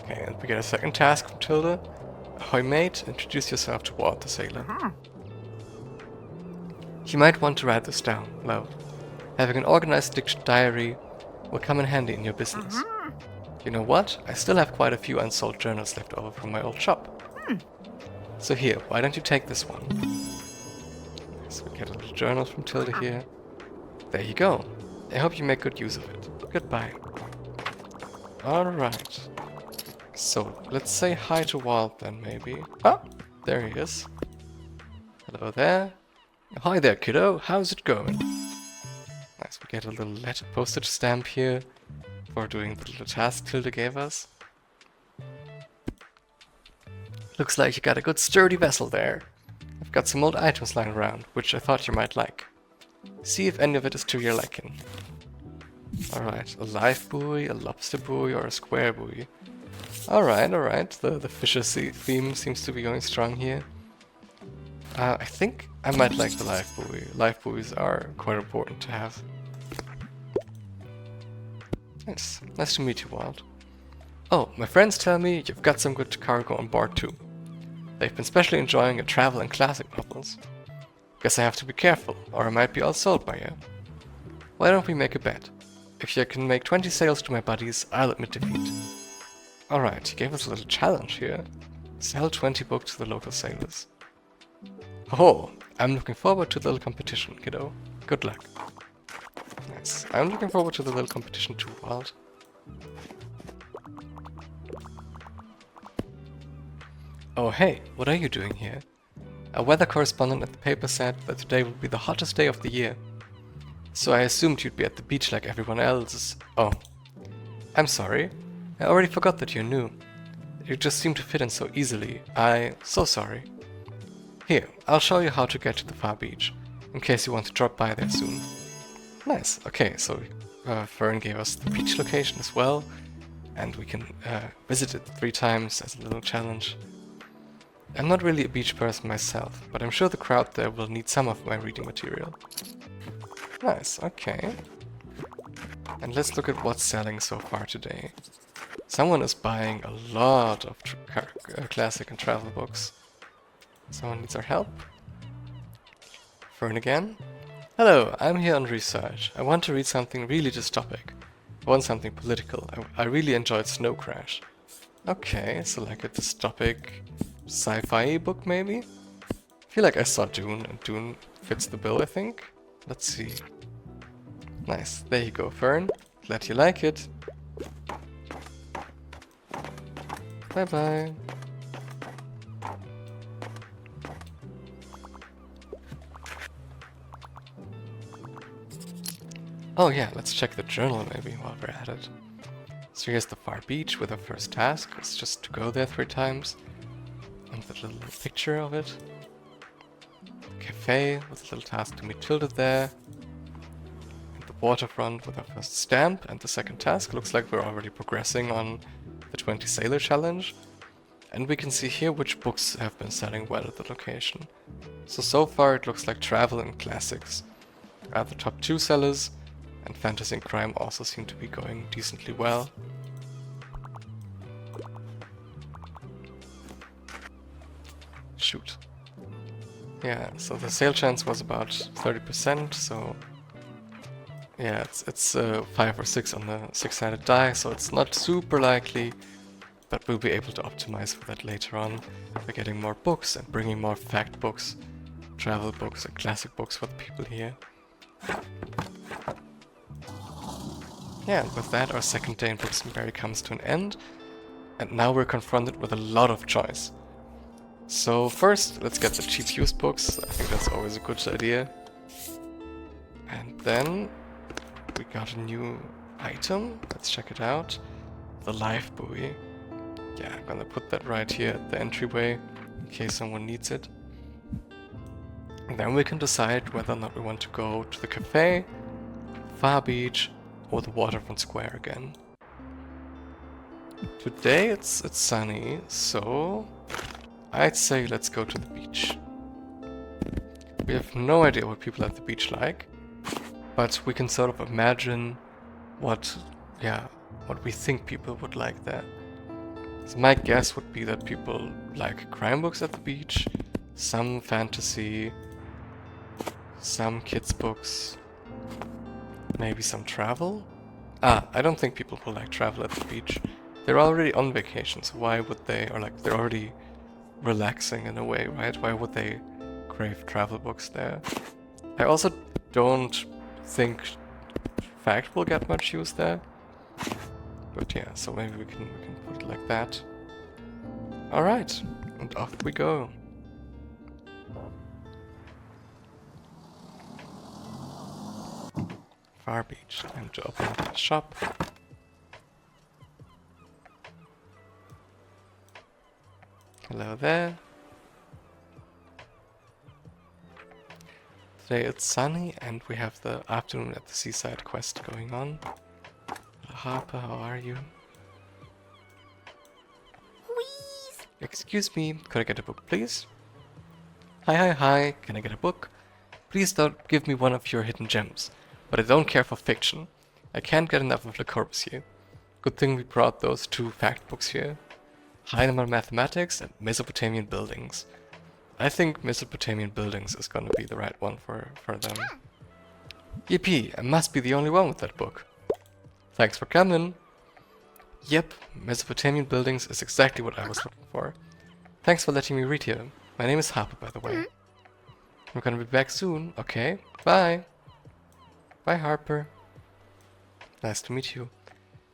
Okay, and we get a second task from Tilda. Ahoy mate, introduce yourself to Walt the sailor. You might want to write this down, love. Having an organized diary will come in handy in your business. You know what? I still have quite a few unsold journals left over from my old shop. So here, why don't you take this one? So we get a little journal from Tilda here. There you go. I hope you make good use of it. Goodbye. Alright. So, let's say hi to Walt then, maybe. Ah, there he is. Hello there. Hi there, kiddo. How's it going? Nice, we get a little letter postage stamp here for doing the little task Tilda gave us. Looks like you got a good sturdy vessel there. I've got some old items lying around, which I thought you might like. See if any of it is to your liking. Alright, a live buoy, a lobster buoy, or a square buoy. Alright. The fisher theme seems to be going strong here. I think I might like the live buoy. Live buoys are quite important to have. Nice. Nice to meet you, Walt. Oh, my friends tell me you've got some good cargo on board too. They've been specially enjoying your travel and classic novels. Guess I have to be careful, or I might be all sold by you. Why don't we make a bet? If you can make 20 sales to my buddies, I'll admit defeat. Alright, he gave us a little challenge here. Sell 20 books to the local sailors. Oh, I'm looking forward to the little competition, kiddo. Good luck. Nice. I'm looking forward to the little competition too, Walt. Oh hey, what are you doing here? A weather correspondent at the paper said that today will be the hottest day of the year. So I assumed you'd be at the beach like everyone else. Oh. I'm sorry. I already forgot that you're new. You just seem to fit in so easily. So sorry. Here, I'll show you how to get to the far beach, in case you want to drop by there soon. Nice. Okay, so Fern gave us the beach location as well, and we can visit it 3 times as a little challenge. I'm not really a beach person myself, but I'm sure the crowd there will need some of my reading material. Nice, okay. And let's look at what's selling so far today. Someone is buying a lot of classic and travel books. Someone needs our help. Fern again. Hello, I'm here on research. I want to read something really dystopic. I want something political. I really enjoyed Snow Crash. Okay, so like a dystopic sci-fi book maybe? I feel like I saw Dune, and Dune fits the bill, I think. Let's see. Nice, there you go, Fern. Glad you like it. Bye bye. Oh yeah, let's check the journal maybe while we're at it. So here's the far beach with our first task. It's just to go there 3 times. And the little picture of it. Cafe with a little task to meet Tilda there. And the waterfront with our first stamp and the second task. Looks like we're already progressing on the 20 sailor challenge. And we can see here which books have been selling well at the location. So far it looks like travel and classics are the top 2 sellers, and fantasy and crime also seem to be going decently well. Shoot. Yeah, so the sale chance was about 30%, so yeah, it's 5 or 6 on the 6-sided die, so it's not super likely, but we'll be able to optimize for that later on by getting more books and bringing more fact books, travel books and classic books for the people here. Yeah, and with that our second day in Bookshop comes to an end, and now we're confronted with a lot of choice. So first, let's get the cheap used books. I think that's always a good idea. And then we got a new item. Let's check it out. The live buoy. Yeah, I'm gonna put that right here at the entryway in case someone needs it. And then we can decide whether or not we want to go to the cafe, Far Beach, or the waterfront square again. Today it's sunny, so I'd say let's go to the beach. We have no idea what people at the beach like, but we can sort of imagine what we think people would like there. So my guess would be that people like crime books at the beach, some fantasy, some kids books, maybe some travel? I don't think people will like travel at the beach. They're already on vacation, so why would they, or like they're already relaxing in a way, right? Why would they crave travel books there? I also don't think fact will get much use there. But yeah, so maybe we can put it like that. Alright, and off we go. Far Beach, time to open up the shop. Hello there. Today it's sunny and we have the afternoon at the seaside quest going on. Harper, how are you? Excuse me, could I get a book, please? Hi, can I get a book? Please don't give me one of your hidden gems, but I don't care for fiction. I can't get enough of Le Corbusier. Good thing we brought those 2 fact books here. Heinemann Mathematics and Mesopotamian Buildings. I think Mesopotamian Buildings is gonna be the right one for them. Yippee, I must be the only one with that book. Thanks for coming. Yep, Mesopotamian Buildings is exactly what I was looking for. Thanks for letting me read here. My name is Harper, by the way. I'm gonna be back soon, okay? Bye! Bye, Harper. Nice to meet you.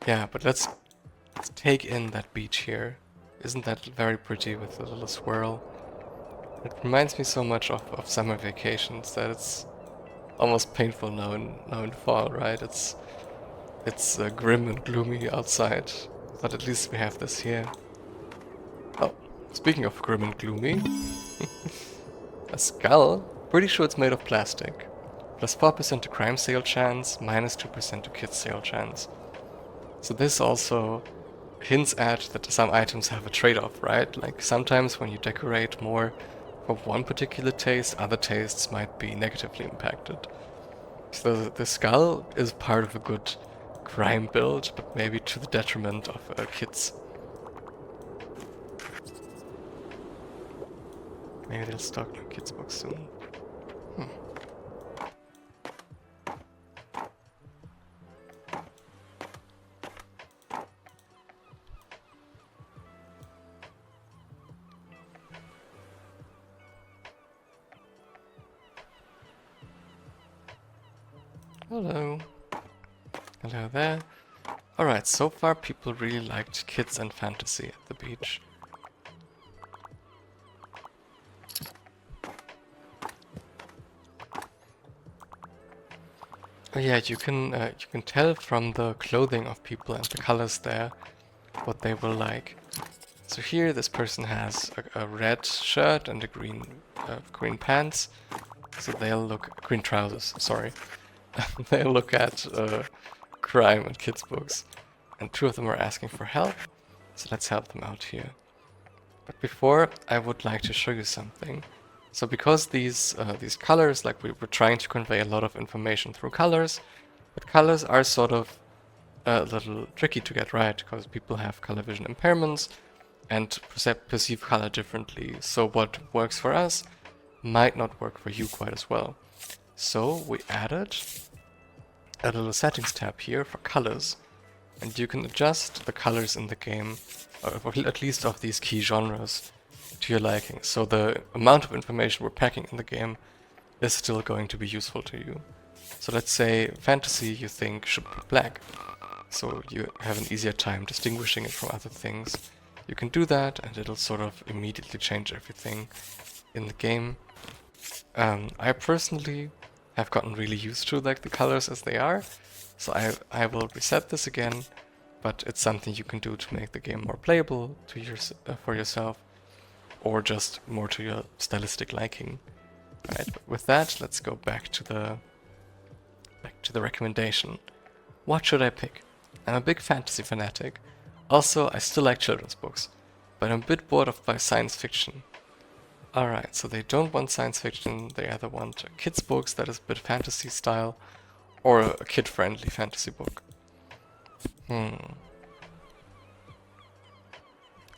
Yeah, but let's take in that beach here. Isn't that very pretty with the little swirl? It reminds me so much of summer vacations that it's almost painful now in fall, right? It's grim and gloomy outside, but at least we have this here. Oh, speaking of grim and gloomy, a skull. Pretty sure it's made of plastic. Plus 4% to crime sale chance, minus 2% to kit sale chance. So this also hints at that some items have a trade-off, right? Like sometimes when you decorate more for one particular taste, other tastes might be negatively impacted. So the skull is part of a good crime build, but maybe to the detriment of kits. Maybe they'll stock new kids books soon. Hello. Hello there. Alright, so far people really liked kids and fantasy at the beach. Oh yeah, you can tell from the clothing of people and the colors there what they will like. So here this person has a red shirt and a green pants. So they'll look green trousers, sorry. They'll look at crime and kids books. And 2 of them are asking for help. So let's help them out here. But before, I would like to show you something. So because these colors, like we were trying to convey a lot of information through colors, but colors are sort of a little tricky to get right, because people have color vision impairments and perceive color differently. So what works for us might not work for you quite as well. So we added a little settings tab here for colors, and you can adjust the colors in the game, or at least of these key genres, to your liking. So the amount of information we're packing in the game is still going to be useful to you. So let's say fantasy you think should be black, so you have an easier time distinguishing it from other things. You can do that and it'll sort of immediately change everything in the game. I personally have gotten really used to like the colors as they are, so I will reset this again, but it's something you can do to make the game more playable to for yourself, or just more to your stylistic liking. Right, but with that, let's go back to the recommendation. What should I pick? I'm a big fantasy fanatic. Also, I still like children's books, but I'm a bit bored by science fiction. Alright, so they don't want science fiction, they either want kids' books that is a bit fantasy style, or a kid-friendly fantasy book.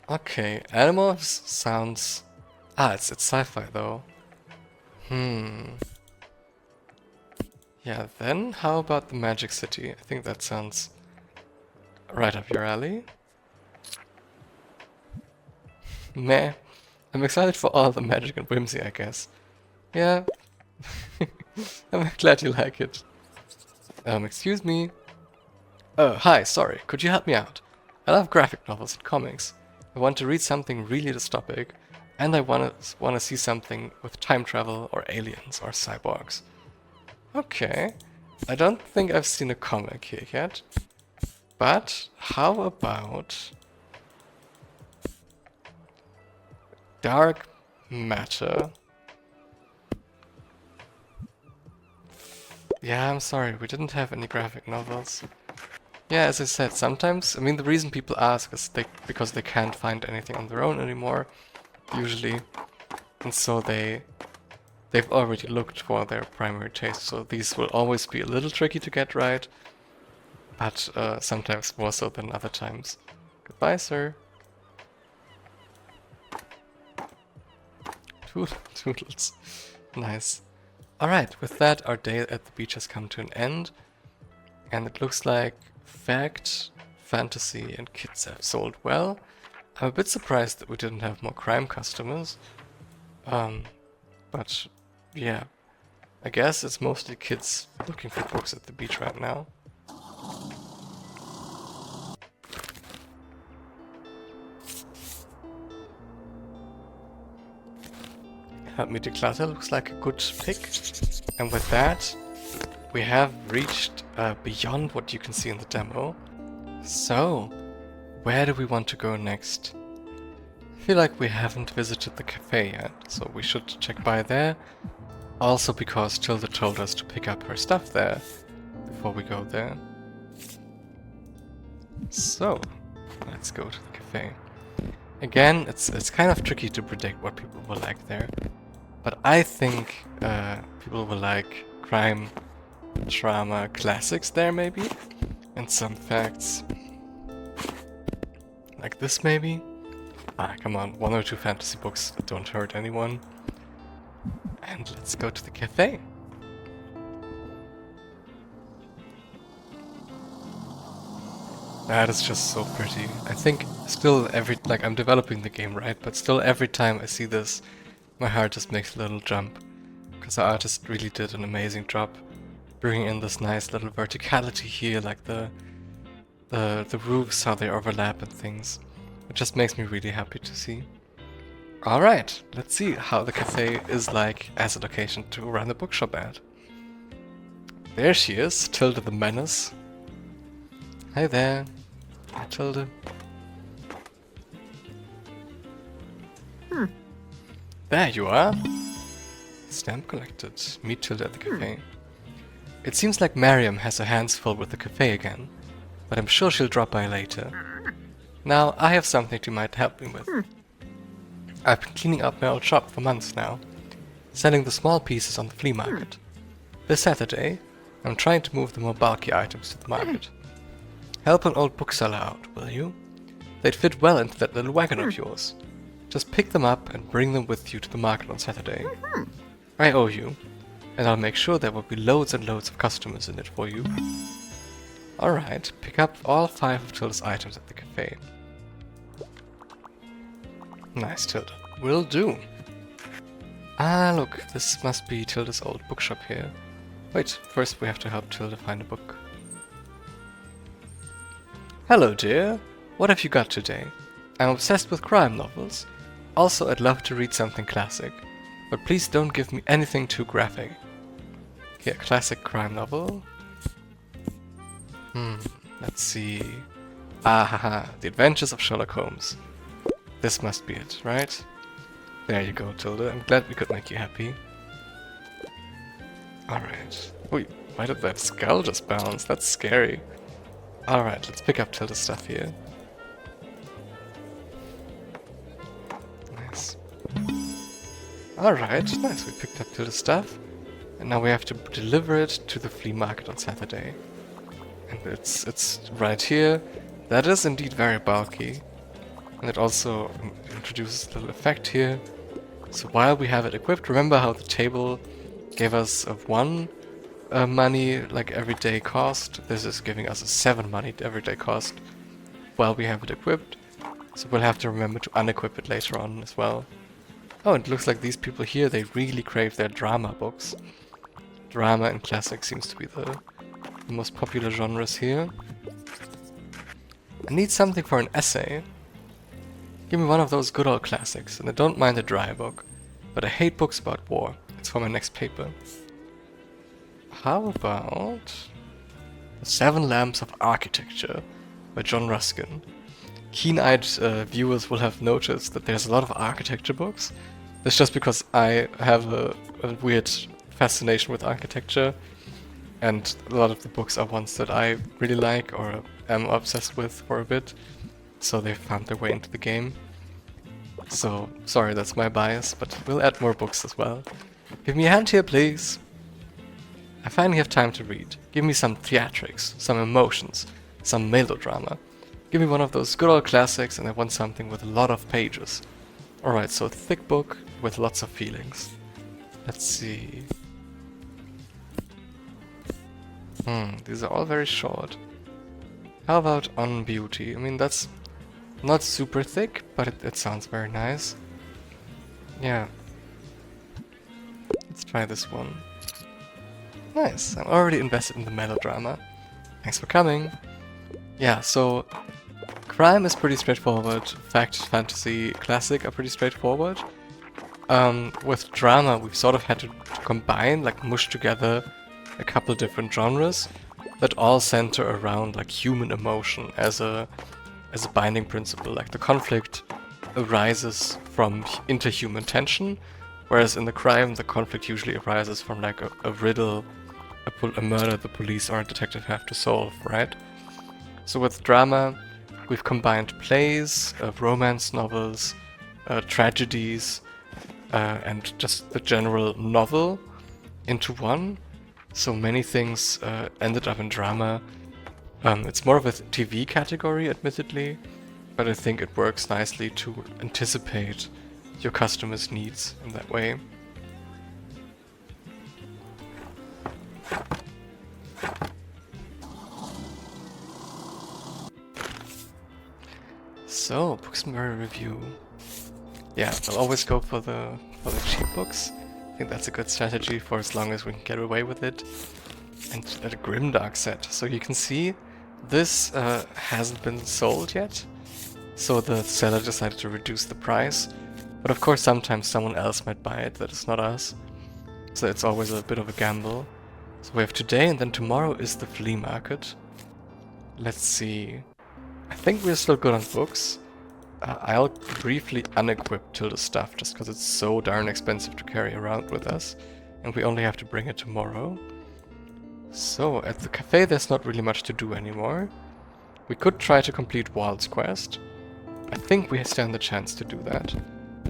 Okay, Animals sounds... it's sci-fi though. Yeah, then how about the Magic City? I think that sounds right up your alley. Meh. I'm excited for all the magic and whimsy, I guess. Yeah. I'm glad you like it. Excuse me. Hi, sorry, could you help me out? I love graphic novels and comics. I want to read something really dystopic, and I want to see something with time travel or aliens or cyborgs. Okay. I don't think I've seen a comic here yet. But how about... Dark matter. Yeah, I'm sorry, we didn't have any graphic novels. Yeah, as I said, sometimes, I mean, the reason people ask is because they can't find anything on their own anymore, usually. And so they've already looked for their primary taste, so these will always be a little tricky to get right, but sometimes more so than other times. Goodbye, sir. Toodles. Nice. Alright, with that, our day at the beach has come to an end, and it looks like fact, fantasy, and kids have sold well. I'm a bit surprised that we didn't have more crime customers, but yeah, I guess it's mostly kids looking for books at the beach right now. Help me declutter looks like a good pick. And with that, we have reached beyond what you can see in the demo. So, where do we want to go next? I feel like we haven't visited the cafe yet, so we should check by there. Also because Tilda told us to pick up her stuff there before we go there. So, let's go to the cafe. Again, it's kind of tricky to predict what people will like there. But I think people will like crime, drama, classics there maybe. And some facts. Like this maybe? Ah, come on, 1 or 2 fantasy books that don't hurt anyone. And let's go to the cafe. That is just so pretty. I think still I'm developing the game, right? But still every time I see this, my heart just makes a little jump. Because the artist really did an amazing job bringing in this nice little verticality here, like the roofs, how they overlap and things. It just makes me really happy to see. Alright, let's see how the cafe is like as a location to run the bookshop at. There she is, Tilda the Menace. Hi there. Hi, Tilda. There you are. Stamp collected. Meet Tilda at the cafe. It seems like Mariam has her hands full with the cafe again, but I'm sure she'll drop by later. Now, I have something you might help me with. I've been cleaning up my old shop for months now, selling the small pieces on the flea market. This Saturday, I'm trying to move the more bulky items to the market. Help an old bookseller out, will you? They'd fit well into that little wagon of yours. Just pick them up and bring them with you to the market on Saturday. I owe you, and I'll make sure there will be loads and loads of customers in it for you. Alright, pick up all 5 of Tilda's items at the cafe. Nice, Tilda. Will do. Ah, look, this must be Tilda's old bookshop here. Wait, first we have to help Tilda find a book. Hello, dear. What have you got today? I'm obsessed with crime novels. Also, I'd love to read something classic. But please don't give me anything too graphic. Here, classic crime novel. Let's see. Haha, The Adventures of Sherlock Holmes. This must be it, right? There you go, Tilda. I'm glad we could make you happy. Alright. Wait, why did that skull just bounce? That's scary. Alright, let's pick up Tilda's stuff here. Nice. Alright, nice. We picked up Tilda's stuff. And now we have to deliver it to the flea market on Saturday. And it's right here. That is indeed very bulky. And it also introduces a little effect here. So while we have it equipped, remember how the table gave us a 1 money, like everyday cost. This is giving us a 7 money everyday cost while we have it equipped. So we'll have to remember to unequip it later on as well. Oh, it looks like these people here, they really crave their drama books. Drama and classic seems to be the most popular genres here. I need something for an essay. Give me one of those good old classics, and I don't mind a dry book, but I hate books about war. It's for my next paper. How about The 7 Lamps of Architecture by John Ruskin? keen-eyed viewers will have noticed that there's a lot of architecture books. That's just because I have a weird fascination with architecture, and a lot of the books are ones that I really like or am obsessed with for a bit, so they found their way into the game. So, sorry, that's my bias, but we'll add more books as well. Give me a hand here, please. I finally have time to read. Give me some theatrics, some emotions, some melodrama. Give me one of those good old classics, and I want something with a lot of pages. Alright, so a thick book with lots of feelings. Let's see. These are all very short. How about On Beauty? I mean, that's not super thick, but it sounds very nice. Yeah. Let's try this one. Nice, I'm already invested in the melodrama. Thanks for coming. Yeah, so crime is pretty straightforward. Fact, fantasy, classic are pretty straightforward. With drama, we've sort of had to combine, like mush together a couple different genres that all center around like human emotion as a binding principle. Like the conflict arises from interhuman tension, whereas in the crime, the conflict usually arises from like a riddle, a murder the police or a detective have to solve, right? So with drama, we've combined plays, romance novels, tragedies, and just the general novel into one. So many things ended up in drama. It's more of a TV category, admittedly, but I think it works nicely to anticipate your customers' needs in that way. So, Books and Murder review. Yeah, I'll always go for the cheap books. I think that's a good strategy for as long as we can get away with it. And a Grimdark set. So you can see this hasn't been sold yet. So the seller decided to reduce the price. But of course sometimes someone else might buy it that is not us. So it's always a bit of a gamble. So we have today, and then tomorrow is the flea market. Let's see. I think we're still good on books. I'll briefly unequip Tilda's stuff just because it's so darn expensive to carry around with us. And we only have to bring it tomorrow. So, at the cafe there's not really much to do anymore. We could try to complete Wald's quest. I think we stand the chance to do that.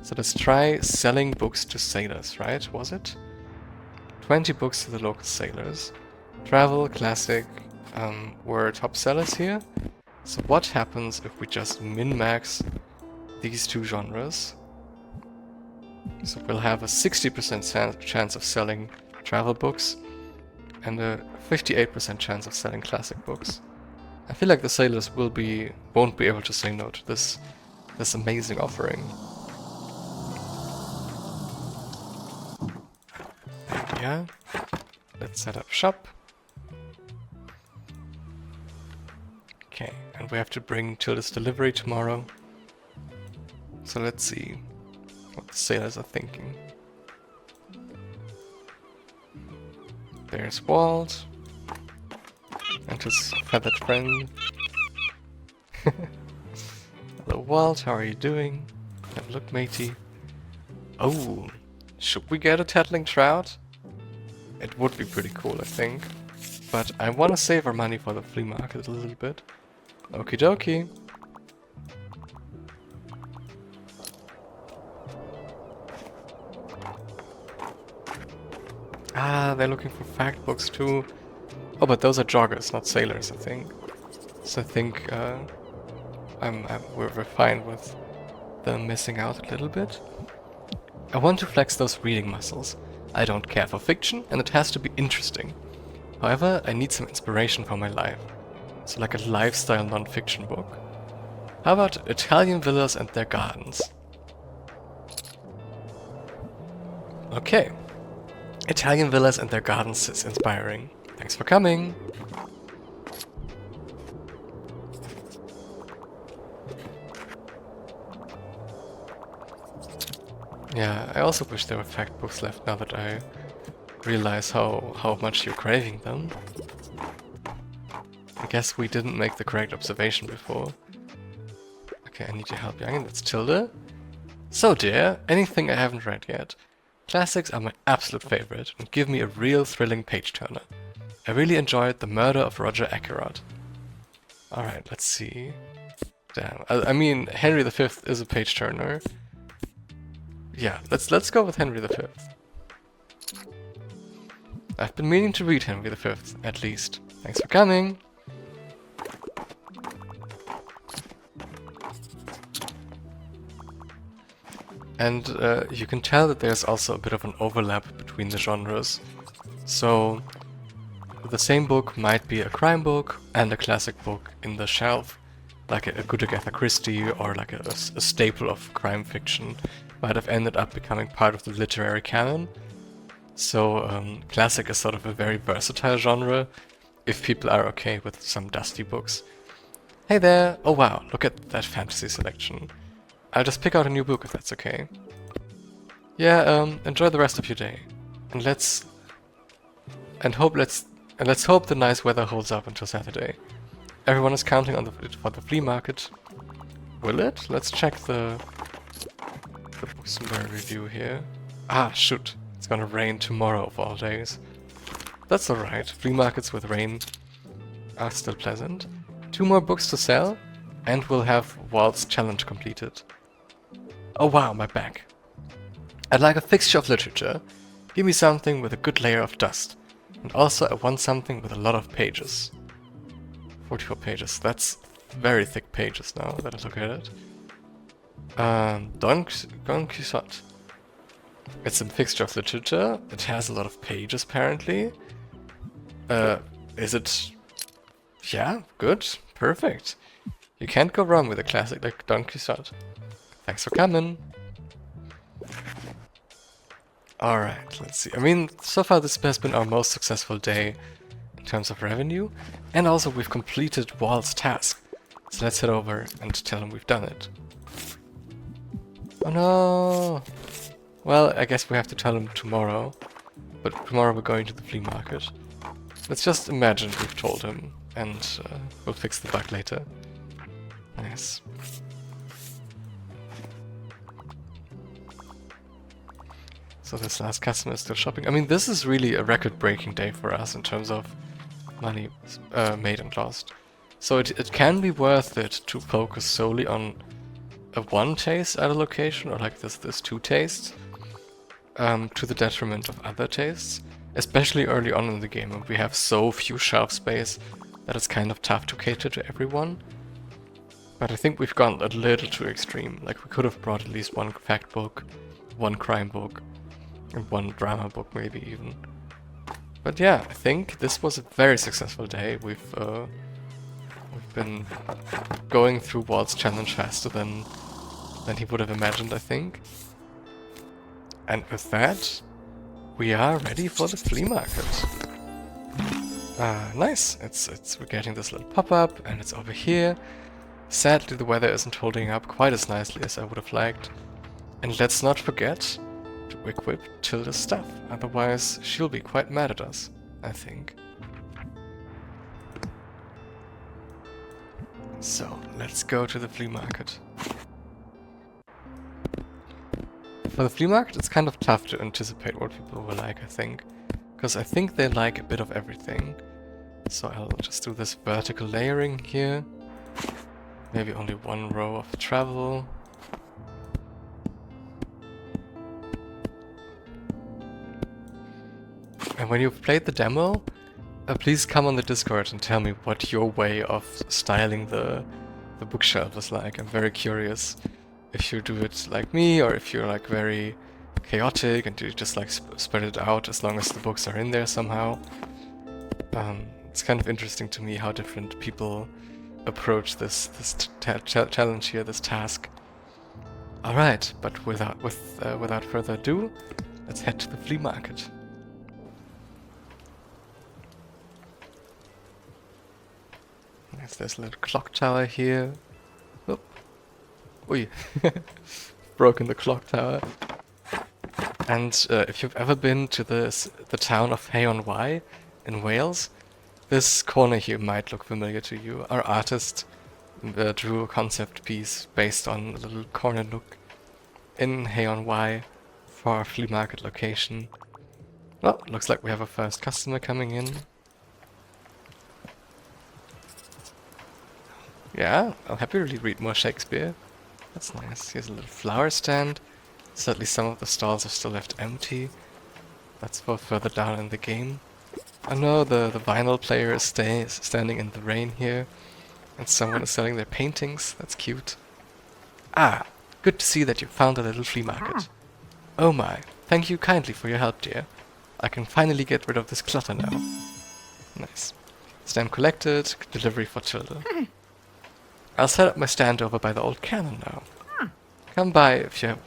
So let's try selling books to sailors, right? Was it? 20 books to the local sailors. Travel, classic, were top sellers here. So what happens if we just min-max these two genres? So we'll have a 60% chance of selling travel books and a 58% chance of selling classic books. I feel like the sailors won't be able to say no to this amazing offering. Yeah, let's set up shop. Okay, and we have to bring Tilda's delivery tomorrow. So let's see what the sailors are thinking. There's Walt and his feathered friend. Hello Walt, how are you doing? Have a look, matey. Oh, should we get a tattling trout? It would be pretty cool, I think. But I want to save our money for the flea market a little bit. Okie dokie. Ah, they're looking for fact books too. Oh, but those are joggers, not sailors, I think. So I think we're fine with them missing out a little bit. I want to flex those reading muscles. I don't care for fiction, and it has to be interesting. However, I need some inspiration for my life. So like a lifestyle non-fiction book. How about Italian villas and their gardens? Okay. Italian villas and their gardens is inspiring. Thanks for coming. Yeah, I also wish there were fact books left now that I realize how much you're craving them. I guess we didn't make the correct observation before. Okay, I need your help, youngin. That's Tilda. So, dear, anything I haven't read yet. Classics are my absolute favorite and give me a real thrilling page-turner. I really enjoyed The Murder of Roger Ackroyd. Alright, let's see. Damn, I mean, Henry V is a page-turner. Yeah, let's go with Henry V. I've been meaning to read Henry V, at least. Thanks for coming! And you can tell that there's also a bit of an overlap between the genres. So, the same book might be a crime book and a classic book in the shelf, like a good Agatha Christie or like a staple of crime fiction might have ended up becoming part of the literary canon. So, classic is sort of a very versatile genre, if people are okay with some dusty books. Hey there! Oh wow, look at that fantasy selection. I'll just pick out a new book if that's okay. Yeah, enjoy the rest of your day. And let's hope the nice weather holds up until Saturday. Everyone is counting on for the flea market. Will it? Let's check the bookstore review here. Ah, shoot. It's gonna rain tomorrow of all days. That's alright. Flea markets with rain are still pleasant. 2 more books to sell, and we'll have Walt's challenge completed. Oh wow, my back. I'd like a fixture of literature. Give me something with a good layer of dust. And also I want something with a lot of pages. 44 pages. That's very thick pages now that I look at it. Don Quixote. It's a fixture of literature. It has a lot of pages apparently. Is it... Yeah, good. Perfect. You can't go wrong with a classic like Don Quixote. Thanks for coming. Alright, let's see. I mean, so far this has been our most successful day in terms of revenue. And also we've completed Walt's task. So let's head over and tell him we've done it. Oh no! Well, I guess we have to tell him tomorrow. But tomorrow we're going to the flea market. Let's just imagine we've told him. And we'll fix the bug later. Nice. So this last customer is still shopping. I mean, this is really a record-breaking day for us in terms of money made and lost. So it can be worth it to focus solely on a 1 taste at a location, or like this 2 tastes, to the detriment of other tastes. Especially early on in the game, when we have so few shelf space that it's kind of tough to cater to everyone. But I think we've gone a little too extreme. Like, we could have brought at least 1 fact book, 1 crime book, and 1 drama book maybe even. But yeah, I think this was a very successful day. We've been going through Walt's challenge faster than he would have imagined, I think. And with that, we are ready for the flea market. Nice. We're getting this little pop-up, and it's over here. Sadly, the weather isn't holding up quite as nicely as I would have liked. And let's not forget to equip Tilda's stuff, otherwise she'll be quite mad at us, I think. So, let's go to the flea market. For the flea market, it's kind of tough to anticipate what people will like, I think. Because I think they like a bit of everything. So I'll just do this vertical layering here. Maybe only 1 row of travel. And when you've played the demo, please come on the Discord and tell me what your way of styling the bookshelf is like. I'm very curious if you do it like me, or if you're like very chaotic and you just like spread it out as long as the books are in there somehow. It's kind of interesting to me how different people approach this challenge here, this task. All right, but without further ado, let's head to the flea market. There's this little clock tower here. Oh, oi, broken the clock tower. And if you've ever been to the town of Hay-on-Wye in Wales, this corner here might look familiar to you. Our artist drew a concept piece based on a little corner nook in Hay Y for our flea market location. Well, looks like we have a first customer coming in. Yeah, I'll happily read more Shakespeare. That's nice. Here's a little flower stand. Sadly, some of the stalls are still left empty. That's for further down in the game. I know the vinyl player is standing in the rain here. And someone is selling their paintings. That's cute. Ah, good to see that you found a little flea market. Oh my, thank you kindly for your help, dear. I can finally get rid of this clutter now. Nice. Stamp collected, delivery for children. I'll set up my stand over by the old cannon now. Come by if you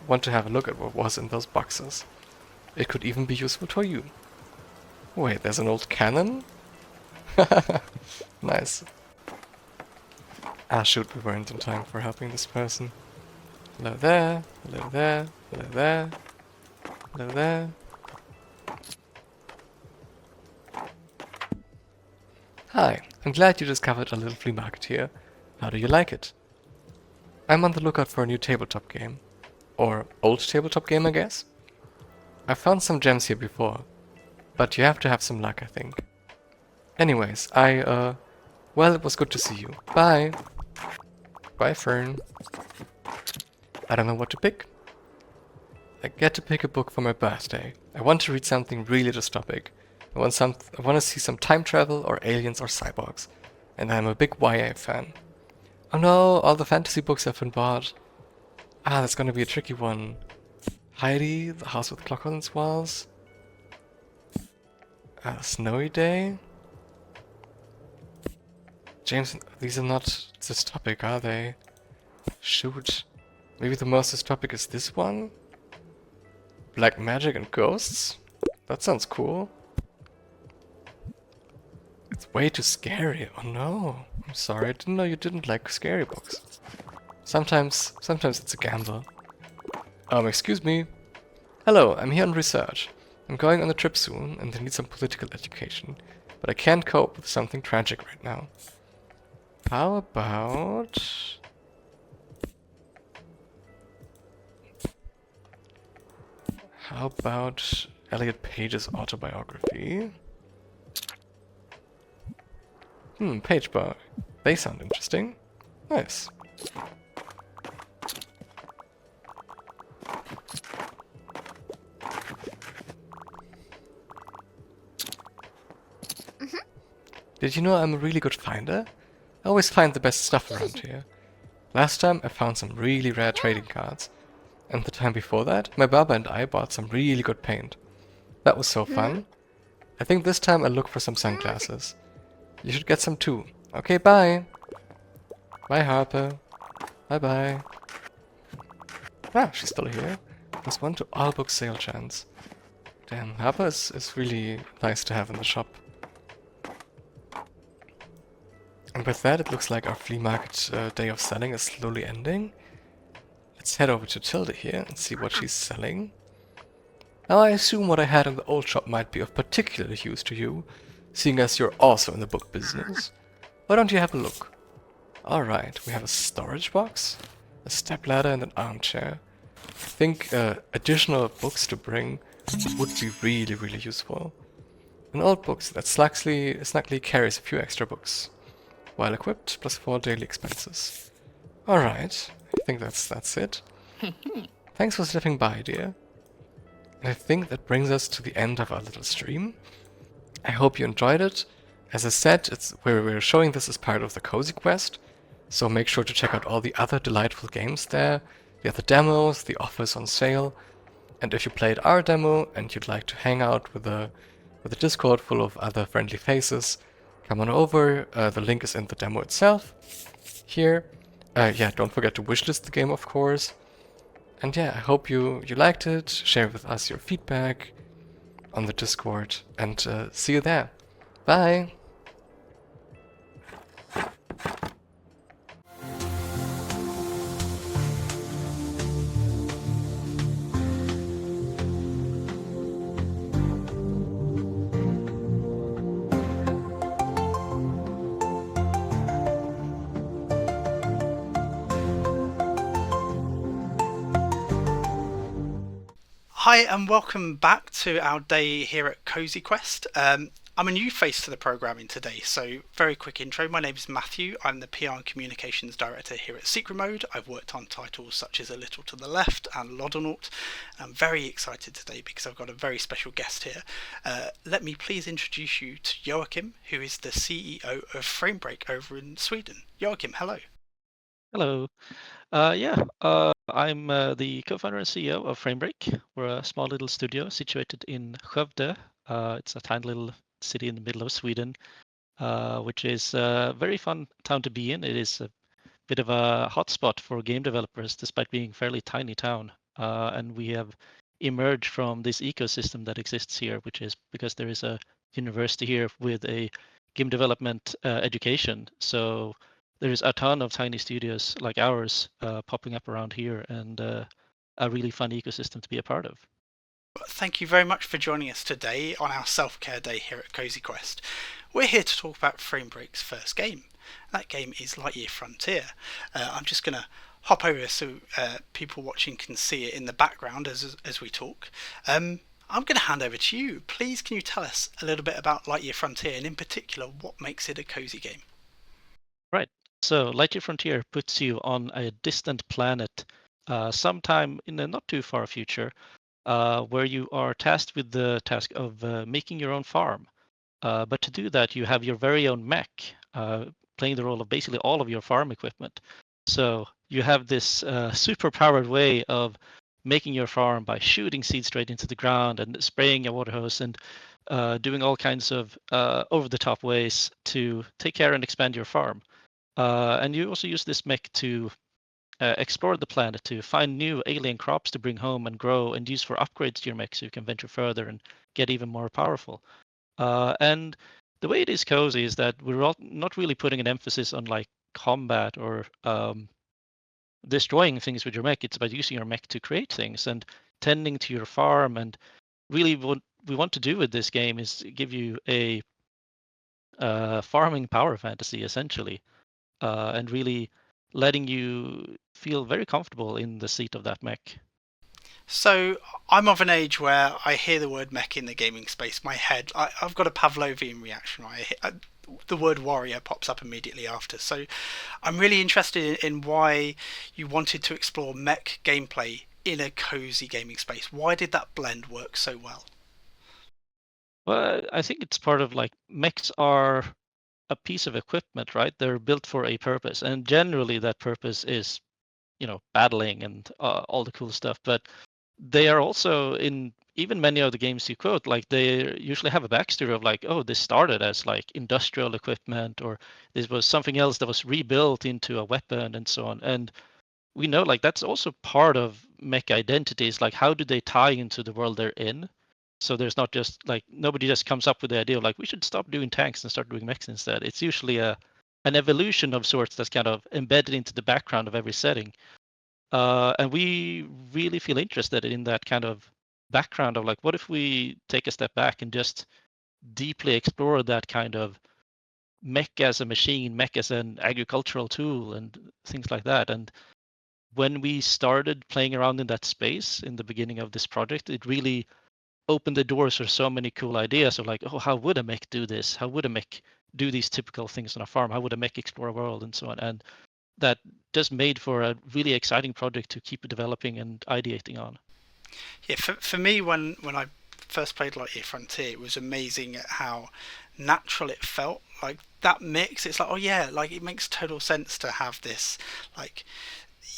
want to have a look at what was in those boxes. It could even be useful for you. Wait, there's an old cannon? Nice. Ah shoot, we weren't in time for helping this person. Hello there, hello there, hello there, hello there. Hi, I'm glad you discovered a little flea market here. How do you like it? I'm on the lookout for a new tabletop game. Or old tabletop game, I guess? I found some gems here before, but you have to have some luck, I think. Anyways, well, it was good to see you. Bye! Bye, Fern. I don't know what to pick. I get to pick a book for my birthday. I want to read something really dystopic. I want to see some time travel or aliens or cyborgs. And I'm a big YA fan. Oh no, all the fantasy books have been bought. Ah, that's gonna be a tricky one. Heidi, The House with Clock on its Walls. Snowy Day. James, these are not dystopic, are they? Shoot. Maybe the most dystopic is this one? Black Magic and Ghosts? That sounds cool. It's way too scary. Oh no. I'm sorry, I didn't know you didn't like scary books. Sometimes it's a gamble. Excuse me. Hello, I'm here on research. I'm going on a trip soon and I need some political education. But I can't cope with something tragic right now. How about... Elliot Page's autobiography? Page bar. They sound interesting. Nice. Did you know I'm a really good finder? I always find the best stuff around here. Last time I found some really rare trading cards. And the time before that, my barber and I bought some really good paint. That was so fun. I think this time I'll look for some sunglasses. You should get some too. Okay, bye! Bye, Harper. Bye-bye. Ah, she's still here. +1 to all book sale chance. Damn, Harper is really nice to have in the shop. And with that, it looks like our flea market day of selling is slowly ending. Let's head over to Tilda here and see what she's selling. Now I assume what I had in the old shop might be of particular use to you, seeing as you're also in the book business. Why don't you have a look? Alright, we have a storage box, a stepladder and an armchair. I think additional books to bring would be really, really useful. An old book that snugly carries a few extra books. While equipped, +4 daily expenses. Alright, I think that's it. Thanks for stopping by, dear. And I think that brings us to the end of our little stream. I hope you enjoyed it. As I said, we're showing this as part of the Cozy Quest, so make sure to check out all the other delightful games there, the other demos, the offers on sale, and if you played our demo and you'd like to hang out with a Discord full of other friendly faces, come on over. The link is in the demo itself. Here. Yeah, don't forget to wishlist the game, of course. And yeah, I hope you liked it. Share with us your feedback on the Discord, and see you there. Bye! Hi and welcome back to our day here at Cozy Quest. I'm a new face to the programming today, so very quick intro. My name is Matthew. I'm the PR and Communications Director here at Secret Mode. I've worked on titles such as A Little to the Left and Lodonaut. I'm very excited today because I've got a very special guest here. Let me please introduce you to Joachim, who is the CEO of Framebreak over in Sweden. Joachim, hello. Hello. I'm the co-founder and CEO of Framebreak. We're a small little studio situated in Skövde. It's a tiny little city in the middle of Sweden, which is a very fun town to be in. It is a bit of a hotspot for game developers, despite being a fairly tiny town. And we have emerged from this ecosystem that exists here, which is because there is a university here with a game development education. So there's a ton of tiny studios like ours popping up around here, and a really fun ecosystem to be a part of. Thank you very much for joining us today on our self-care day here at Cozy Quest. We're here to talk about Framebreak's first game. That game is Lightyear Frontier. I'm just going to hop over so people watching can see it in the background as we talk. I'm going to hand over to you. Please, can you tell us a little bit about Lightyear Frontier, and in particular, what makes it a cozy game? Right. So Lightyear Frontier puts you on a distant planet sometime in the not too far future, where you are tasked with the task of making your own farm. But to do that, you have your very own mech, playing the role of basically all of your farm equipment. So you have this super powered way of making your farm by shooting seeds straight into the ground and spraying a water hose and doing all kinds of over-the-top ways to take care and expand your farm. And you also use this mech to explore the planet, to find new alien crops to bring home and grow and use for upgrades to your mech so you can venture further and get even more powerful. And the way it is cozy is that we're not really putting an emphasis on like combat or destroying things with your mech. It's about using your mech to create things and tending to your farm. And really what we want to do with this game is give you a farming power fantasy, essentially, and really letting you feel very comfortable in the seat of that mech. So I'm of an age where I hear the word mech in the gaming space, my head, I've got a Pavlovian reaction. The word warrior pops up immediately after. So I'm really interested in why you wanted to explore mech gameplay in a cozy gaming space. Why did that blend work so well? Well, I think it's part of like mechs are a piece of equipment, right? They're built for a purpose, and generally that purpose is, battling and all the cool stuff. But they are also in even many of the games you quote, like they usually have a backstory of like, oh, this started as like industrial equipment, or this was something else that was rebuilt into a weapon and so on. And we know like that's also part of mech identities. Like, how do they tie into the world they're in? So there's not just like nobody just comes up with the idea of like we should stop doing tanks and start doing mechs instead. It's usually an evolution of sorts that's kind of embedded into the background of every setting. And we really feel interested in that kind of background of like, what if we take a step back and just deeply explore that kind of mech as a machine, mech as an agricultural tool, and things like that. And when we started playing around in that space in the beginning of this project, it really opened the doors for so many cool ideas of like, oh, how would a mech do this? How would a mech do these typical things on a farm? How would a mech explore a world and so on? And that just made for a really exciting project to keep developing and ideating on. Yeah, for me, when I first played Lightyear Frontier, it was amazing at how natural it felt. Like that mix, it's like, oh yeah, like it makes total sense to have this like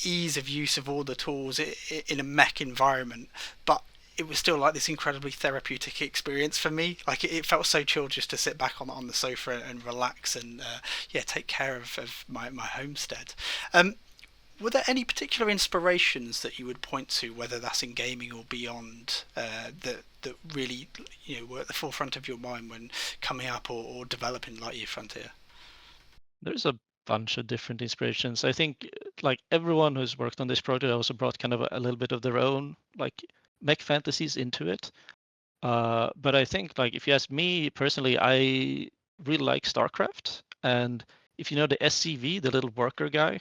ease of use of all the tools in a mech environment, but it was still like this incredibly therapeutic experience for me. Like it felt so chill just to sit back on the sofa and relax and take care of my homestead. Were there any particular inspirations that you would point to, whether that's in gaming or beyond, that really were at the forefront of your mind when coming up or developing Lightyear Frontier? There's a bunch of different inspirations. I think like everyone who's worked on this project also brought kind of a little bit of their own like mech fantasies into it. But I think like if you ask me personally, I really like StarCraft. And if you know the SCV, the little worker guy,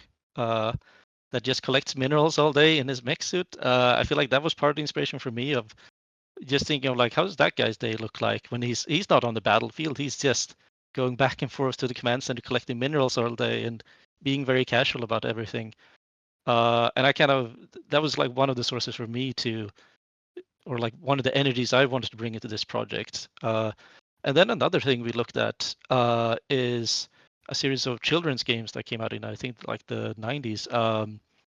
that just collects minerals all day in his mech suit. I feel like that was part of the inspiration for me of just thinking of like, how does that guy's day look like when he's not on the battlefield? He's just going back and forth to the command center collecting minerals all day and being very casual about everything. And I kind of that was like one of the sources for me to, or like one of the energies I wanted to bring into this project. And then another thing we looked at is a series of children's games that came out in I think like the 90s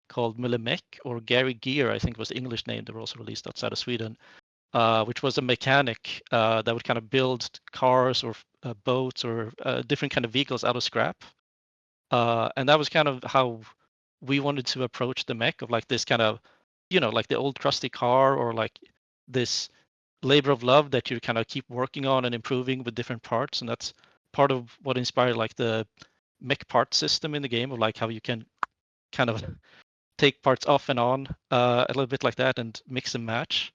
called Millimek or Gary Gear, I think was the English name. They were also released outside of Sweden, which was a mechanic that would kind of build cars or boats or different kind of vehicles out of scrap. And that was kind of how we wanted to approach the mech of like this kind of, like the old trusty car or like this labor of love that you kind of keep working on and improving with different parts. And that's part of what inspired like the mech part system in the game of like how you can kind of take parts off and on a little bit like that and mix and match.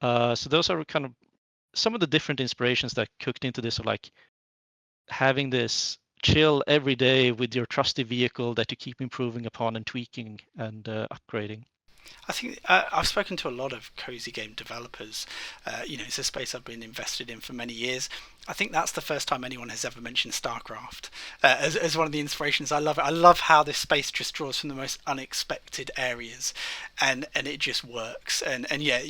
So those are kind of some of the different inspirations that cooked into this of like having this chill every day with your trusty vehicle that you keep improving upon and tweaking and upgrading. I think I've spoken to a lot of cozy game developers. It's a space I've been invested in for many years. I think that's the first time anyone has ever mentioned StarCraft as one of the inspirations. I love it. I love how this space just draws from the most unexpected areas, and it just works. And yeah,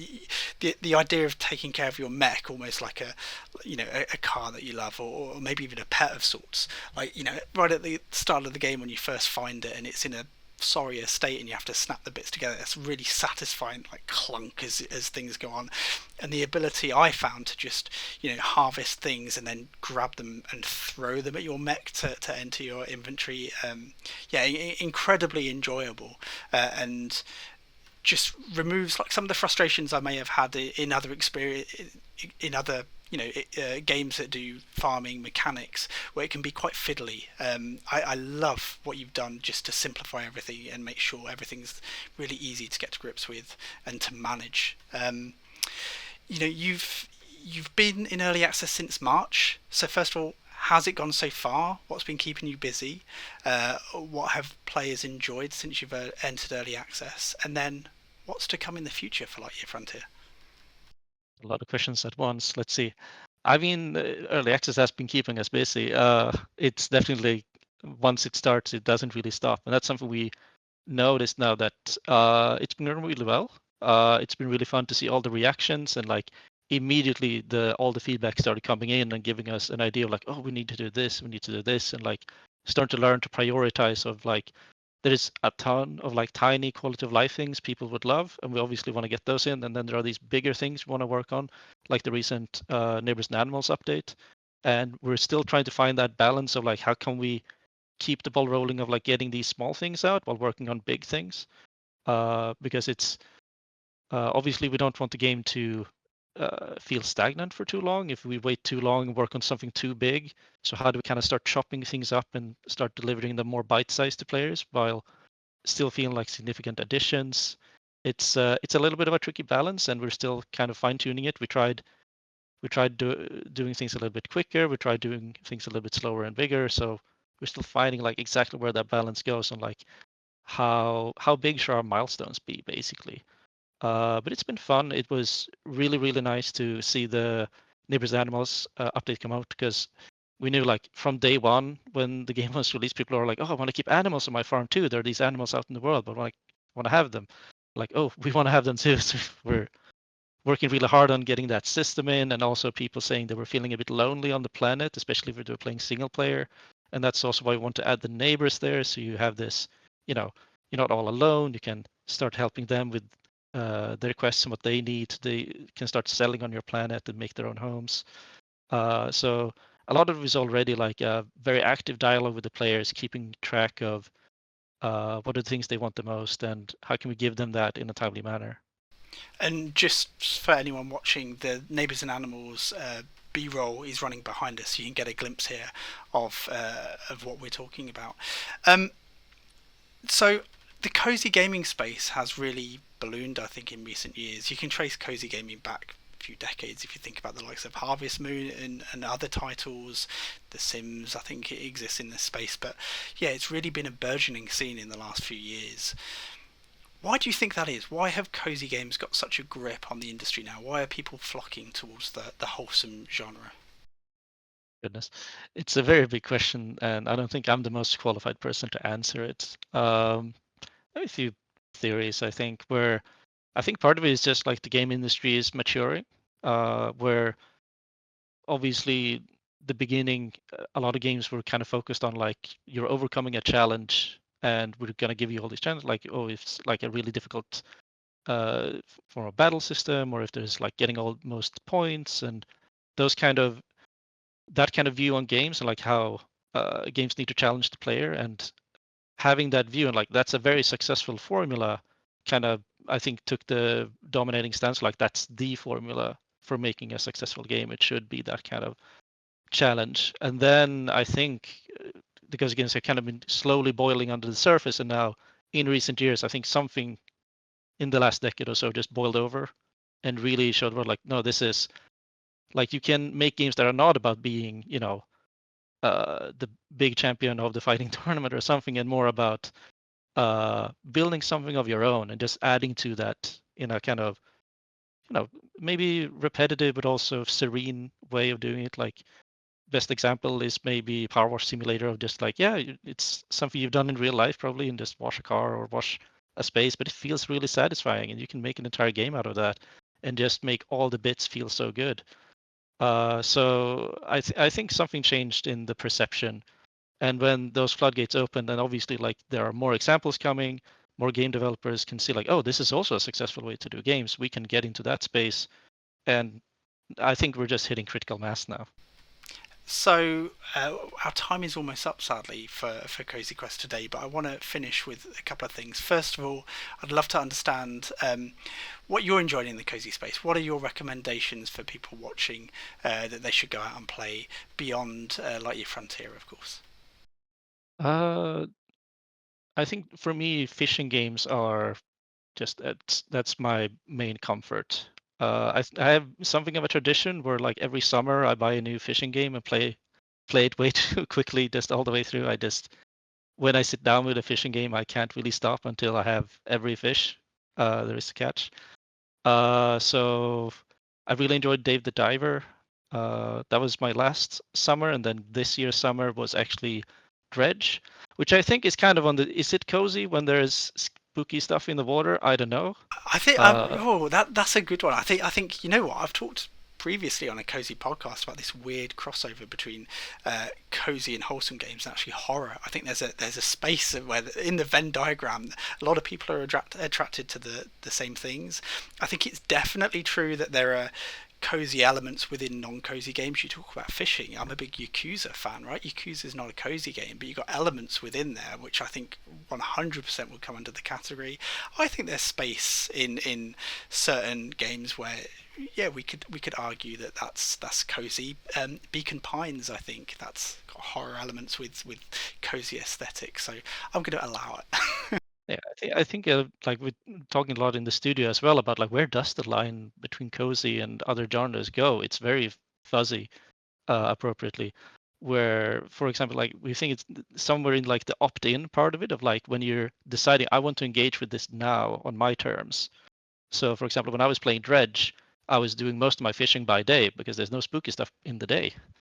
the idea of taking care of your mech almost like a car that you love, or maybe even a pet of sorts. Like right at the start of the game when you first find it and it's in a sorry state and you have to snap the bits together, that's really satisfying, like clunk as things go on. And the ability I found to just harvest things and then grab them and throw them at your mech to enter your inventory, incredibly enjoyable, and just removes like some of the frustrations I may have had in other games that do farming mechanics where it can be quite fiddly. I love what you've done just to simplify everything and make sure everything's really easy to get to grips with and to manage. You've been in early access since March, so first of all, how's it gone so far? What's been keeping you busy? What have players enjoyed since you've entered early access? And then what's to come in the future for Lightyear Frontier? A lot of questions at once. Let's see. I mean, early access has been keeping us busy. It's definitely, once it starts, it doesn't really stop. And that's something we noticed now that it's been going really well. It's been really fun to see all the reactions and like immediately all the feedback started coming in and giving us an idea of like, oh, we need to do this, and like start to learn to prioritize of like, there's a ton of like tiny quality of life things people would love, and we obviously want to get those in. And then there are these bigger things we want to work on, like the recent Neighbors and Animals update. And we're still trying to find that balance of like, how can we keep the ball rolling of like getting these small things out while working on big things? Because it's obviously we don't want the game to feel stagnant for too long if we wait too long and work on something too big. So how do we kind of start chopping things up and start delivering them more bite-sized to players while still feeling like significant additions? It's a little bit of a tricky balance, and we're still kind of fine-tuning it. We tried doing things a little bit quicker. We tried doing things a little bit slower and bigger. So we're still finding like exactly where that balance goes on like how big should our milestones be basically. But it's been fun. It was really, really nice to see the Neighbors and Animals update come out, because we knew like from day one when the game was released, people are like, oh, I want to keep animals on my farm too. There are these animals out in the world, but I want to have them. Like, oh, we want to have them too. So we're working really hard on getting that system in, and also people saying they were feeling a bit lonely on the planet, especially if they're playing single player. And that's also why we want to add the neighbors there. So you have this, you're not all alone. You can start helping them with their quests and what they need. They can start selling on your planet and make their own homes. So a lot of it is already like a very active dialogue with the players, keeping track of what are the things they want the most and how can we give them that in a timely manner. And just for anyone watching, the Neighbors and Animals B-roll is running behind us, so you can get a glimpse here of what we're talking about. So the cozy gaming space has really ballooned, I think, in recent years. You can trace cozy gaming back few decades. If you think about the likes of Harvest Moon and other titles, The Sims, I think it exists in this space. But yeah, it's really been a burgeoning scene in the last few years. Why do you think that is? Why have cozy games got such a grip on the industry now? Why are people flocking towards the wholesome genre? Goodness, it's a very big question, and I don't think I'm the most qualified person to answer it. There are a few theories, I think, where I think part of it is just like the game industry is maturing, where obviously the beginning, a lot of games were kind of focused on like you're overcoming a challenge and we're going to give you all these challenges, like, oh, if it's like a really difficult for a battle system, or if there's like getting all most points and those kind of that kind of view on games, and like how games need to challenge the player, and having that view and like that's a very successful formula kind of I think took the dominating stance, like that's the formula for making a successful game. It should be that kind of challenge. And then I think because games have kind of been slowly boiling under the surface, and now in recent years I think something in the last decade or so just boiled over and really showed what like, no, this is like you can make games that are not about being, you know, the big champion of the fighting tournament or something, and more about building something of your own and just adding to that in a kind of, you know, maybe repetitive but also serene way of doing it. Like best example is maybe Power Wash Simulator, of just like, yeah, it's something you've done in real life probably, and just wash a car or wash a space, but it feels really satisfying, and you can make an entire game out of that and just make all the bits feel so good. So I think something changed in the perception, and when those floodgates open, then obviously like there are more examples coming, more game developers can see like, oh, this is also a successful way to do games. We can get into that space, and I think we're just hitting critical mass now. So our time is almost up, sadly, for Cozy Quest today, but I want to finish with a couple of things. First of all, I'd love to understand what you're enjoying in the cozy space. What are your recommendations for people watching that they should go out and play beyond Lightyear Frontier, of course? I think for me, fishing games are just that's my main comfort. I have something of a tradition where like every summer I buy a new fishing game and play it way too quickly, just all the way through. I just when I sit down with a fishing game, I can't really stop until I have every fish there is to catch. So I really enjoyed Dave the Diver. That was my last summer, and then this year's summer was actually Dredge, which I think is kind of on the. Is it cozy when there's spooky stuff in the water? I don't know. I think that's a good one. I think you know what, I've talked previously on a cozy podcast about this weird crossover between cozy and wholesome games and actually horror. I think there's a space where in the Venn diagram a lot of people are attracted to the same things. I think it's definitely true that there are cozy elements within non-cozy games. You talk about fishing. I'm a big Yakuza fan, right? Yakuza is not a cozy game, but you've got elements within there which I think 100% would come under the category. I think there's space in certain games where yeah we could argue that that's cozy. Beacon Pines, I think that's got horror elements with cozy aesthetics, so I'm going to allow it. Yeah, I think like we're talking a lot in the studio as well about like where does the line between cozy and other genres go? It's very fuzzy, appropriately. Where, for example, like we think it's somewhere in like the opt-in part of it, of like when you're deciding I want to engage with this now on my terms. So, for example, when I was playing Dredge, I was doing most of my fishing by day because there's no spooky stuff in the day.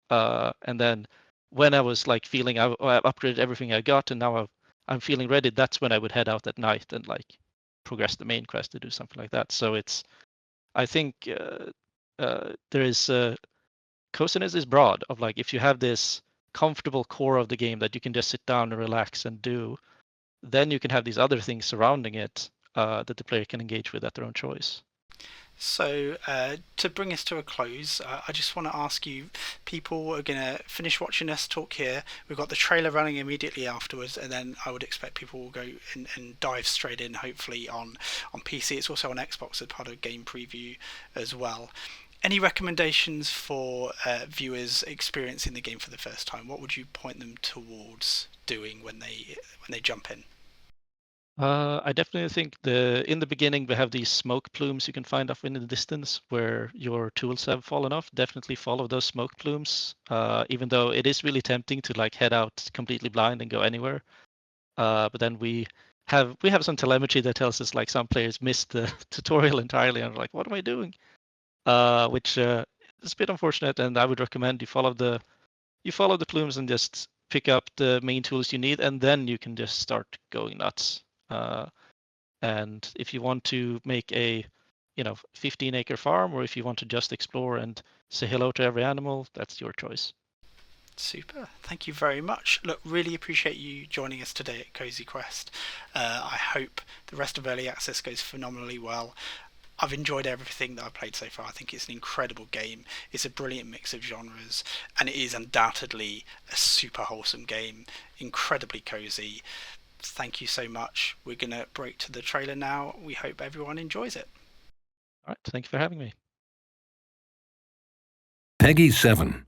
And then when I was like feeling I've upgraded everything I got, and now I'm feeling ready, that's when I would head out at night and like progress the main quest to do something like that. So it's, I think there is coziness is broad, of like if you have this comfortable core of the game that you can just sit down and relax and do, then you can have these other things surrounding it that the player can engage with at their own choice. So to bring us to a close, I just want to ask you, people are going to finish watching us talk here. We've got the trailer running immediately afterwards, and then I would expect people will go and dive straight in, hopefully on PC. It's also on Xbox as part of Game Preview as well. Any recommendations for viewers experiencing the game for the first time? What would you point them towards doing when they jump in? I definitely think in the beginning we have these smoke plumes you can find off in the distance where your tools have fallen off. Definitely follow those smoke plumes, even though it is really tempting to like head out completely blind and go anywhere. But then we have some telemetry that tells us like some players missed the tutorial entirely and are like, what am I doing? Which is a bit unfortunate, and I would recommend you follow the plumes and just pick up the main tools you need, and then you can just start going nuts. And if you want to make a 15-acre farm, or if you want to just explore and say hello to every animal, that's your choice. Super. Thank you very much. Look, really appreciate you joining us today at Cozy Quest. I hope the rest of Early Access goes phenomenally well. I've enjoyed everything that I've played so far. I think it's an incredible game. It's a brilliant mix of genres, and it is undoubtedly a super wholesome game. Incredibly cozy. Thank you so much. We're going to break to the trailer now. We hope everyone enjoys it. All right. Thank you for having me. Peggy 7.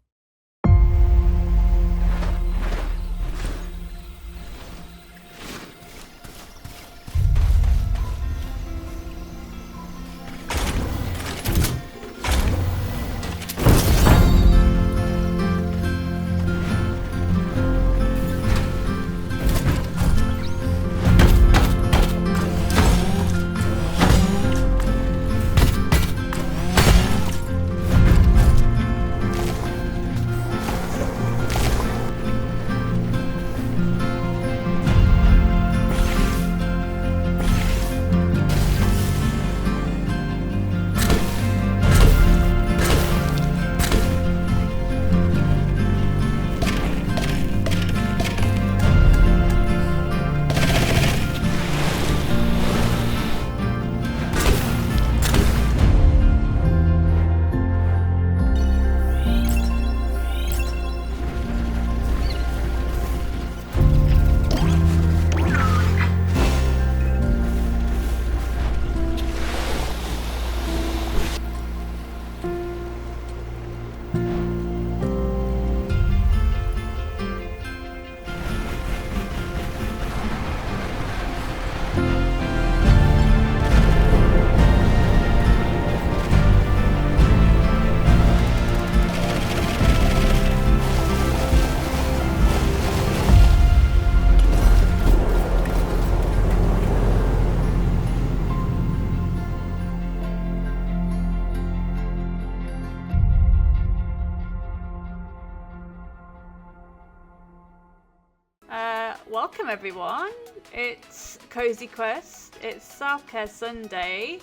Welcome everyone, it's Cozy Quest, it's Self-Care Sunday.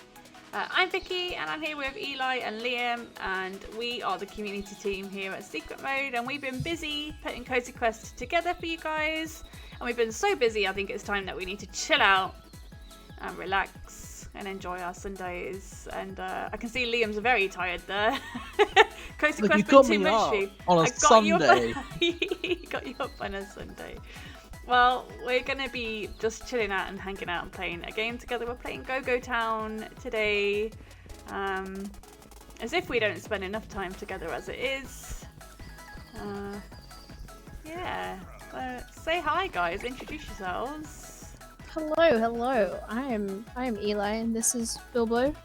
I'm Vicky and I'm here with Eli and Liam, and we are the community team here at Secret Mode, and we've been busy putting Cozy Quest together for you guys, and we've been so busy I think it's time that we need to chill out and relax and enjoy our Sundays. And I can see Liam's very tired there. Cozy Quest been too much for you. On a Sunday. Got you up on a Sunday. Well, we're going to be just chilling out and hanging out and playing a game together. We're playing Go-Go Town today. As if we don't spend enough time together as it is. Say hi, guys. Introduce yourselves. Hello. I am Eli, and this is Bilbo,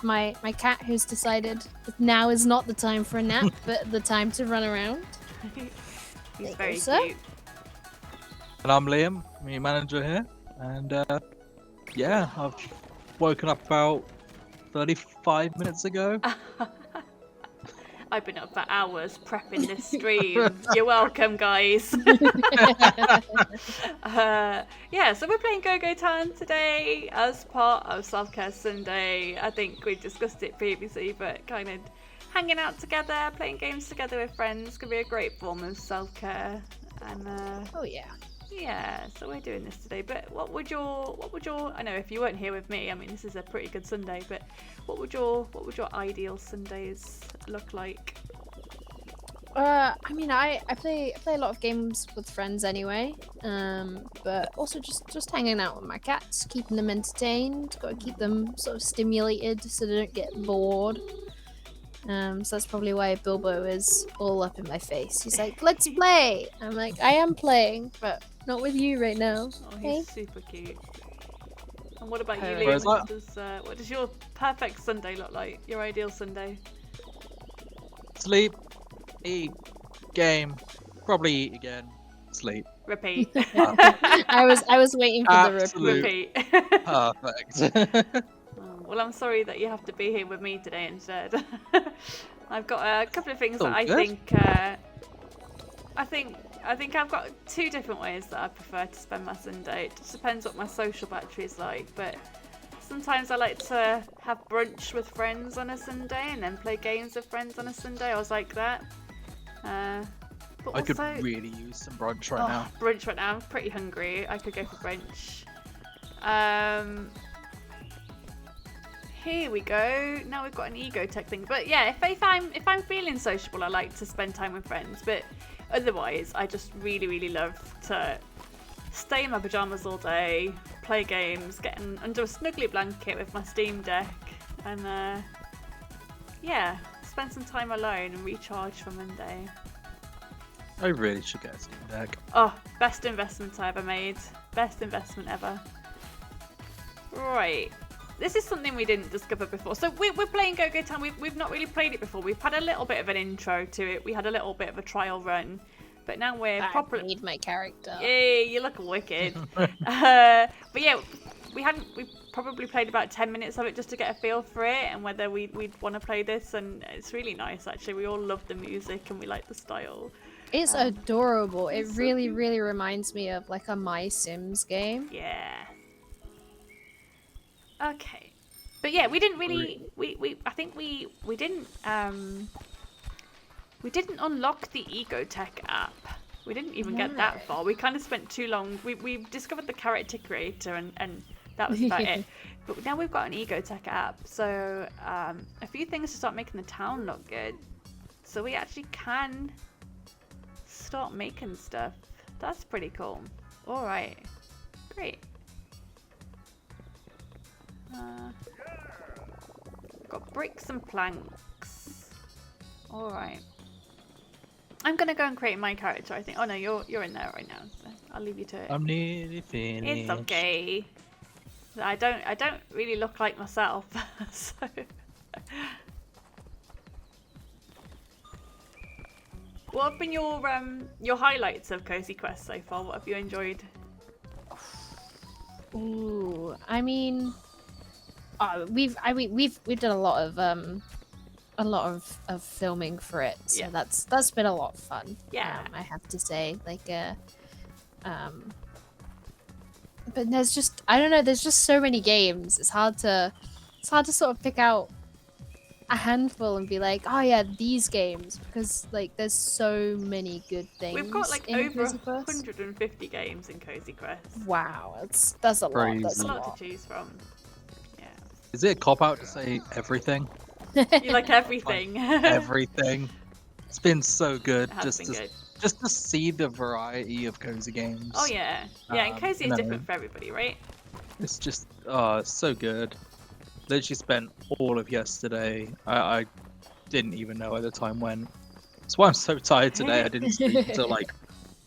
my cat who's decided that now is not the time for a nap, but the time to run around. He's very cute. And I'm Liam, I'm your manager here, and I've woken up about 35 minutes ago. I've been up for hours prepping this stream. You're welcome, guys. So we're playing Go-Go Town today as part of Self-Care Sunday. I think we discussed it previously, but kind of hanging out together, playing games together with friends can be a great form of self-care. And so we're doing this today. But what would your I know if you weren't here with me, I mean this is a pretty good Sunday, but what would your ideal Sundays look like? I play a lot of games with friends anyway, but also just hanging out with my cats, keeping them entertained. Got to keep them sort of stimulated so they don't get bored. So that's probably why Bilbo is all up in my face. He's like, "Let's play." I'm like, "I am playing, but not with you right now." Oh, he's super cute. And what about you, Whereas Liam? What does your perfect Sunday look like? Your ideal Sunday? Sleep, eat, game, probably eat again, sleep. Repeat. I was waiting for the Absolute Repeat. perfect. Oh, well, I'm sorry that you have to be here with me today instead. I've got a couple of things that I good. think I've got two different ways that I prefer to spend my Sunday. It just depends what my social battery is like, but sometimes I like to have brunch with friends on a Sunday and then play games with friends on a Sunday. I was like that. But I could also, really use some brunch right now. brunch right now. I'm pretty hungry. I could go for brunch. Here we go. Now we've got an ego tech thing. But yeah, if I'm feeling sociable, I like to spend time with friends. But otherwise, I just really love to stay in my pajamas all day, play games, get under a snuggly blanket with my Steam Deck, and yeah, spend some time alone and recharge for Monday. I really should get a Steam Deck. Oh, best investment I ever made. Best investment ever. Right. This is something we didn't discover before. So we're playing Go-Go Town. We've not really played it before. We've had a little bit of an intro to it. We had a little bit of a trial run. But now we're properly... I need my character. Yeah, you look wicked. But yeah, we probably played about 10 minutes of it just to get a feel for it and whether we'd want to play this. And it's really nice, actually. We all love the music and we like the style. It's adorable. It really reminds me of like a My Sims game. Yeah. Okay. But yeah, we didn't really I think we didn't unlock the Egotech app. We didn't even get that far. We kind of spent too long. We discovered the character creator and that was about it. But now we've got an Egotech app. So a few things to start making the town look good. So we actually can start making stuff. That's pretty cool. All right. Great. Got bricks and planks. All right. I'm gonna go and create my character. I think. Oh no, you're in there right now. So I'll leave you to it. I'm nearly finished. It's okay. I don't really look like myself. So. What have been your highlights of Cozy Quest so far? What have you enjoyed? Ooh, I mean, we've done a lot of filming for it, so Yeah. that's been a lot of fun. Yeah. I have to say, like, but there's just, I don't know, there's just so many games. It's hard to sort of pick out a handful and be like, oh yeah, these games, because like there's so many good things. We've got like in over Cozy Quest. 150 games in Cozy Quest. Wow, that's a lot. Crazy. That's There's a a lot lot. to choose from. Yeah. Is it a cop out to say everything? You like everything. Everything. It's been so good. It has been good. Just to see the variety of cozy games. Oh yeah. Yeah, and Cozy is no. different for everybody, right? It's just it's so good. Literally spent all of yesterday. I didn't even know where the time went. That's why I'm so tired today. I didn't sleep until like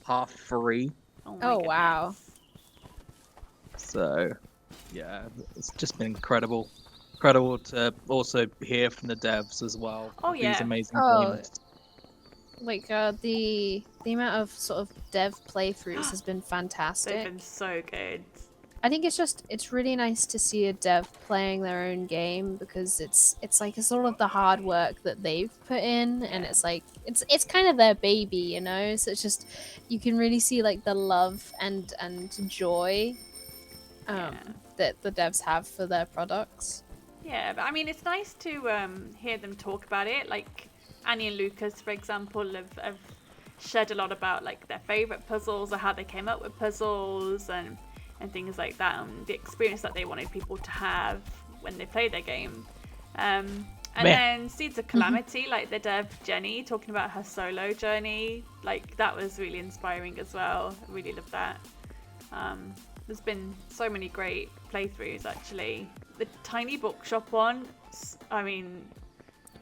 3:30. Oh, my Oh wow. goodness. So yeah, it's just been incredible. Incredible to also hear from the devs as well. Oh, These yeah. amazing Oh, games. Like the amount of sort of dev playthroughs has been fantastic. They've been so good. I think it's really nice to see a dev playing their own game, because it's like it's all of the hard work that they've put in, and it's like it's kind of their baby, you know. So it's just, you can really see like the love and joy that the devs have for their products. Yeah, but I mean, it's nice to hear them talk about it. Like Annie and Lukas, for example, have shared a lot about like their favorite puzzles or how they came up with puzzles and things like that, and the experience that they wanted people to have when they play their game. And then Seeds of Calamity, like the dev Jenny talking about her solo journey, like that was really inspiring as well. I really loved that. There's been so many great playthroughs actually. The Tiny Bookshop one, I mean,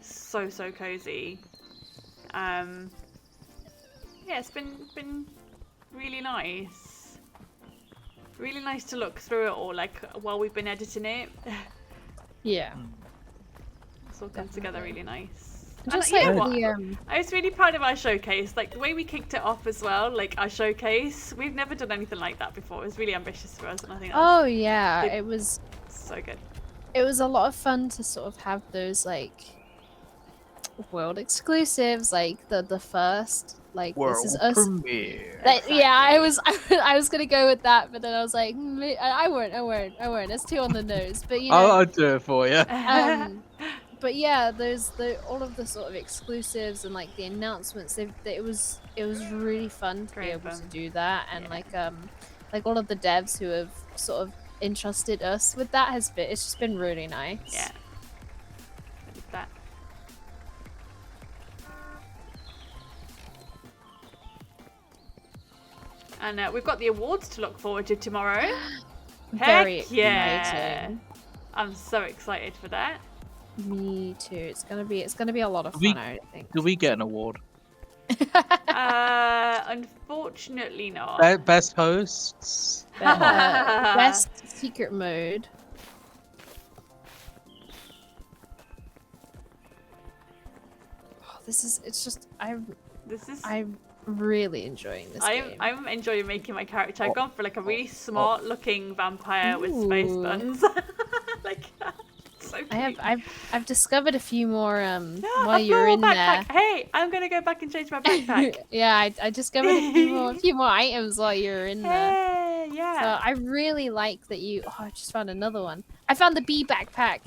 so cozy. Yeah, it's been really nice. Really nice to look through it all, like while we've been editing it. Yeah. It's all come together really nice. Just And like you know what? the I was really proud of our showcase, like the way we kicked it off as well, like our showcase. We've never done anything like that before. It was really ambitious for us, and I think that Oh yeah, it was so good. It was a lot of fun to sort of have those like world exclusives, like the first like this is us. premiere. Yeah, I was gonna go with that, but then I was like, I won't. It's too on the nose. But you know, I'll do it for you. But yeah, all of the sort of exclusives and like the announcements. It was really fun to be able to do that, and like all of the devs who have sort of entrusted us with that it's just been really nice. Yeah. I did that. And we've got the awards to look forward to tomorrow. Very Heck yeah! exciting. I'm so excited for that. Me too. It's gonna be a lot of fun. I think. Do we get an award? Unfortunately not. Best hosts. Best secret mode. I'm really enjoying this game. I'm enjoying making my character. I've gone for like a really smart looking vampire with space buns. Like so cute. I've discovered a few more while you're in there. Hey, I'm gonna go back and change my backpack. Yeah, I discovered a few more items while you were in there. Hey, yeah. So I really like that you. Oh, I just found another one. I found the bee backpack.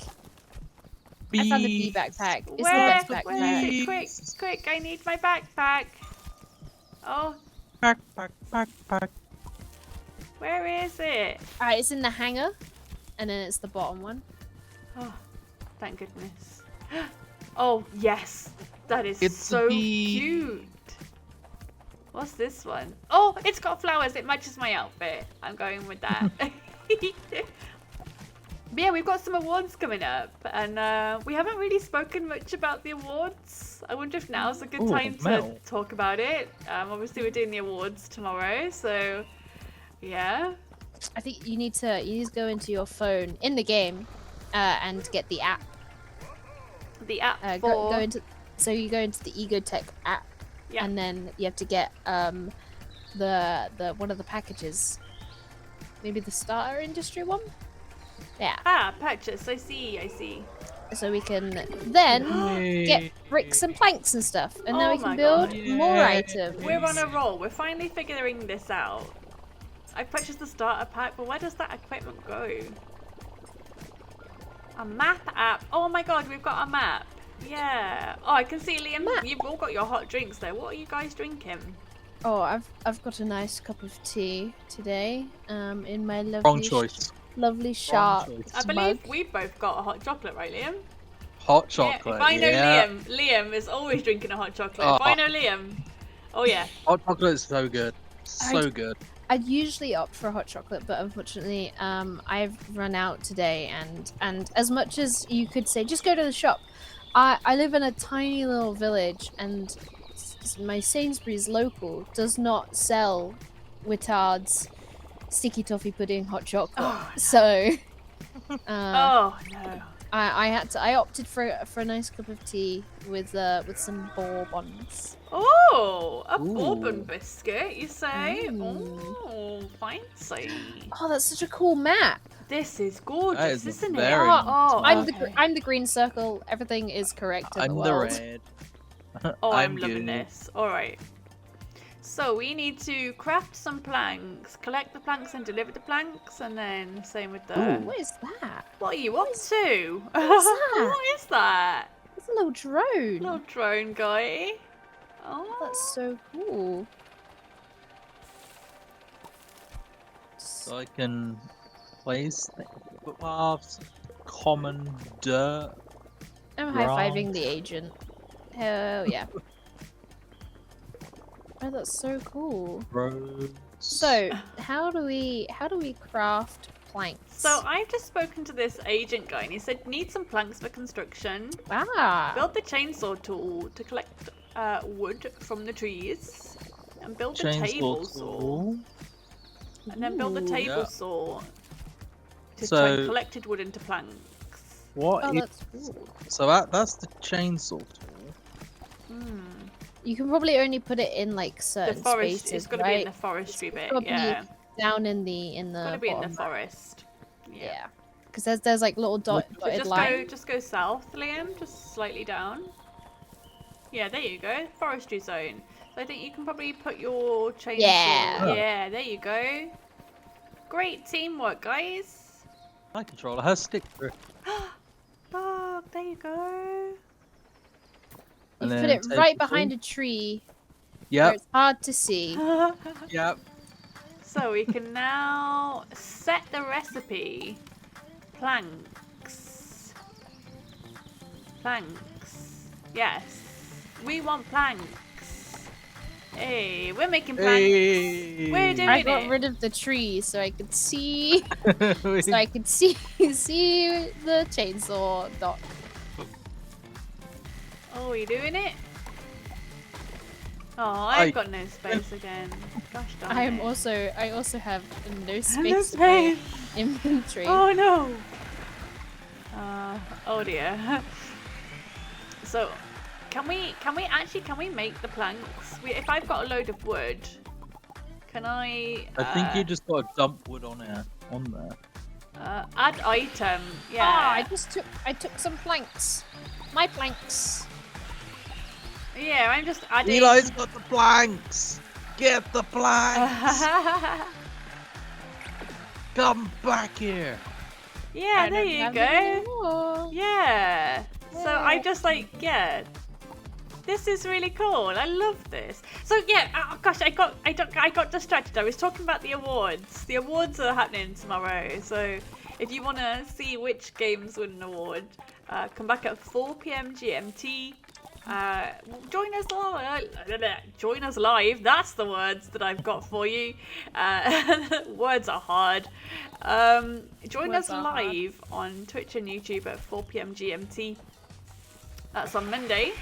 I found the bee backpack. It's the best backpack. Quick! I need my backpack. Oh. Backpack. Where is it? Alright, it's in the hangar, and then it's the bottom one. Oh, thank goodness. Oh, yes. That is It's so the- cute. What's this one? Oh, it's got flowers. It matches my outfit. I'm going with that. But yeah, we've got some awards coming up, and we haven't really spoken much about the awards. I wonder if now's a good time to talk about it. Obviously, we're doing the awards tomorrow, so yeah. I think you need to go into your phone in the game, and get the app. The app so you go into the Egotech app, and then you have to get the one of the packages, maybe the starter industry one. Yeah. Ah, purchase. I see. So we can then get bricks and planks and stuff, and then we can build more items. We're on a roll. We're finally figuring this out. I purchased the starter pack, but where does that equipment go? A map app. Oh my god, we've got a map. Yeah. Oh, I can see Liam. You've all got your hot drinks there. What are you guys drinking? Oh, I've got a nice cup of tea today. In my lovely Wrong choice. Lovely sharp. I believe we've both got a hot chocolate, right, Liam? Hot chocolate. If I know Liam is always drinking a hot chocolate. If I know Liam, oh yeah. Hot chocolate is so good. So good. I'd usually opt for a hot chocolate, but unfortunately, I've run out today, and as much as you could say, just go to the shop, I live in a tiny little village, and my Sainsbury's local does not sell Wittard's sticky toffee pudding hot chocolate. So, oh no. I opted for a nice cup of tea with some bourbons. Oh, a bourbon biscuit, you say? Oh, fancy. Oh, that's such a cool map. This is gorgeous, isn't it? I'm the green circle. Everything is correct in I'm the world. the red. Oh, I'm loving this. All right. So we need to craft some planks, collect the planks and deliver the planks, and then same with the... What is that? What are you up to? What's that? What is that? It's a little drone. Little drone guy. Oh, that's so cool. So I can place footpaths, common dirt. I'm high-fiving the agent. Hell yeah. Oh, that's so cool. Roads. So, how do we craft planks? So I've just spoken to this agent guy, and he said need some planks for construction. Build the chainsaw tool to collect wood from the trees, and build the table saw. And then build the table Yeah. saw to So- turn collected wood into planks. What? Oh, is- that's cool. So that's the chainsaw tool. You can probably only put it in like The certain forest. spaces, It's got to right? be in the forestry bit. Gotta be Yeah. down in the Got to be in the bottom. forest. Yeah, because there's like little So dotted line. just go south, Liam. Just slightly down. Yeah, there you go. Forestry zone. So I think you can probably put your chainsaw. Yeah. Yeah, there you go. Great teamwork, guys. My controller has stick through. Fuck, there you go. You And put then it take right the behind tool. a tree where Yep. it's hard to see. Yep. So we can now set the recipe. Planks. Planks. Yes. We want planks. Hey, we're making planks. Hey. We're doing I got it. rid of the tree so I could see We- so I could see the chainsaw dot. Oh, you doing it? Oh, I- I've got no space again. Gosh darn I am it. I also have no No space in my space. inventory. Oh no. Oh dear. So, can we make the planks? If I've got a load of wood, can I? I think you just got to dump wood on there. Add item. Yeah. Ah, I took some planks. My planks. Yeah, I'm just adding. Eli's got the planks. Get the planks. Come back here. Yeah, I there don't you have go. any more. Yeah. So I just like, yeah. This is really cool. I love this. So yeah, oh gosh, I got distracted. I was talking about the awards. The awards are happening tomorrow. So if you want to see which games win an award, come back at 4 p.m. GMT. Join us live. That's the words that I've got for you. Words are hard. Join Words us are hard. live on Twitch and YouTube at 4 p.m. GMT. That's on Monday,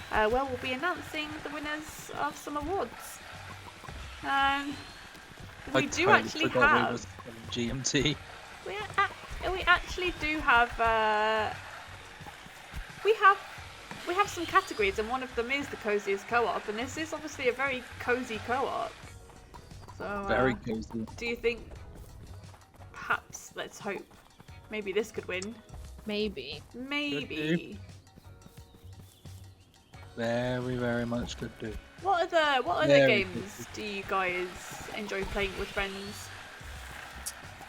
where we'll be announcing the winners of some awards. We do totally actually forgot we have. was on GMT. We actually do have. We have some categories, and one of them is the coziest co-op, and this is obviously a very cozy co-op. So, Very cozy. do you think? Perhaps, let's hope, maybe this could win. Maybe. Maybe. Very, very much could do. What other Very games do you guys enjoy playing with friends?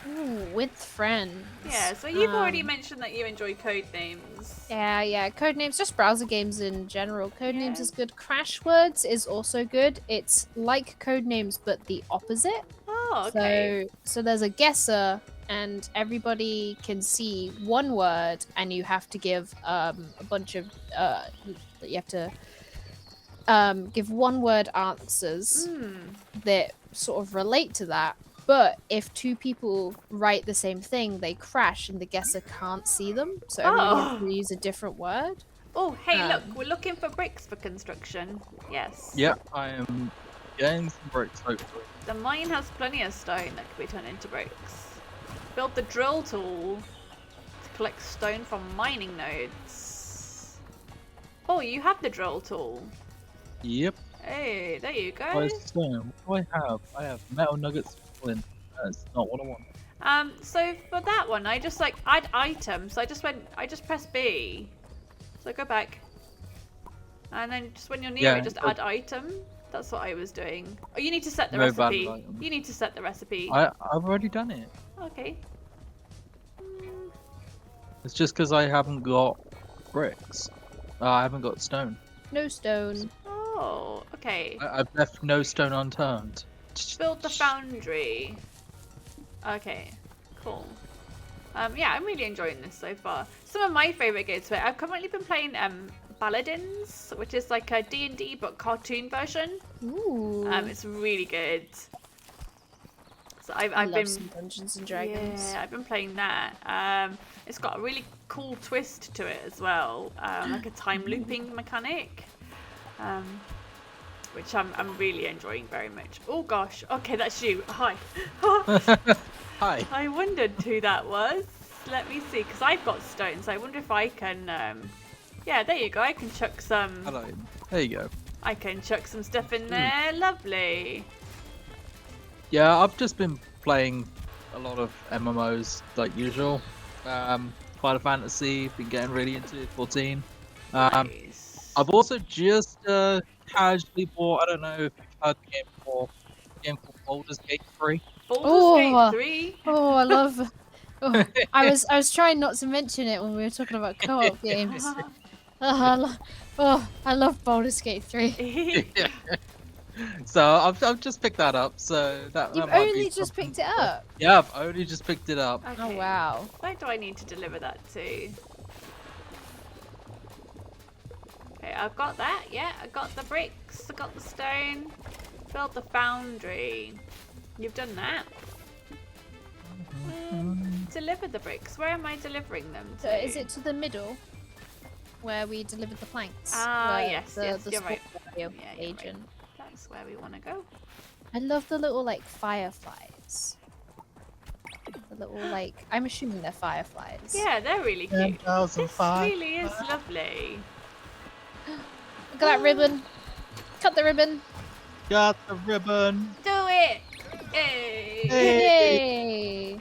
Ooh, with friends. Yeah, so you've already Um, mentioned that you enjoy Codenames. Yeah. Codenames, just browser games in general. Codenames Yeah. is good. Crash Words is also good. It's like Codenames, but the opposite. Oh, okay. So there's a guesser, and everybody can see one word, and you have to give a bunch of you have to give one word answers that sort of relate to that. But if two people write the same thing, they crash, and the guesser can't see them. So everybody has to use a different word. Oh, hey, look, Um, we're looking for bricks for construction. Yes. Yep, I am getting some bricks, hopefully. The mine has plenty of stone that can be turned into bricks. Build the drill tool to collect stone from mining nodes. Oh, you have the drill tool. Yep. Hey, there you go. What is stone? What do I have? I have metal nuggets. Flint. That's not what I want. So for that one, I just like add item. So I just pressed B. So go back. And then just when you're near Yeah, it, just so- add item. That's what I was doing. Oh, you need to set the No valid recipe. item. You need to set the recipe. I've already done it. Okay. It's just because I haven't got bricks. I haven't got stone. No stone. Oh, okay. I've left no stone unturned. Build the foundry. Okay, cool. Yeah, I'm really enjoying this so far. Some of my favorite games. I've currently been playing Paladins, which is like a D&D but cartoon version. Ooh. It's really good. So I've I love been some Dungeons and Dragons. Yeah, I've been playing that. It's got a really cool twist to it as well, like a time looping mechanic. which I'm really enjoying very much. Oh gosh, okay, that's you. Hi. Hi. I wondered who that was. Let me see, because I've got stones. I wonder if I can. Yeah, there you go. I can chuck some. Hello. There you go. I can chuck some stuff in there. Lovely. Yeah, I've just been playing a lot of MMOs like usual. Final Fantasy, been getting really into 14. Nice. I've also just casually bought, I don't know if you've heard the game before, a game called Baldur's Gate 3. Baldur's Gate 3. Oh, I love. Oh, I was trying not to mention it when we were talking about co-op games. I love Baldur's Gate 3. So I've just picked that up. So that You've that might only be just something picked it for- up. Yeah, I've only just picked it up. Okay. Oh wow. Where do I need to deliver that to? Okay, I've got that. Yeah, I got the bricks. I got the stone. Built the foundry. You've done that. Deliver the bricks. Where am I delivering them to? So is it to the middle, where we delivered the planks? Ah, Where yes, the, yes, the you're right. radio Yeah, you're agent. right. That's where we want to go. I love the little like fireflies. The little like I'm assuming they're fireflies. Yeah, they're really cute. 10,005. This really is lovely. Look at that ribbon. Cut the ribbon. Got the ribbon. Do it! Yay! Yay!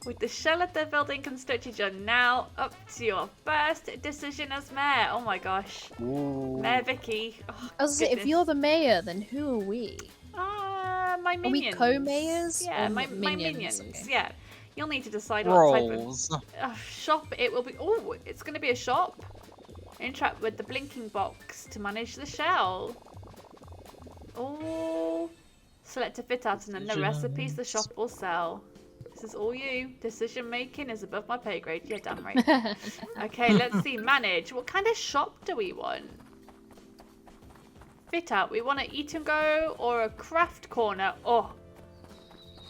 With the shell of the building constructed, you're now up to your first decision as mayor. Oh my gosh. Ooh. Mayor Vicky. Oh, I was gonna say, if goodness. you're the mayor, then who are we? My Are we minions. co-mayors Yeah, or my minions? minions. Okay. Yeah. You'll need to decide what type Rolls. of shop it will be. Oh, it's going to be a shop. Interact with the blinking box to manage the shell. Oh. Select a fit out and then the recipes the shop will sell. This is all you. Decision making is above my pay grade. You're damn right. Okay, let's see. Manage. What kind of shop do we want? Fit out. We want to eat and go or a craft corner. Oh,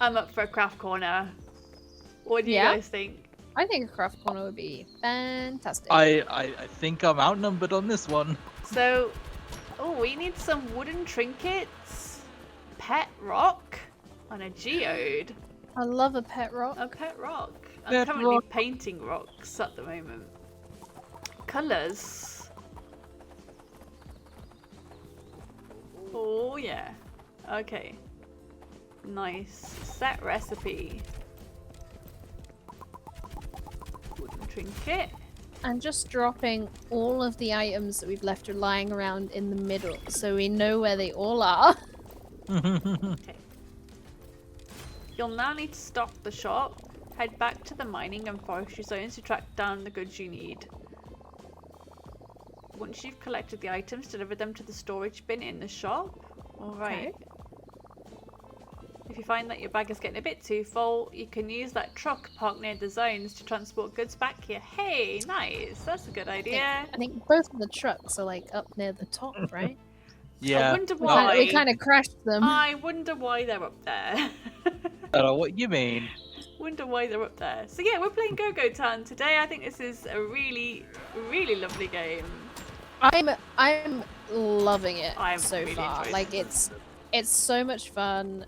I'm up for a craft corner. What do you guys think? I think a craft corner would be fantastic. I think I'm outnumbered on this one. So, oh, we need some wooden trinkets, pet rock, and a geode. I love a pet rock. A pet rock. I'm Pet currently rock. painting rocks at the moment. Colours. Oh yeah. Okay. Nice. Set recipe. Wooden trinket. And just dropping all of the items that we've left lying around in the middle so we know where they all are. Okay. You'll now need to stock the shop. Head back to the mining and forestry zones to track down the goods you need. Once you've collected the items, deliver them to the storage bin in the shop. Alright. If you find that your bag is getting a bit too full, you can use that truck parked near the zones to transport goods back here. Hey, nice. That's a good idea. I think both of the trucks are like up near the top, right? Yeah. I wonder why. We kind of crashed them. I wonder why they're up there. I don't know what you mean. Wonder why they're up there. So yeah, we're playing Go-Go Town today. I think this is a really, really lovely game. I'm loving it I'm so really far. enjoying Like it. it's so much fun.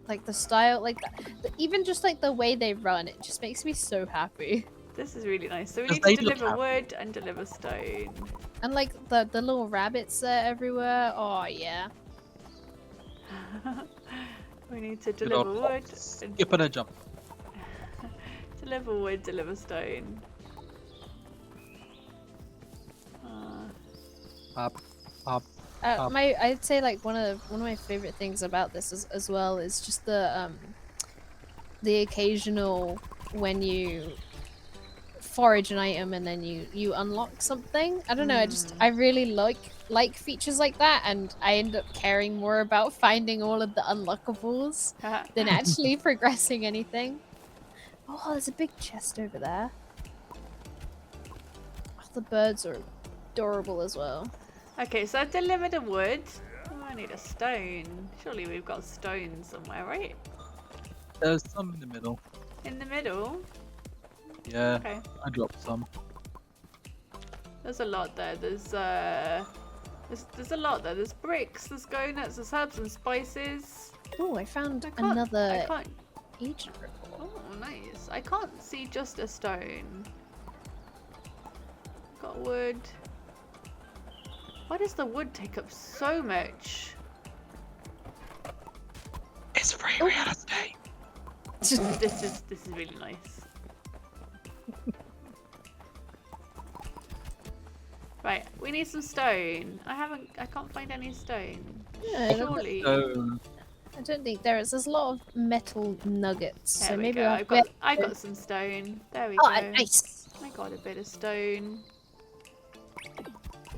Like the style, like even just like the way they run, it just makes me so happy. This is really nice. So we Because need to they look deliver happy. wood and deliver stone. And like the little rabbits everywhere. Oh yeah. We need to Good deliver old wood. fox. and Skip and a jump. Deliver wood, deliver stone. Up. I'd say like one of my favorite things about this as well is just the occasional when you forage an item and then you unlock something. I don't know. I really like features like that, and I end up caring more about finding all of the unlockables than actually progressing anything. Oh, there's a big chest over there. Oh, the birds are adorable as well. Okay, so I've delivered a wood. Oh, I need a stone. Surely we've got stone somewhere, right? There's some in the middle. In the middle? Yeah. Okay. I dropped some. There's a lot there. There's There's a lot there. There's bricks, there's go nuts, there's herbs and spices. Oh, I found I can't- another I can't. agent report. Oh, nice. I can't see just a stone. Got wood. Why does the wood take up so much? It's free real estate. This is really nice. Right, we need some stone. I can't find any stone. Yeah, Surely. I don't think there is. There's a lot of metal nuggets. There So we maybe go. I'll I got some stone. There we Oh, go. nice. I got a bit of stone.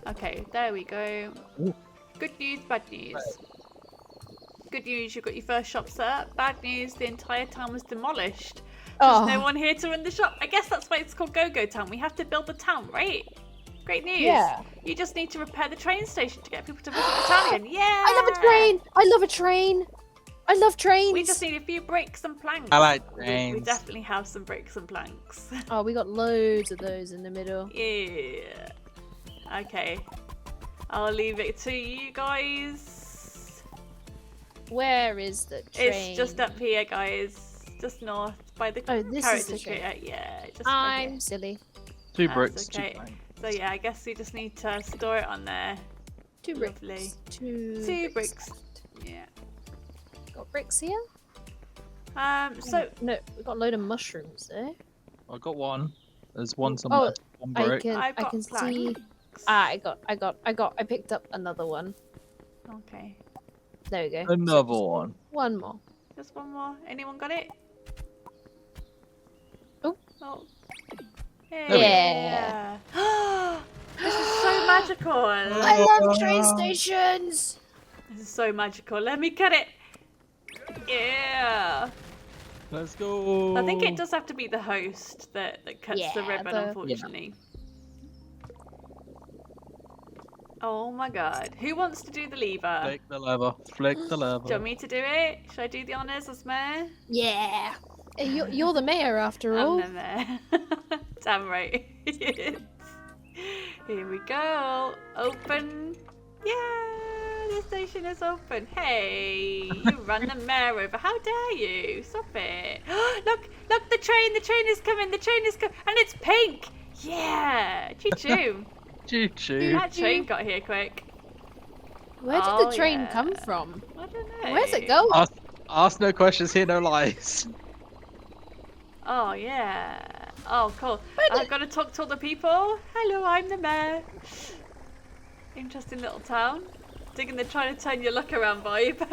Okay, there we go. Ooh. Good news, bad news. Good news, you got your first shop set up. Bad news, the entire town was demolished. There's no one here to run the shop. I guess that's why it's called Go-Go Town. We have to build the town, right? Great news. Yeah. You just need to repair the train station to get people to visit the town again. Yeah! I love a train! I love a train! I love trains! We just need a few bricks and planks. I like We trains. definitely have some bricks and planks. Oh, we got loads of those in the middle. Yeah. Okay. I'll leave it to you guys. Where is the train? It's just up here, guys. Just north by the Oh, this is character the tree. train. Yeah, just right here. I'm silly. 2 That's bricks, okay. 2 planks. So yeah, I guess we just need to store it on there. 2 bricks. Lovely. 2 bricks. Yeah. Got bricks here? So No, we got a load of mushrooms there. I got one. There's one somewhere. One I brick. can I've I got can see. planks. I picked up another one. Okay. There we go. Another one. One more. Just one more. Anyone got it? Oh. Oh. There we go. Yeah. This is so magical. I love train stations. This is so magical. Let me get it. Yeah. Let's go. I think it does have to be the host that cuts the Yeah, ribbon, the- unfortunately. Oh my god. Who wants to do the lever? Flick the lever. Flick the Do you lever. want me to do it? Should I do the honours as mayor? Yeah. You're the mayor after all. I'm the mayor. Damn right. Here we go. Open. Yeah, the station is open. Hey, you run the mayor over. How dare you? Stop it. Look, the train is coming. The train is coming. And it's pink. Yeah. Choo-choo. Choo-choo. That train got here quick. Where did Oh, the train yeah. come from? I don't know. Where's it going? Ask no questions, hear no lies. Oh, yeah. Oh, cool. I've got to talk to all the people. Hello, I'm the mayor. Interesting little town. Trying to turn your luck around vibe.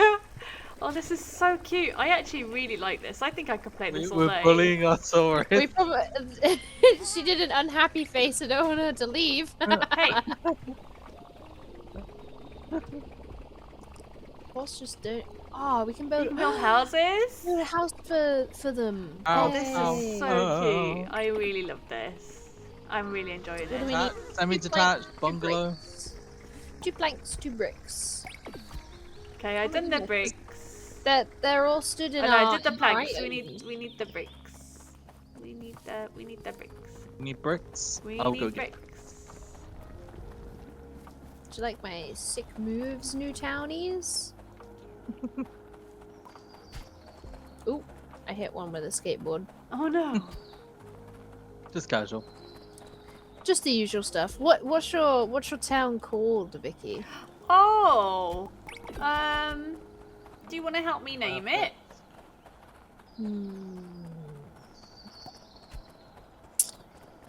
Oh, this is so cute. I actually really like this. I think I could play this all We're day. bullying our tourists. We probably. She did an unhappy face. I don't want her to leave. Hey, What's just doing? Oh, we can build. you can build houses. Build a house for them. Ow. Oh, this Yay. is so cute. I really love this. I'm really enjoying What do this. we need? Semi-detached bungalow. 2 planks, 2 bricks. Okay, I done the bricks. They're all stood in Oh, our. no, I did the planks. right- We need the bricks. We need the bricks. Need bricks? We I'll need go get bricks. Do you like my sick moves, new townies? Ooh, I hit one with a skateboard. Oh no. Just casual. Just the usual stuff. What's your town called, Vicky? Oh. Do you want to help me name it?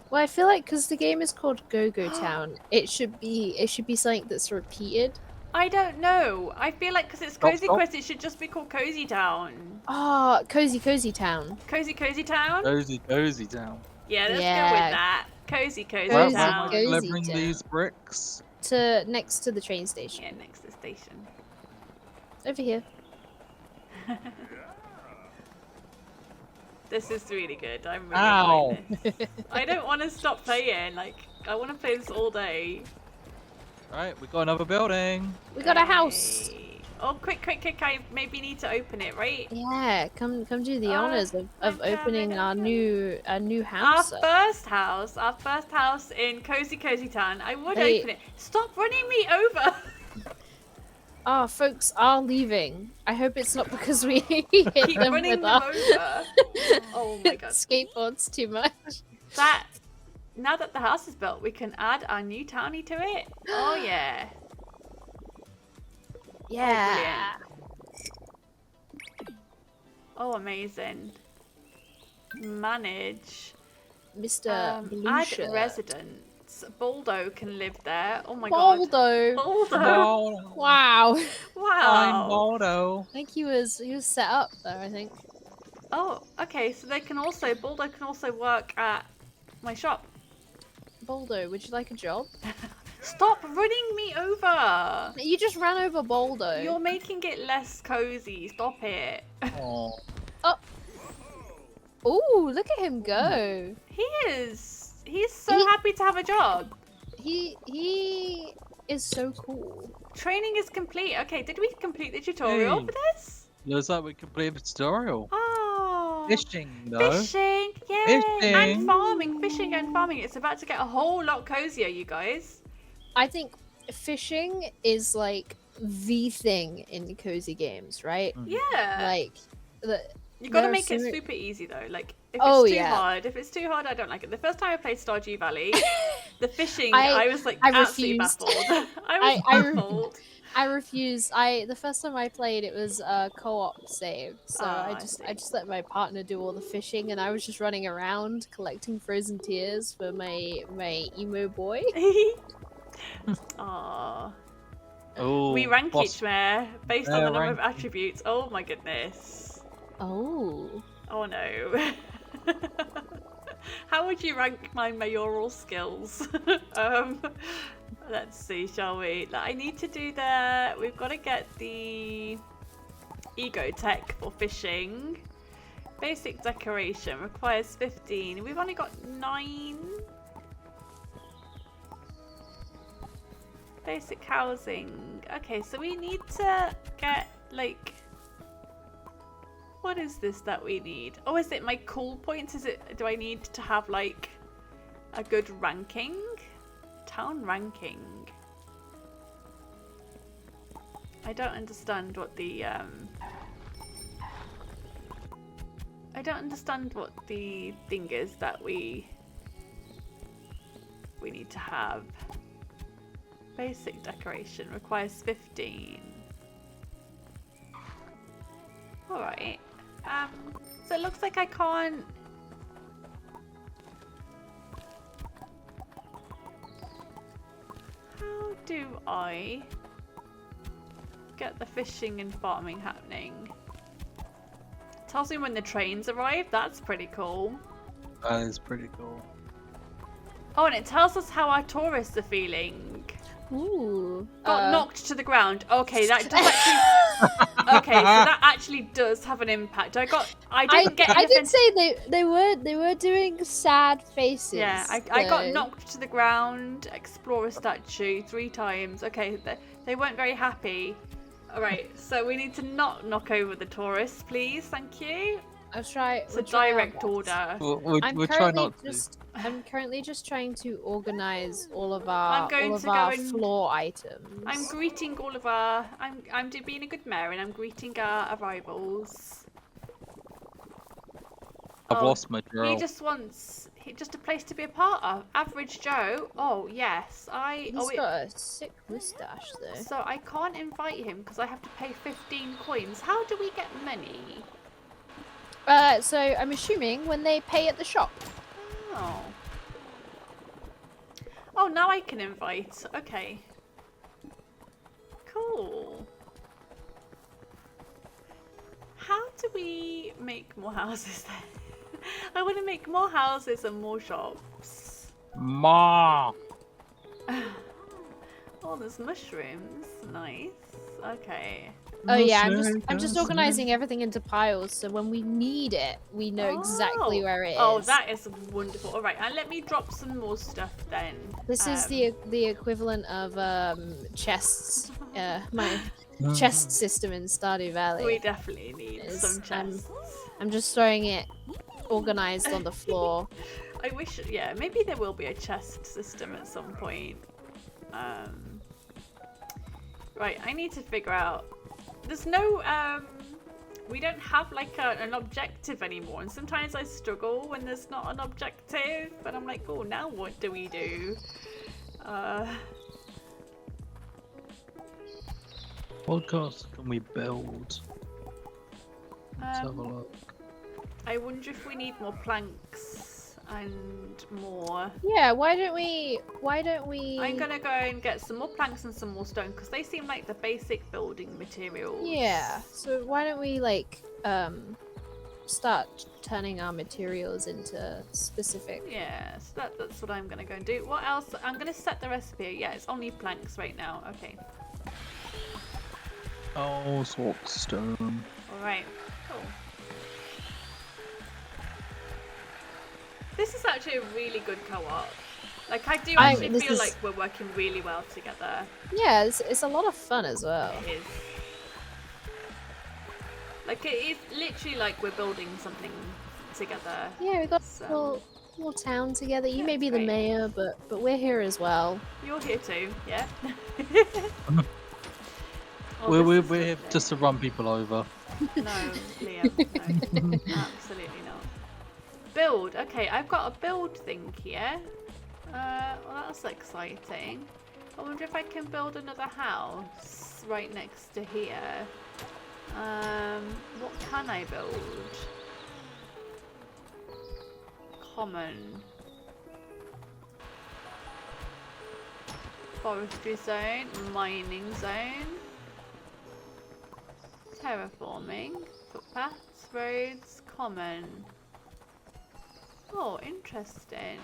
Well, I feel like because the game is called Go-Go Town, it should be something that's repeated. I don't know. I feel like because it's Stop, Cozy stop. Quest, it should just be called Cozy Town. Ah, Cozy Town. Cozy Town? Cozy town. Yeah, let's go Yeah. with that. Cozy Cozy Where am Town. I Cozy delivering town. these bricks? Next to the train station. Yeah, next to the station. Over here. This is really good. I'm really Ow. enjoying this. I don't want to stop playing. Like, I want to play this all day. Right, we got another building. We got a house. Yay. Oh, quick! I maybe need to open it, right? Yeah, come do the honors of opening our new Our house. first house in Cozy Town. I would open it. Stop running me over. Oh, folks are leaving. I hope it's not because we hit Keep them running with them our over. Oh my god. skateboards too much. Now that the house is built, we can add our new townie to it. Oh yeah. Yeah. Oh, amazing. Manage. Mr. Blue Add Shirt. residents. Baldo can live there. Oh my Baldo. god. Baldo. Wow. Wow. Baldo. I think he was set up there, I think. Oh, okay. So Baldo can also work at my shop. Baldo, would you like a job? Stop running me over! You just ran over Baldo. You're making it less cozy. Stop it. Oh. Oh, look at him go. He is. He's so happy to have a job. He is so cool. Training is complete. Okay, did we complete the tutorial for this? Looks like we completed the tutorial. Oh. Fishing, though. Fishing, yay! Fishing. And farming. Fishing and farming. It's about to get a whole lot cozier, you guys. I think fishing is like the thing in cozy games, right? Yeah. Like You gotta there are make it so- super easy though. Like if Oh, it's too yeah. hard, I don't like it. The first time I played Stardew Valley, the fishing, I- I was like I absolutely refused. baffled. I was baffled. I refuse. The first time I played, it was a co-op save, so I just let my partner do all the fishing, and I was just running around collecting frozen tears for my emo boy. Aww. Oh, We rank each mare based on the number of ranking. attributes. Oh my goodness. Oh. Oh no. How would you rank my mayoral skills? Let's see, shall we? I need to do we've got to get the ego tech for fishing. Basic decoration requires 15. We've only got 9. Basic housing. Okay, so we need to get like, what is this that we need? Oh, is it my cool points? Do I need to have like a good ranking? Town ranking. I don't understand what the thing is that we need to have. Basic decoration requires 15. Alright. So it looks like I can't. How do I get the fishing and farming happening? Tells me when the trains arrive. That's pretty cool. That is pretty cool. Oh, and it tells us how our tourists are feeling. Ooh. Got knocked to the ground. Okay, that does actually. Okay, so that actually does have an impact. I did say they were doing sad faces. Yeah, I got knocked to the ground. Explorer statue 3 times. Okay, they weren't very happy. All right, so we need to not knock over the tourists, please. Thank you. I'll try. It's a direct order. We'll try not to. I'm currently just trying to organize all of our and- floor items. I'm greeting all of our. I'm being a good mayor, and I'm greeting our arrivals. I've lost my drill. He just wants just a place to be a part of. Average Joe. Oh yes, He's got a sick mustache though. So I can't invite him because I have to pay 15 coins. How do we get money? So I'm assuming when they pay at the shop. Oh. Oh, now I can invite. Okay. Cool. How do we make more houses then? I want to make more houses and more shops. Ma. Oh, there's mushrooms. Nice. Okay. Oh yeah, I'm just organizing everything into piles, so when we need it, we know exactly where it is. Oh, that is wonderful. All right, and let me drop some more stuff then. This is the equivalent of chests. chest system in Stardew Valley. We definitely need some chests. I'm just throwing it organized on the floor. I wish, yeah, maybe there will be a chest system at some point. Right, I need to figure out. There's no, we don't have like an objective anymore, and sometimes I struggle when there's not an objective, and I'm like, oh, now what do we do? What else can we build? Let's have a look. I wonder if we need more planks and more. Yeah, why don't we? I'm gonna go and get some more planks and some more stone because they seem like the basic building materials. Yeah. So why don't we like start turning our materials into specific? Yeah, so that's what I'm gonna go and do. What else? I'm gonna set the recipe. Yeah, it's only planks right now. Okay. Oh, stone. All right. Cool. This is actually a really good co-op. Like, I do actually feel like we're working really well together. Yeah, it's a lot of fun as well. It is. Like, it is literally like we're building something together. Yeah, we got a little town together. You may be the mayor, but we're here as well. You're here too, yeah? We're here just to run people over. No, Liam, no. Absolutely not. Build. Okay, I've got a build thing here. Well, that's exciting. I wonder if I can build another house right next to here. What can I build? Common. Forestry zone, mining zone. Terraforming, footpaths, roads, common. Oh, interesting.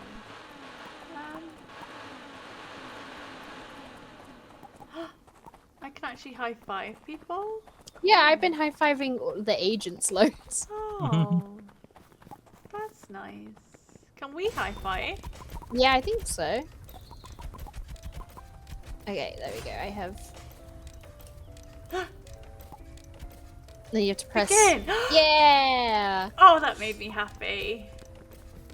I can actually high-five people? Yeah, I've been high-fiving the agents loads. Oh, that's nice. Can we high-five? Yeah, I think so. Okay, there we go. I have... Then you have to press... Begin! Yeah! Oh, that made me happy.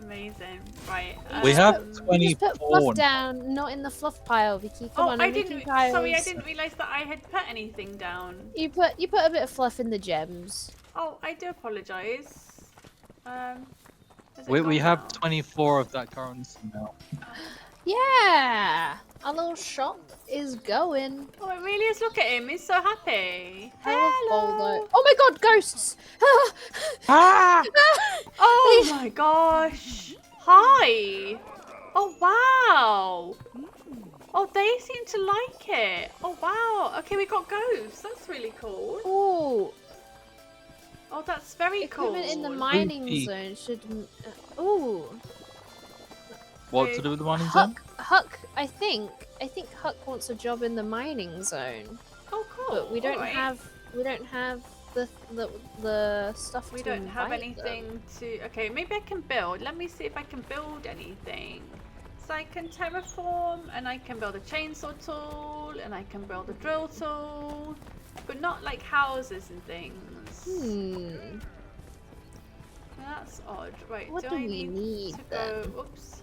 Amazing. Right. We have Just 24. put fluff down, not in the fluff pile, Vicky. Come on, I I'm didn't. making piles. Sorry, I didn't realise that I had put anything down. You put a bit of fluff in the gems. Oh, I do apologise. We have 24 of that currency now. Yeah! Our little shop is going. Oh, it really is. Look at him. He's so happy. Hello. Oh my god, ghosts! Ah! Oh my gosh. Hi. Oh, wow. Oh, they seem to like it. Oh, wow. Okay, we got ghosts. That's really cool. Oh. Oh, that's very cool. Equipment in the mining zone should... ooh. What to do with the mining zone? Huck, I think Huck wants a job in the mining zone. Oh, cool. But we don't have the stuff. We don't have anything to. Okay, maybe I can build. Let me see if I can build anything. So I can terraform, and I can build a chainsaw tool, and I can build a drill tool, but not like houses and things. That's odd. Right. What do I we need to go? Oops.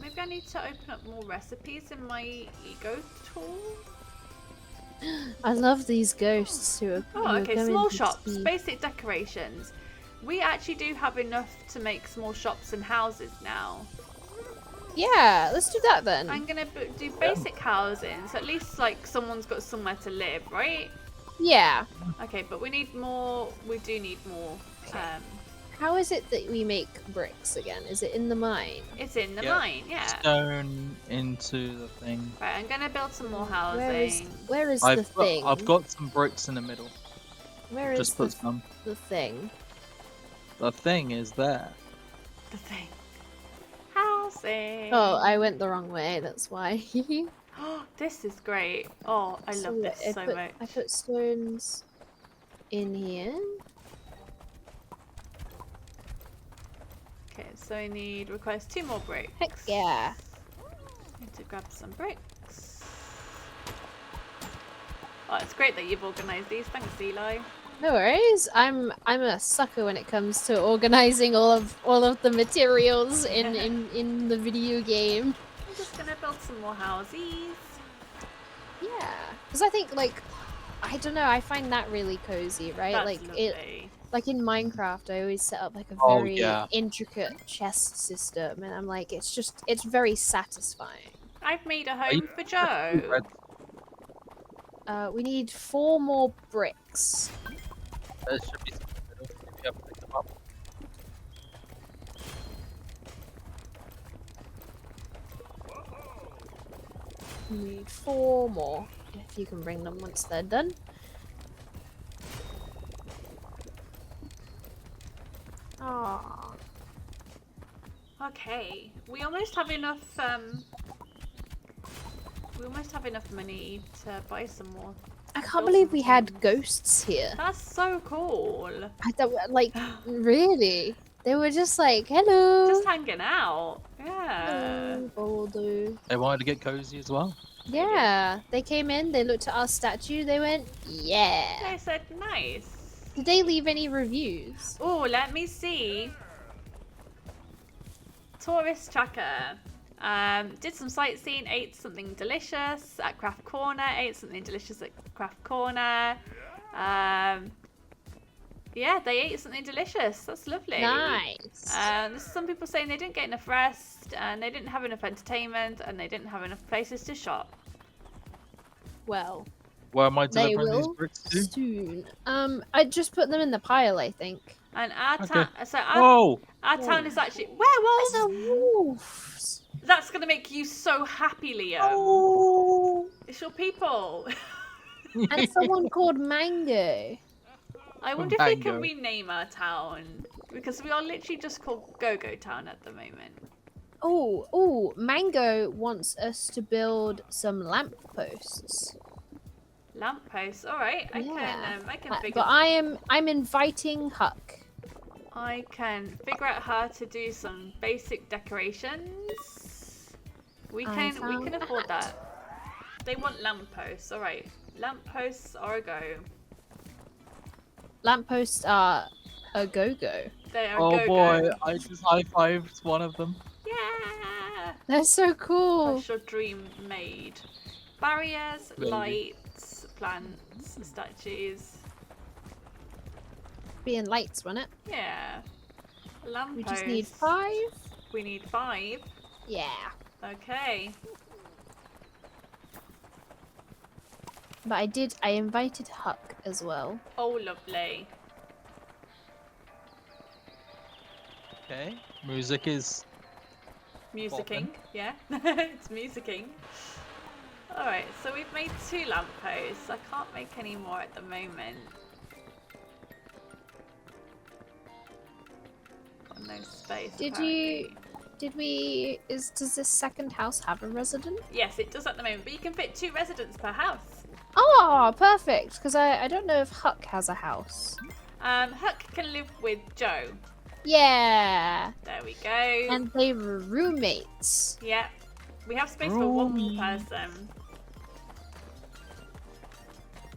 Maybe I need to open up more recipes in my ego tool. I love these ghosts who are. Oh, okay. Small shops, basic decorations. We actually do have enough to make small shops and houses now. Yeah, let's do that then. I'm gonna do basic housing, so at least like someone's got somewhere to live, right? Yeah. Okay, but we need more. We do need more. How is it that we make bricks again? Is it in the mine? It's in the mine, yeah. Stone into the thing. Right, I'm gonna build some more housing. Where is the thing? I've got some bricks in the middle. Where Just is put some. the thing? The thing is there. The thing. Housing. Oh, I went the wrong way. That's why. Oh, this is great. Oh, I love this so much. I put stones in here. Okay, so I requires 2 more bricks. Heck yeah. Need to grab some bricks. Oh, it's great that you've organised these. Thanks, Eli. No worries. I'm a sucker when it comes to organizing all of the materials in the video game. I'm just gonna build some more houses. Yeah, because I think I don't know. I find that really cozy, right? That's lovely. Like in Minecraft, I always set up like a Oh, very yeah. intricate chest system, and I'm like, it's very satisfying. I've made a home for Joe. We need 4 more bricks. There should be some if you haven't picked them up. We need 4 more. If you can bring them once they're done. Ah. Okay, we almost have enough. We almost have enough money to buy some more. I can't believe we had ghosts here. That's so cool. I don't really. They were just like, hello. Just hanging out. Yeah. Baldo. They wanted to get cozy as well. Yeah. They came in, they looked at our statue, they went, yeah. They said nice. Did they leave any reviews? Oh, let me see. Tourist tracker. Did some sightseeing, ate something delicious at Craft Corner, ate something delicious at Craft Corner. Yeah, they ate something delicious. That's lovely. Nice. There's some people saying they didn't get enough rest, and they didn't have enough entertainment, and they didn't have enough places to shop. Well, Where am I they delivering these will bricks to? soon. I just put them in the pile, I think. And our Okay. town, so Whoa! our town is actually werewolves. It's a wolves. That's gonna make you so happy, Liam. Oh. It's your people. And someone called Mango. I wonder if we can Mango. rename our town, because we are literally just called Go-Go Town at the moment. Oh, Mango wants us to build some lampposts. Lampposts. All right, I can figure. But I'm inviting Huck. I can figure out how to do some basic decorations. We can afford that. They want lampposts. All right, lampposts are a go. Lampposts are a go-go. They are Oh go-go. boy, I just high-fived one of them. Yeah. They're so cool. That's your dream made. Barriers, Maybe. lights, plants, statues. Being lights, wasn't it? Yeah. Lampposts. We just need 5. We need 5. Yeah. Okay. But I invited Huck as well. Oh, lovely. Okay. Music is. Musicking, yeah. It's musicking. Alright, so we've made 2 lampposts. I can't make any more at the moment. Got no space. Does this second house have a resident? Yes, it does at the moment, but you can fit 2 residents per house. Oh, perfect. Because I don't know if Huck has a house. Huck can live with Joe. Yeah. There we go. And they were roommates. Yeah. We have space for 1 more person.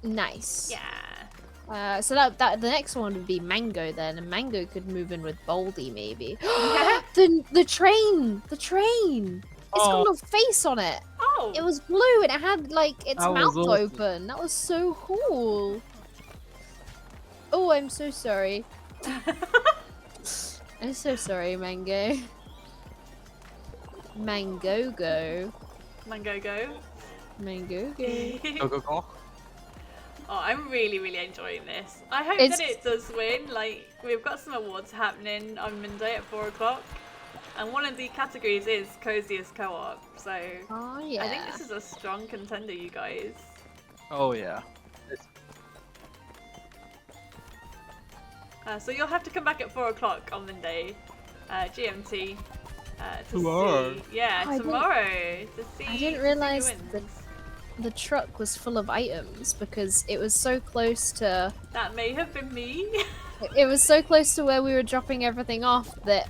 Nice. Yeah. So that the next one would be Mango then, and Mango could move in with Baldy maybe. The train. It's got a face on it. Oh. It was blue and it had like its That was mouth awesome. open. That was so cool. Oh, I'm so sorry. I'm so sorry, Mango. Mangogo. Mango go. Mangogo. Go, go, go. Oh, I'm really, really enjoying this. I hope It's- that it does win. Like, we've got some awards happening on Monday at 4 o'clock. And one of the categories is coziest co-op. So Oh yeah. I think this is a strong contender, you guys. Oh yeah. So you'll have to come back at 4 o'clock on Monday, GMT. To Tomorrow. see, yeah, Oh, tomorrow to see. I didn't who realize wins. that the truck was full of items because it was so close to That may have been me. it was so close to where we were dropping everything off that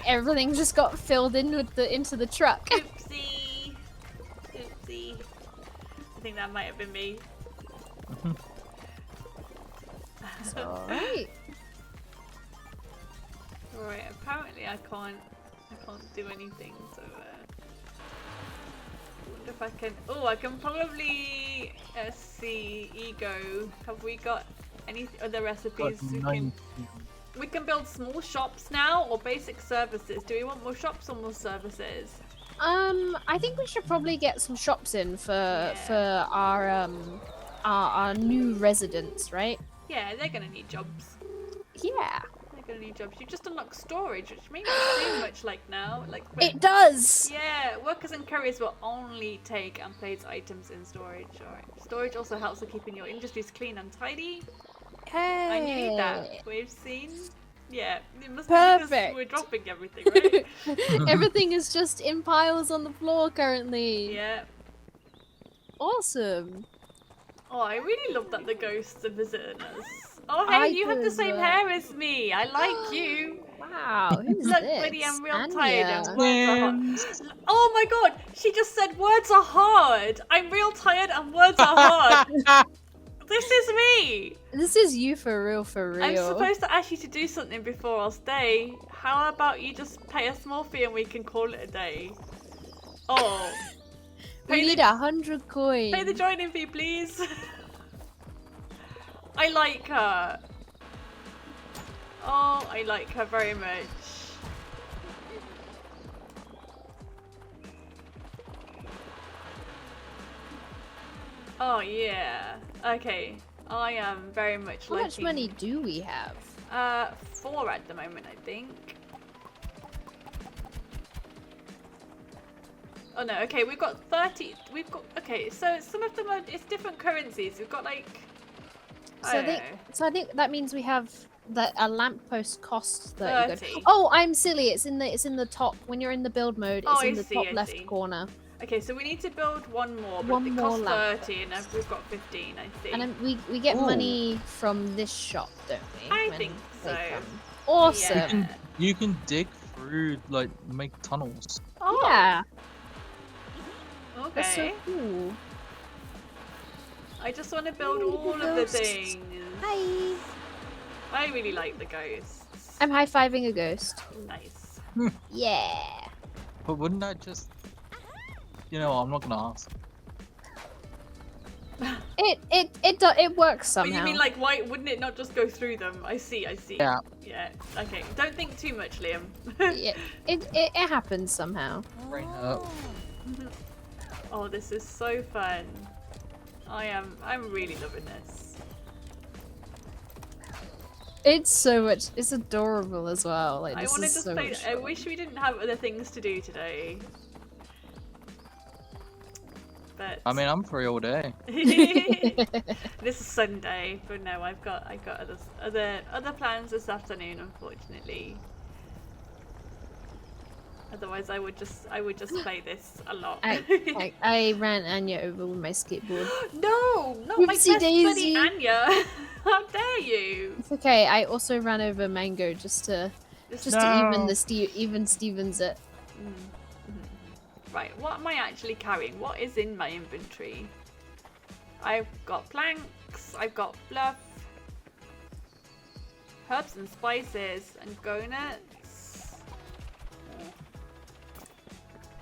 everything just got filled in with into the truck. Oopsie. Oopsie. I think that might have been me. It's alright. Right, apparently I can't do anything, so I wonder if I can. Oh, I can probably see ego. Have we got any other recipes we can build small shops now or basic services? Do we want more shops or more services? I think we should probably get some shops in for our new residents, right? Yeah, they're gonna need jobs. Yeah. They're gonna need jobs. You just unlock storage, which may not seem much like now. It does! Yeah, workers and couriers will only take and place items in storage. Alright. Storage also helps with keeping your industries clean and tidy. Hey! And you need that. We've seen. Yeah, it must Perfect. be because we're dropping everything, right? Everything is just in piles on the floor currently. Yeah. Awesome. Oh, I really love that the ghosts are visiting us. Oh, hey, I you have the do same as hair as me. I like you. Wow, who's Look, this? buddy, I'm real Anya. tired and words are hard. Oh my god, she just said words are hard. I'm real tired and words are hard. This is me. This is you for real, for real. I'm supposed to ask you to do something before I'll stay. How about you just pay a small fee and we can call it a day? Oh. We need 100 coins. Pay the joining fee, please. I like her. Oh, I like her very much. Oh yeah. Okay. I am very much How much liking... money do we have? 4 at the moment, I think. Oh no, okay, we've got 30. We've got, okay, so some of them are, it's different currencies. We've got like, I don't know. I think that means we have a lamppost costs 30 gold. 30. Oh, I'm silly. It's in the top when you're in the build mode. It's in the top left corner. Okay, so we need to build one more, but One it more costs lamp. 30 and we've got 15, I see. And then we get money from this shop, don't we? I when think they so. come? Awesome. Yeah. You can dig through, like, make tunnels. Oh. Yeah. Okay. That's so cool. I just want to build all of the ghosts. things. Hi. I really like the ghosts. I'm high-fiving a ghost. Nice. Yeah. But wouldn't that just... You know, I'm not gonna ask. It works But somehow. you mean like, why wouldn't it not just go through them? I see, I see. Yeah. Yeah, okay. Don't think too much, Liam. Yeah, it happens somehow. Brain hurt. Oh, this is so fun. I'm really loving this. It's so much. It's adorable as well. Like I this want to is just so play. much I fun. wish we didn't have other things to do today. But I mean, I'm free all day. this is Sunday, but no, I've got other plans this afternoon, unfortunately. Otherwise, I would just play this a lot. I ran Anya over with my skateboard. No, not my Whoopsie best daisy. buddy Anya. How dare you? It's okay. I also ran over Mango just to even Stevens it. Right, what am I actually carrying? What is in my inventory? I've got planks, I've got fluff, herbs and spices, and go nuts.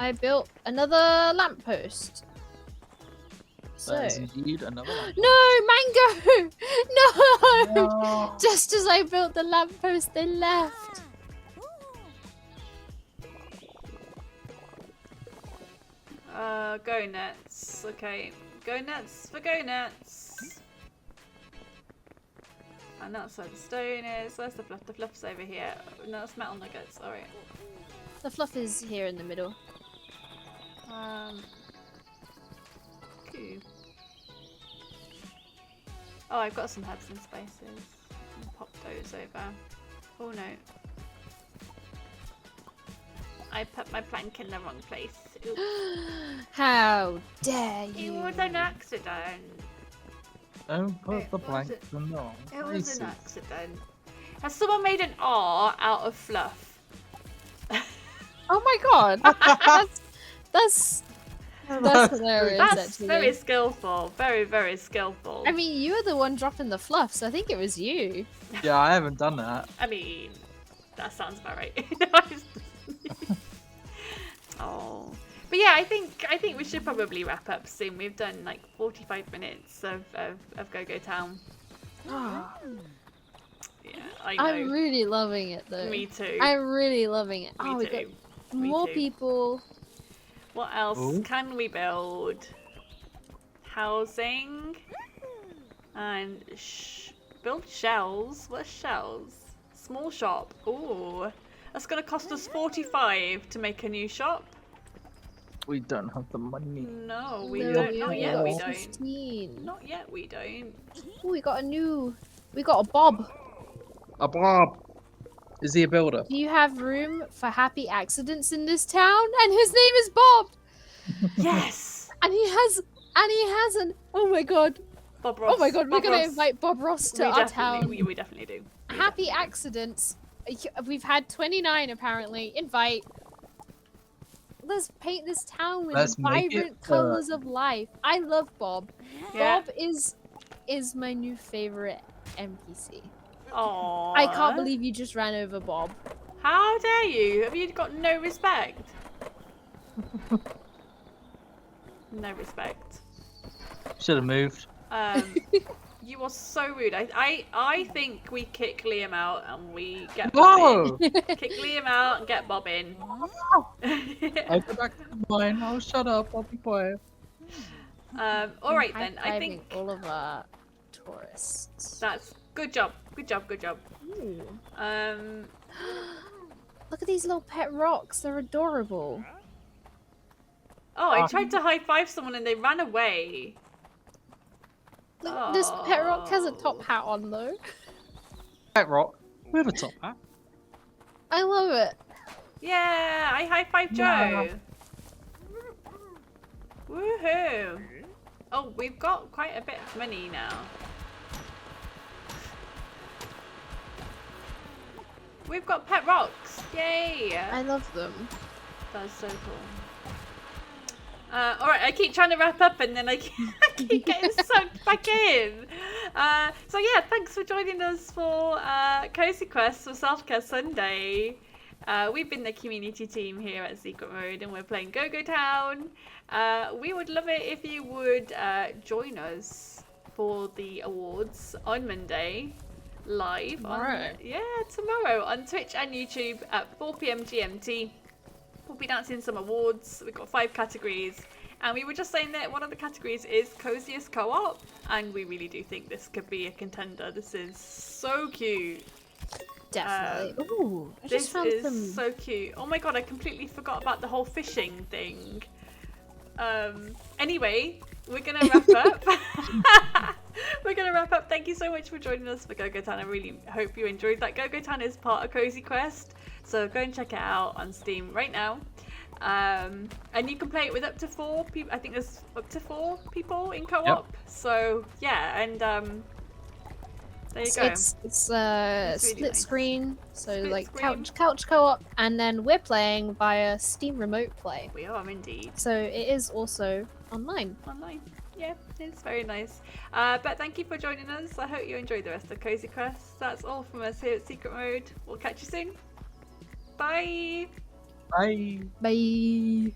I built another lamppost. That is So indeed another one. no, Mango! No! No. Just as I built the lamppost, they left. Go nuts. Okay, go nuts for go nuts. And that's where the stone is. Where's the fluff? The fluff's over here. No, that's metal nuggets. All right. The fluff is here in the middle. Cool. Oh, I've got some herbs and spices. I'll pop those over. Oh no. I put my plank in the wrong place. Oops. How dare It you? was an accident. Don't put the was plank it- in the It was places. an accident. Has someone made an R out of fluff? Oh my god! that's That's hilarious. That's actually. very skillful. Very, very skillful. I mean, you were the one dropping the fluff, so I think it was you. Yeah, I haven't done that. I mean, that sounds about right. Oh, but yeah, I think we should probably wrap up soon. We've done like 45 minutes of Go-Go Town. Yeah, I know. I'm really loving it though. Me too. I'm really loving it. Me we too. got Me more too. people. What else Ooh. can we build? Housing and build shells. What shells? Small shop. Ooh, that's gonna cost us 45 to make a new shop. We don't have the money. No, we No, don't. Not yet. We got don't. 15. Not yet. We don't. Ooh, we got a Bob. A Bob. Is he a builder? Do you have room for happy accidents in this town? And his name is Bob. Yes. And he has an. Oh my god. Bob Ross. Oh my god, we're Bob gonna Ross. invite Bob Ross to our town. We definitely do. Happy accidents. We've had 29 apparently. Invite. Let's paint this town with Let's make vibrant it, colors of life. I love Bob. Yeah. Bob is my new favorite NPC. Aww. I can't believe you just ran over Bob. How dare you? Have you got no respect? No respect. Should have moved. You are so rude. I think we kick Liam out and we get Whoa! Bob in. Kick Liam out and get Bob in. I'll go back to mine. I'll shut up. I'll be quiet. All right then. I High-fiving think all of our tourists. that's good job. Good job. Good job. Ooh. Look at these little pet rocks. They're adorable. Oh, I tried to high five someone and they ran away. Look, this pet rock has a top hat on though. Pet rock. We have a top hat. I love it. Yeah, I high five Joe. Woohoo! Oh, we've got quite a bit of money now. We've got pet rocks. Yay! I love them. That's so cool. Alright, I keep trying to wrap up and then I keep getting sucked back in. So yeah, thanks for joining us for Cozy Quest for Self-Care Sunday. We've been the community team here at Secret Mode and we're playing Go-Go Town. We would love it if you would join us for the awards on Monday. Live Tomorrow. Tomorrow on Twitch and YouTube at 4 PM GMT. We'll be announcing some awards. We've got 5 categories, and we were just saying that one of the categories is coziest co-op, and we really do think this could be a contender. This is so cute. Definitely. Ooh, I just This found is some. so cute. Oh my god, I completely forgot about the whole fishing thing. Anyway, we're gonna wrap up. We're gonna wrap up. Thank you so much for joining us for Go-Go Town. I really hope you enjoyed that. Go-Go Town is part of Cozy Quest, so go and check it out on Steam right now. And you can play it with up to 4 people. I think there's up to 4 people in co-op. Yep. So yeah, and there you go. It's really split nice. screen, so Split like screen. couch co-op, and then we're playing via Steam Remote Play. We are indeed. So it is also online. Online. Yeah, it's very nice. But thank you for joining us. I hope you enjoyed the rest of Cozy Quest. That's all from us here at Secret Mode. We'll catch you soon. Bye. Bye. Bye.